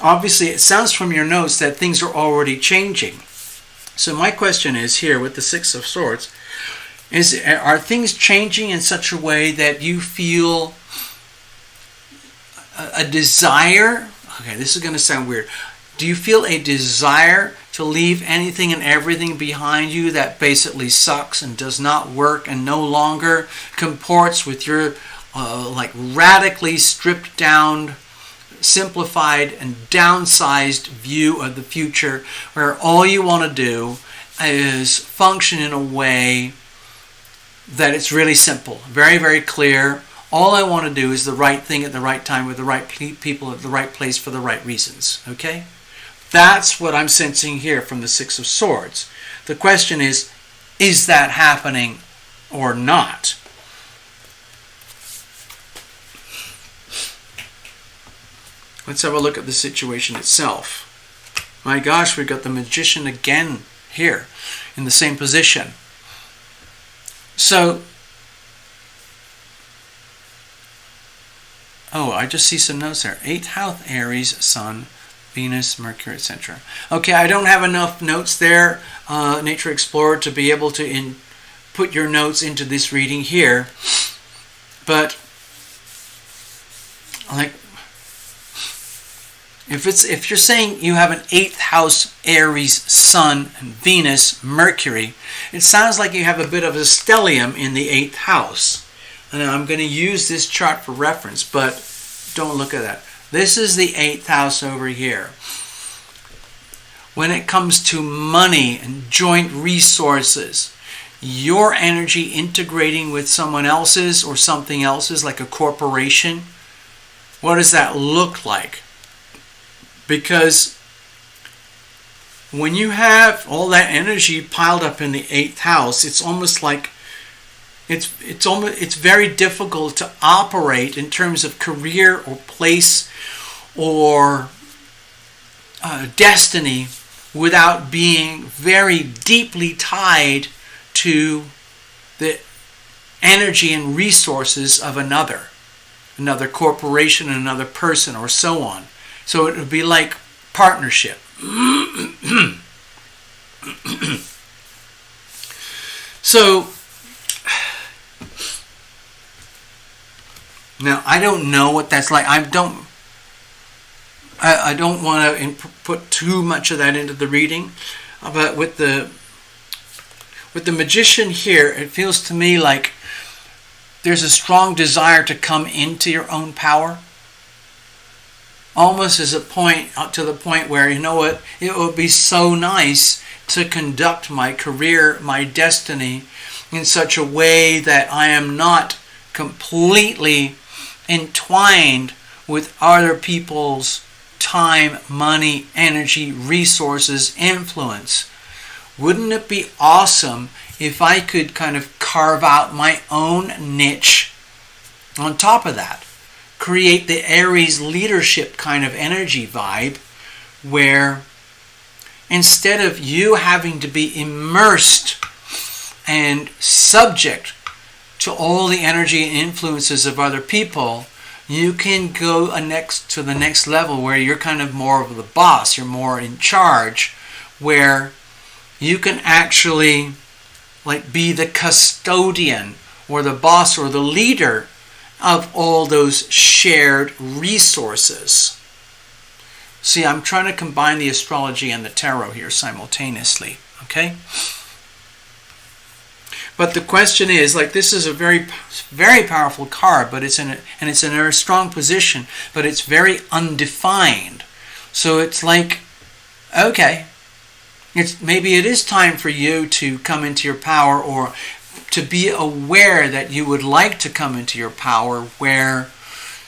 Obviously, it sounds from your notes that things are already changing. So my question is here with the Six of Swords, are things changing in such a way that you feel a desire? Okay, this is going to sound weird. Do you feel a desire to leave anything and everything behind you that basically sucks and does not work and no longer comports with your radically stripped down, simplified and downsized view of the future, where all you want to do is function in a way that it's really simple, very, very clear. All I want to do is the right thing at the right time with the right people at the right place for the right reasons. Okay? That's what I'm sensing here from the Six of Swords. The question is that happening or not? Let's have a look at the situation itself. My gosh, we've got the Magician again here in the same position. So, I just see some notes there. 8th house Aries, Sun, Venus, Mercury, etc. Okay, I don't have enough notes there, Nature Explorer, to be able to put your notes into this reading here. But like, if you're saying you have an 8th house Aries Sun and Venus Mercury, it sounds like you have a bit of a stellium in the 8th house. And I'm going to use this chart for reference, but don't look at that. This is the 8th house over here. When it comes to money and joint resources, your energy integrating with someone else's or something else's, like a corporation, what does that look like? Because when you have all that energy piled up in the 8th house, it's almost like it's very difficult to operate in terms of career or place or destiny without being very deeply tied to the energy and resources of another corporation, another person, or so on. So it would be like partnership. So now I don't know what that's like. I don't want to put too much of that into the reading, but with the Magician here, it feels to me like there's a strong desire to come into your own power. Almost as a point, up to the point where, you know what, it would be so nice to conduct my career, my destiny, in such a way that I am not completely entwined with other people's time, money, energy, resources, influence. Wouldn't it be awesome if I could kind of carve out my own niche on top of that? Create the Aries leadership kind of energy vibe where instead of you having to be immersed and subject to all the energy and influences of other people, you can go to the next level where you're kind of more of the boss, you're more in charge, where you can actually like be the custodian or the boss or the leader of all those shared resources. See, I'm trying to combine the astrology and the tarot here simultaneously, okay? But the question is, like, this is a very, very powerful card, but it's in a strong position, but it's very undefined. So it's like, okay, maybe it is time for you to come into your power, or to be aware that you would like to come into your power, where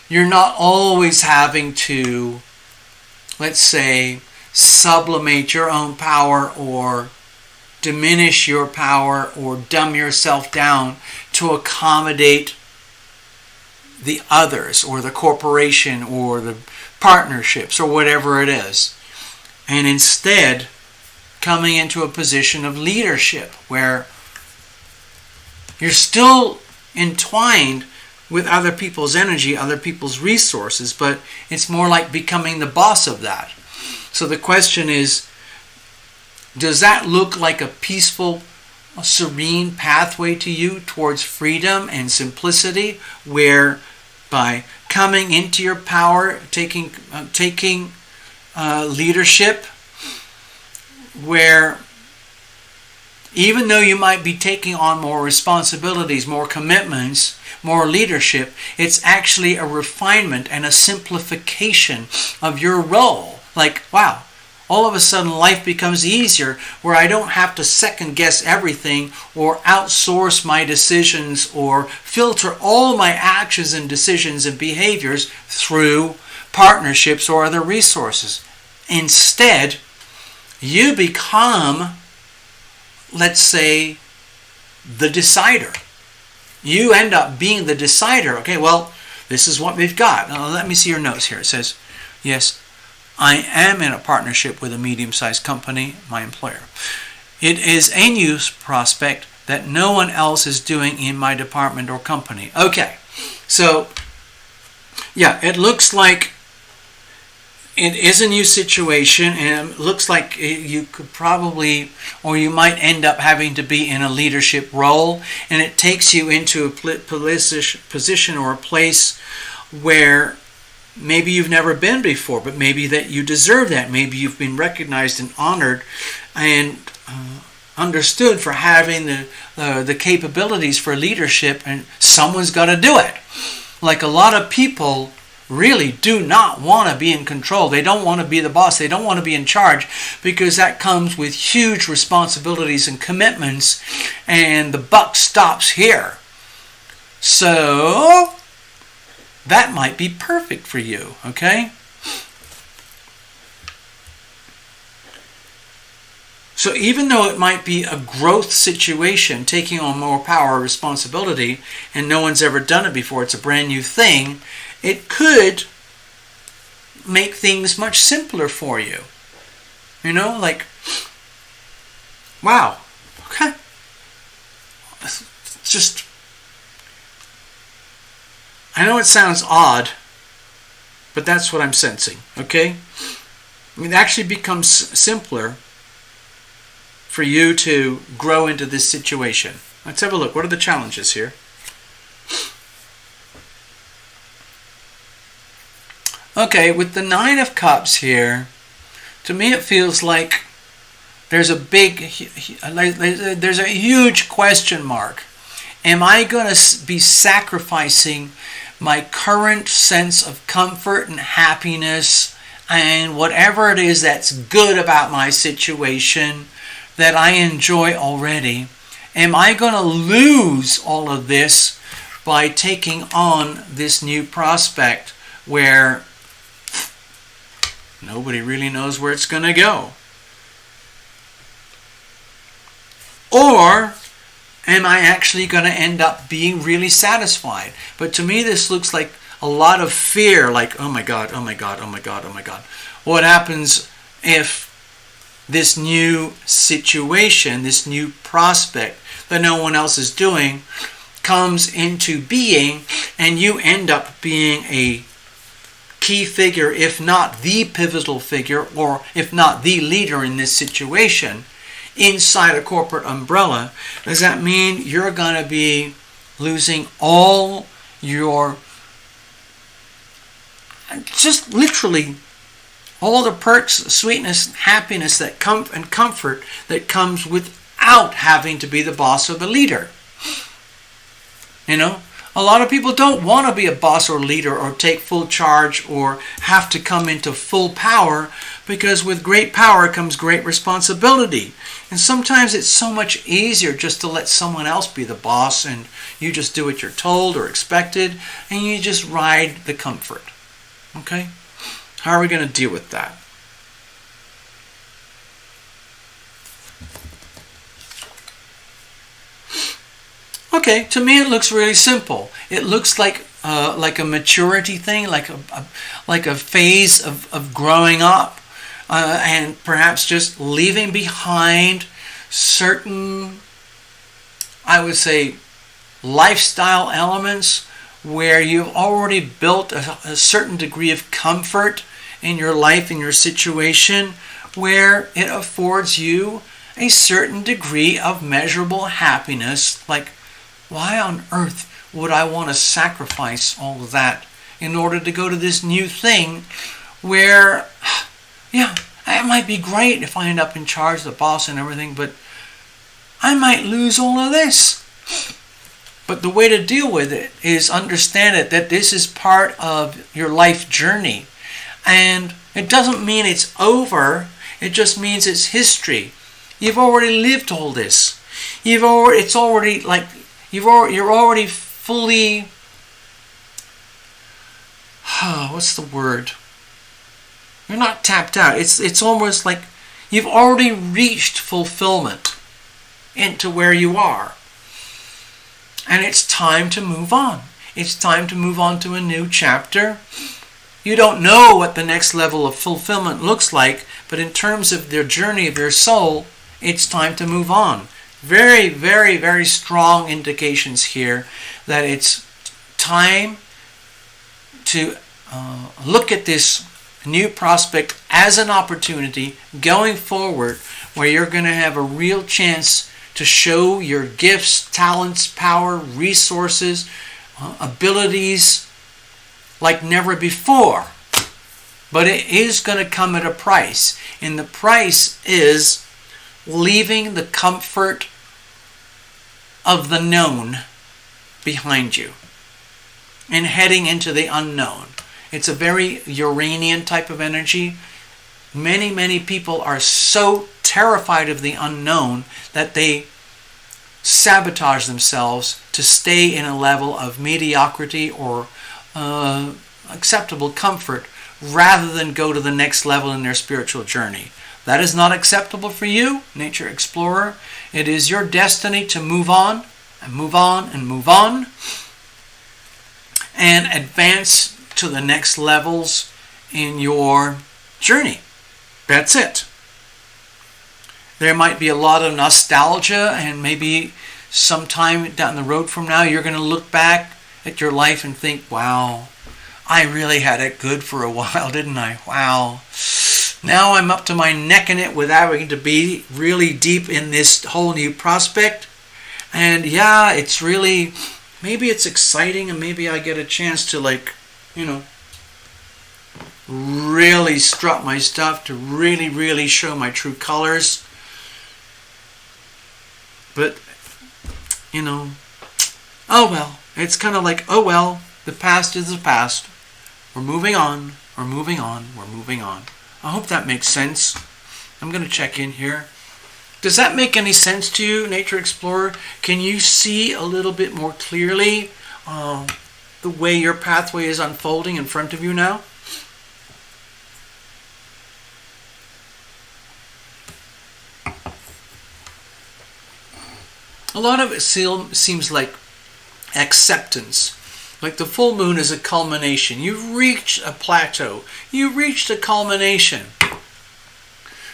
you're not always having to, let's say, sublimate your own power or diminish your power or dumb yourself down to accommodate the others or the corporation or the partnerships or whatever it is. And instead, coming into a position of leadership where you're still entwined with other people's energy, other people's resources, but it's more like becoming the boss of that. So the question is, does that look like a peaceful, serene pathway to you towards freedom and simplicity, where by coming into your power, taking leadership, where even though you might be taking on more responsibilities, more commitments, more leadership, it's actually a refinement and a simplification of your role. Like, wow, all of a sudden life becomes easier where I don't have to second guess everything or outsource my decisions or filter all my actions and decisions and behaviors through partnerships or other resources. Instead, you become, let's say, the decider. You end up being the decider. Okay, well, this is what we've got. Now, let me see your notes here. It says, yes, I am in a partnership with a medium-sized company, my employer. It is a new prospect that no one else is doing in my department or company. Okay, so, yeah, it looks like it is a new situation, and it looks like you could probably, or you might end up having to be in a leadership role, and it takes you into a position or a place where maybe you've never been before, but maybe that you deserve that. Maybe you've been recognized and honored and understood for having the capabilities for leadership, and someone's got to do it. Like, a lot of people really do not want to be in control. They don't want to be the boss. They don't want to be in charge, because that comes with huge responsibilities and commitments, and the buck stops here. So that might be perfect for you, okay? So even though it might be a growth situation, taking on more power or responsibility, and no one's ever done it before, it's a brand new thing, it could make things much simpler for you. You know, like, wow, okay. It's just, I know it sounds odd, but that's what I'm sensing, okay? It actually becomes simpler for you to grow into this situation. Let's have a look. What are the challenges here? Okay, with the Nine of Cups here, to me it feels like there's a huge question mark. Am I going to be sacrificing my current sense of comfort and happiness and whatever it is that's good about my situation that I enjoy already? Am I going to lose all of this by taking on this new prospect where nobody really knows where it's going to go? Or am I actually going to end up being really satisfied? But to me, this looks like a lot of fear, like, oh my God, oh my God, oh my God, oh my God. What happens if this new situation, this new prospect that no one else is doing, comes into being, and you end up being a key figure, if not the pivotal figure, or if not the leader in this situation inside a corporate umbrella? Does that mean you're going to be losing all your, just literally all the perks, sweetness, happiness that come, and comfort that comes without having to be the boss or the leader? You know, a lot of people don't want to be a boss or leader or take full charge or have to come into full power, because with great power comes great responsibility. And sometimes it's so much easier just to let someone else be the boss, and you just do what you're told or expected, and you just ride the comfort. Okay? How are we going to deal with that? Okay, to me it looks really simple. It looks like a maturity thing, like a phase of growing up, and perhaps just leaving behind certain, I would say, lifestyle elements where you've already built a certain degree of comfort in your life, in your situation, where it affords you a certain degree of measurable happiness. Like, why on earth would I want to sacrifice all of that in order to go to this new thing where, yeah, it might be great if I end up in charge, the boss and everything, but I might lose all of this. But the way to deal with it is understand it, that this is part of your life journey. And it doesn't mean it's over. It just means it's history. You've already lived all this. You're already fully, what's the word? You're not tapped out. It's almost like you've already reached fulfillment into where you are. And it's time to move on. It's time to move on to a new chapter. You don't know what the next level of fulfillment looks like, but in terms of their journey of their soul, it's time to move on. Very, very, very strong indications here that it's time to look at this new prospect as an opportunity going forward, where you're going to have a real chance to show your gifts, talents, power, resources, abilities like never before. But it is going to come at a price. And the price is leaving the comfort of the known behind you and heading into the unknown. It's a very Uranian type of energy. Many people are so terrified of the unknown that they sabotage themselves to stay in a level of mediocrity or acceptable comfort rather than go to the next level in their spiritual journey. That is not acceptable for you, Nature Explorer. It is your destiny to move on and move on and move on and advance to the next levels in your journey. That's it. There might be a lot of nostalgia, and maybe sometime down the road from now you're going to look back at your life and think, wow, I really had it good for a while, didn't I? Wow. Now I'm up to my neck in it without having to be really deep in this whole new prospect. And yeah, it's really, maybe it's exciting, and maybe I get a chance to, like, you know, really strut my stuff, to really show my true colors. But, you know, oh well. It's kind of like, oh well, the past is the past. We're moving on, we're moving on, we're moving on. I hope that makes sense. I'm going to check in here. Does that make any sense to you, Nature Explorer? Can you see a little bit more clearly the way your pathway is unfolding in front of you now? A lot of it seems like acceptance. Like the full moon is a culmination. You've reached a plateau. You've reached a culmination.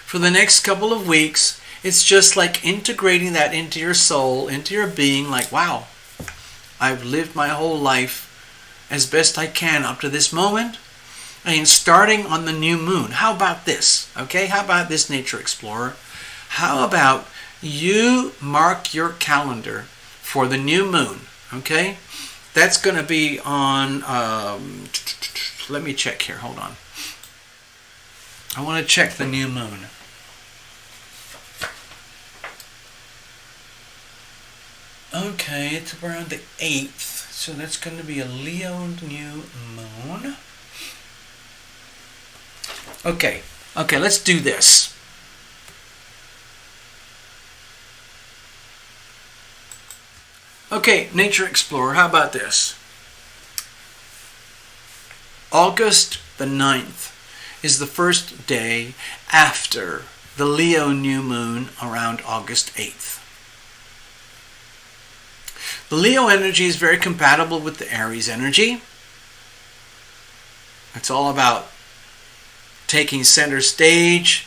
For the next couple of weeks, it's just like integrating that into your soul, into your being, like, wow, I've lived my whole life as best I can up to this moment. And starting on the new moon. How about this? Okay, how about this, Nature Explorer? How about you mark your calendar for the new moon, okay? That's going to be on, let me check here, hold on. I want to check the new moon. Okay, it's around the 8th, so that's going to be a Leo new moon. Okay, let's do this. Okay, Nature Explorer, how about this? August the 9th is the first day after the Leo new moon around August 8th. The Leo energy is very compatible with the Aries energy. It's all about taking center stage,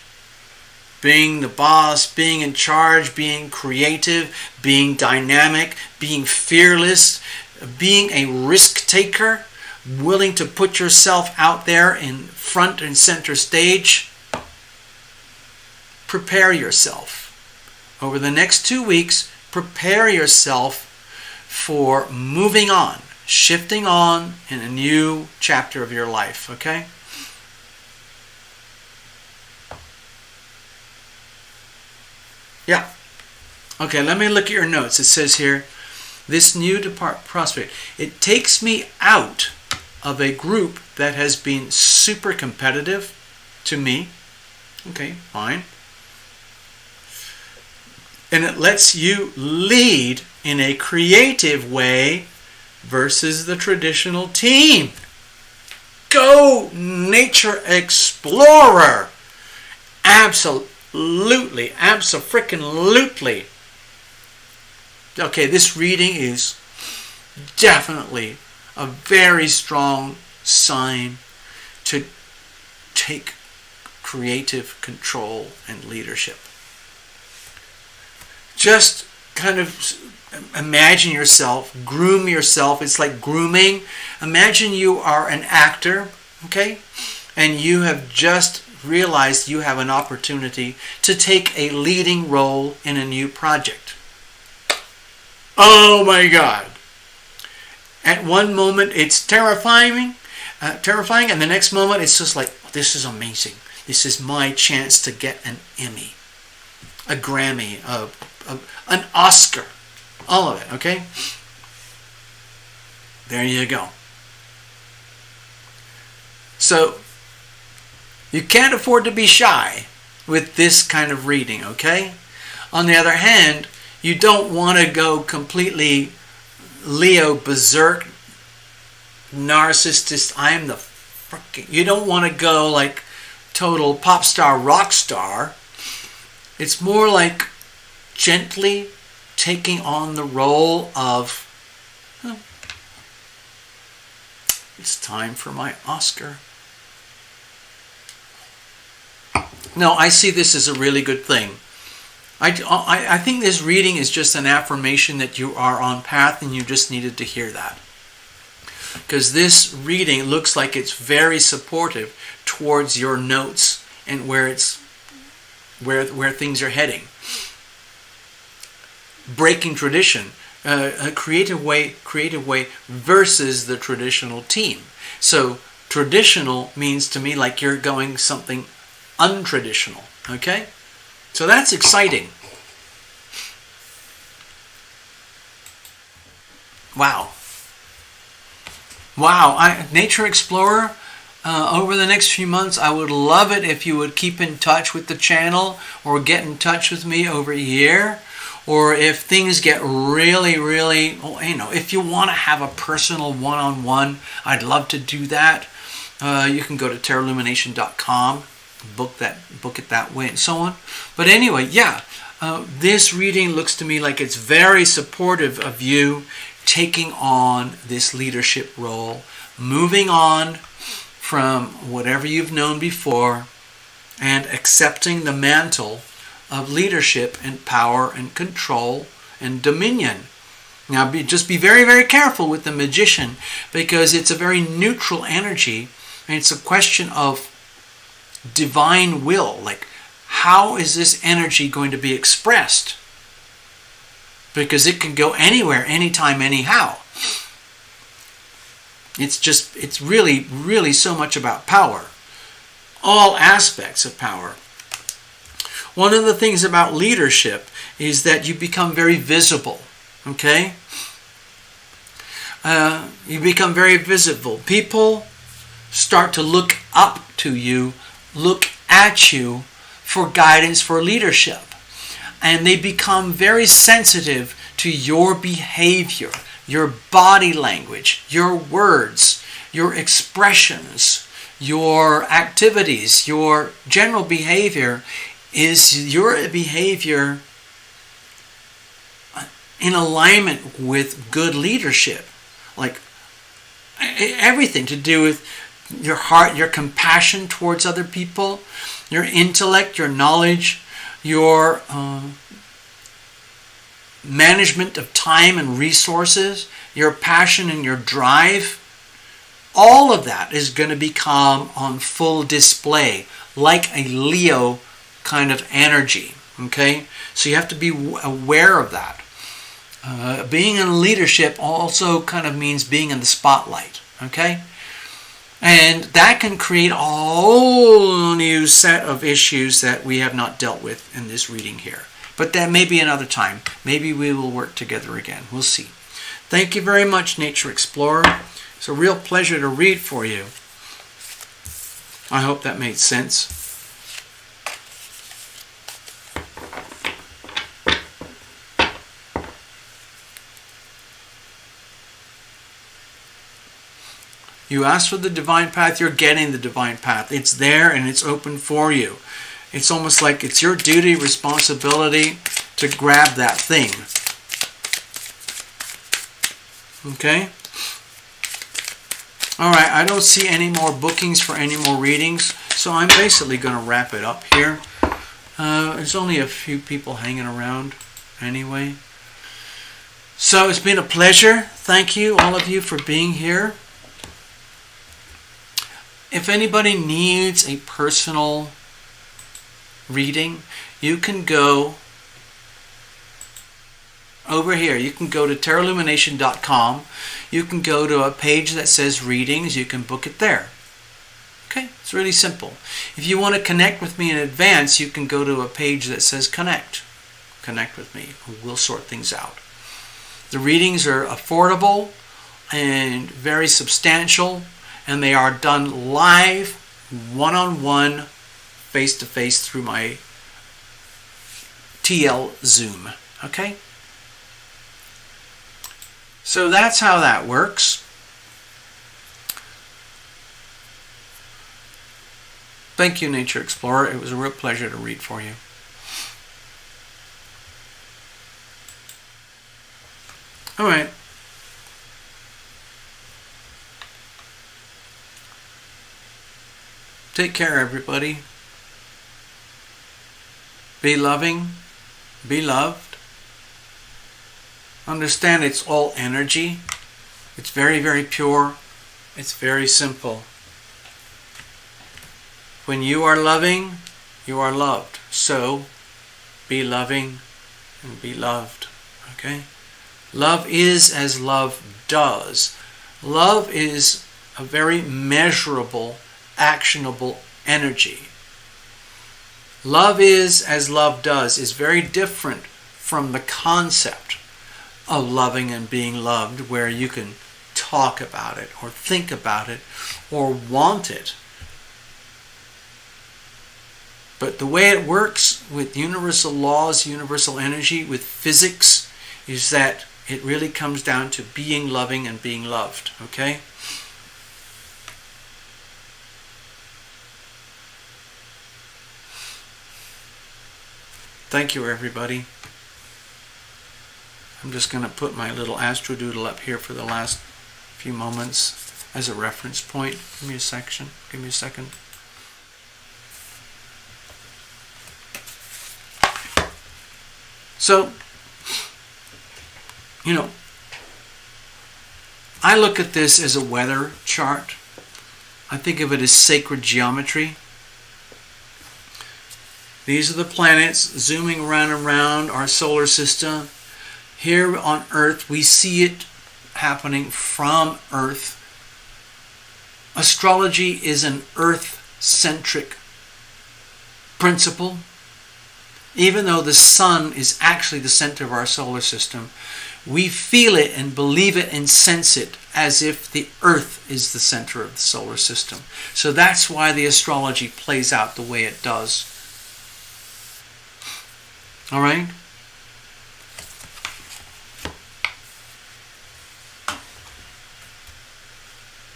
being the boss, being in charge, being creative, being dynamic, being fearless, being a risk taker, willing to put yourself out there in front and center stage. Prepare yourself. Over the next 2 weeks, prepare yourself for moving on, shifting on in a new chapter of your life, okay? Yeah. Okay, let me look at your notes. It says here, this new prospect, it takes me out of a group that has been super competitive to me. Okay, fine. And it lets you lead in a creative way versus the traditional team. Go, Nature Explorer! Absolutely, abso-frickin-lutely. Okay, this reading is definitely a very strong sign to take creative control and leadership. Just kind of imagine yourself, groom yourself. It's like grooming. Imagine you are an actor, okay? and you have just realized you have an opportunity to take a leading role in a new project. Oh my God. At one moment it's terrifying, and the next moment it's just like, this is amazing. This is my chance to get an Emmy, a Grammy, an Oscar, all of it, okay? There you go. So, you can't afford to be shy with this kind of reading, okay? On the other hand, you don't want to go completely Leo berserk, narcissist, you don't want to go like total pop star, rock star. It's more like gently taking on the role of, it's time for my Oscar. No, I see this as a really good thing. I think this reading is just an affirmation that you are on path, and you just needed to hear that. Because this reading looks like it's very supportive towards your notes and where things are heading. Breaking tradition, a creative way versus the traditional team. So traditional means to me like you're going something untraditional, okay? So that's exciting. Wow. Nature Explorer, over the next few months, I would love it if you would keep in touch with the channel or get in touch with me over here. Or if things get really, if you want to have a personal one-on-one, I'd love to do that. You can go to terralumination.com, book it that way, and so on. But anyway, this reading looks to me like it's very supportive of you taking on this leadership role, moving on from whatever you've known before, and accepting the mantle of leadership and power and control and dominion. Now, just be very, very careful with the magician, because it's a very neutral energy, and it's a question of divine will. Like, how is this energy going to be expressed? Because it can go anywhere, anytime, anyhow. It's really, really so much about power. All aspects of power. One of the things about leadership is that you become very visible. Okay? You become very visible. People start to look up to you, look at you for guidance, for leadership. And they become very sensitive to your behavior, your body language, your words, your expressions, your activities, your general behavior. Is your behavior in alignment with good leadership? Like everything to do with your heart, your compassion towards other people, your intellect, your knowledge, your management of time and resources, your passion and your drive. All of that is going to become on full display, like a Leo kind of energy. Okay? So you have to be aware of that. Being in leadership also kind of means being in the spotlight. Okay? And that can create a whole new set of issues that we have not dealt with in this reading here. But that may be another time. Maybe we will work together again. We'll see. Thank you very much, Nature Explorer. It's a real pleasure to read for you. I hope that made sense. You ask for the divine path, you're getting the divine path. It's there and it's open for you. It's almost like it's your duty, responsibility to grab that thing. Okay? Alright, I don't see any more bookings for any more readings, so I'm basically going to wrap it up here. There's only a few people hanging around anyway. So it's been a pleasure. Thank you, all of you, for being here. If anybody needs a personal reading, you can go over here. You can go to terralumination.com. You can go to a page that says readings. You can book it there. Okay, it's really simple. If you want to connect with me in advance, you can go to a page that says connect. Connect with me. We'll sort things out. The readings are affordable and very substantial, and they are done live, one-on-one, face-to-face through my TL Zoom. Okay? So that's how that works. Thank you, Nature Explorer. It was a real pleasure to read for you. All right. Take care, everybody. Be loving. Be loved. Understand it's all energy. It's very, very pure. It's very simple. When you are loving, you are loved. So, be loving and be loved. Okay? Love is as love does. Love is a very measurable, actionable energy. Love is as love does is very different from the concept of loving and being loved, where you can talk about it or think about it or want it. But the way it works with universal laws, universal energy, with physics, is that it really comes down to being loving and being loved. Okay? Thank you, everybody. I'm just going to put my little astrodoodle up here for the last few moments as a reference point. Give me a section. Give me a second. So, you know, I look at this as a weather chart. I think of it as sacred geometry. These are the planets zooming around and around our solar system. Here on Earth, we see it happening from Earth. Astrology is an Earth-centric principle. Even though the sun is actually the center of our solar system, we feel it and believe it and sense it as if the Earth is the center of the solar system. So that's why the astrology plays out the way it does. All right?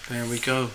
There we go.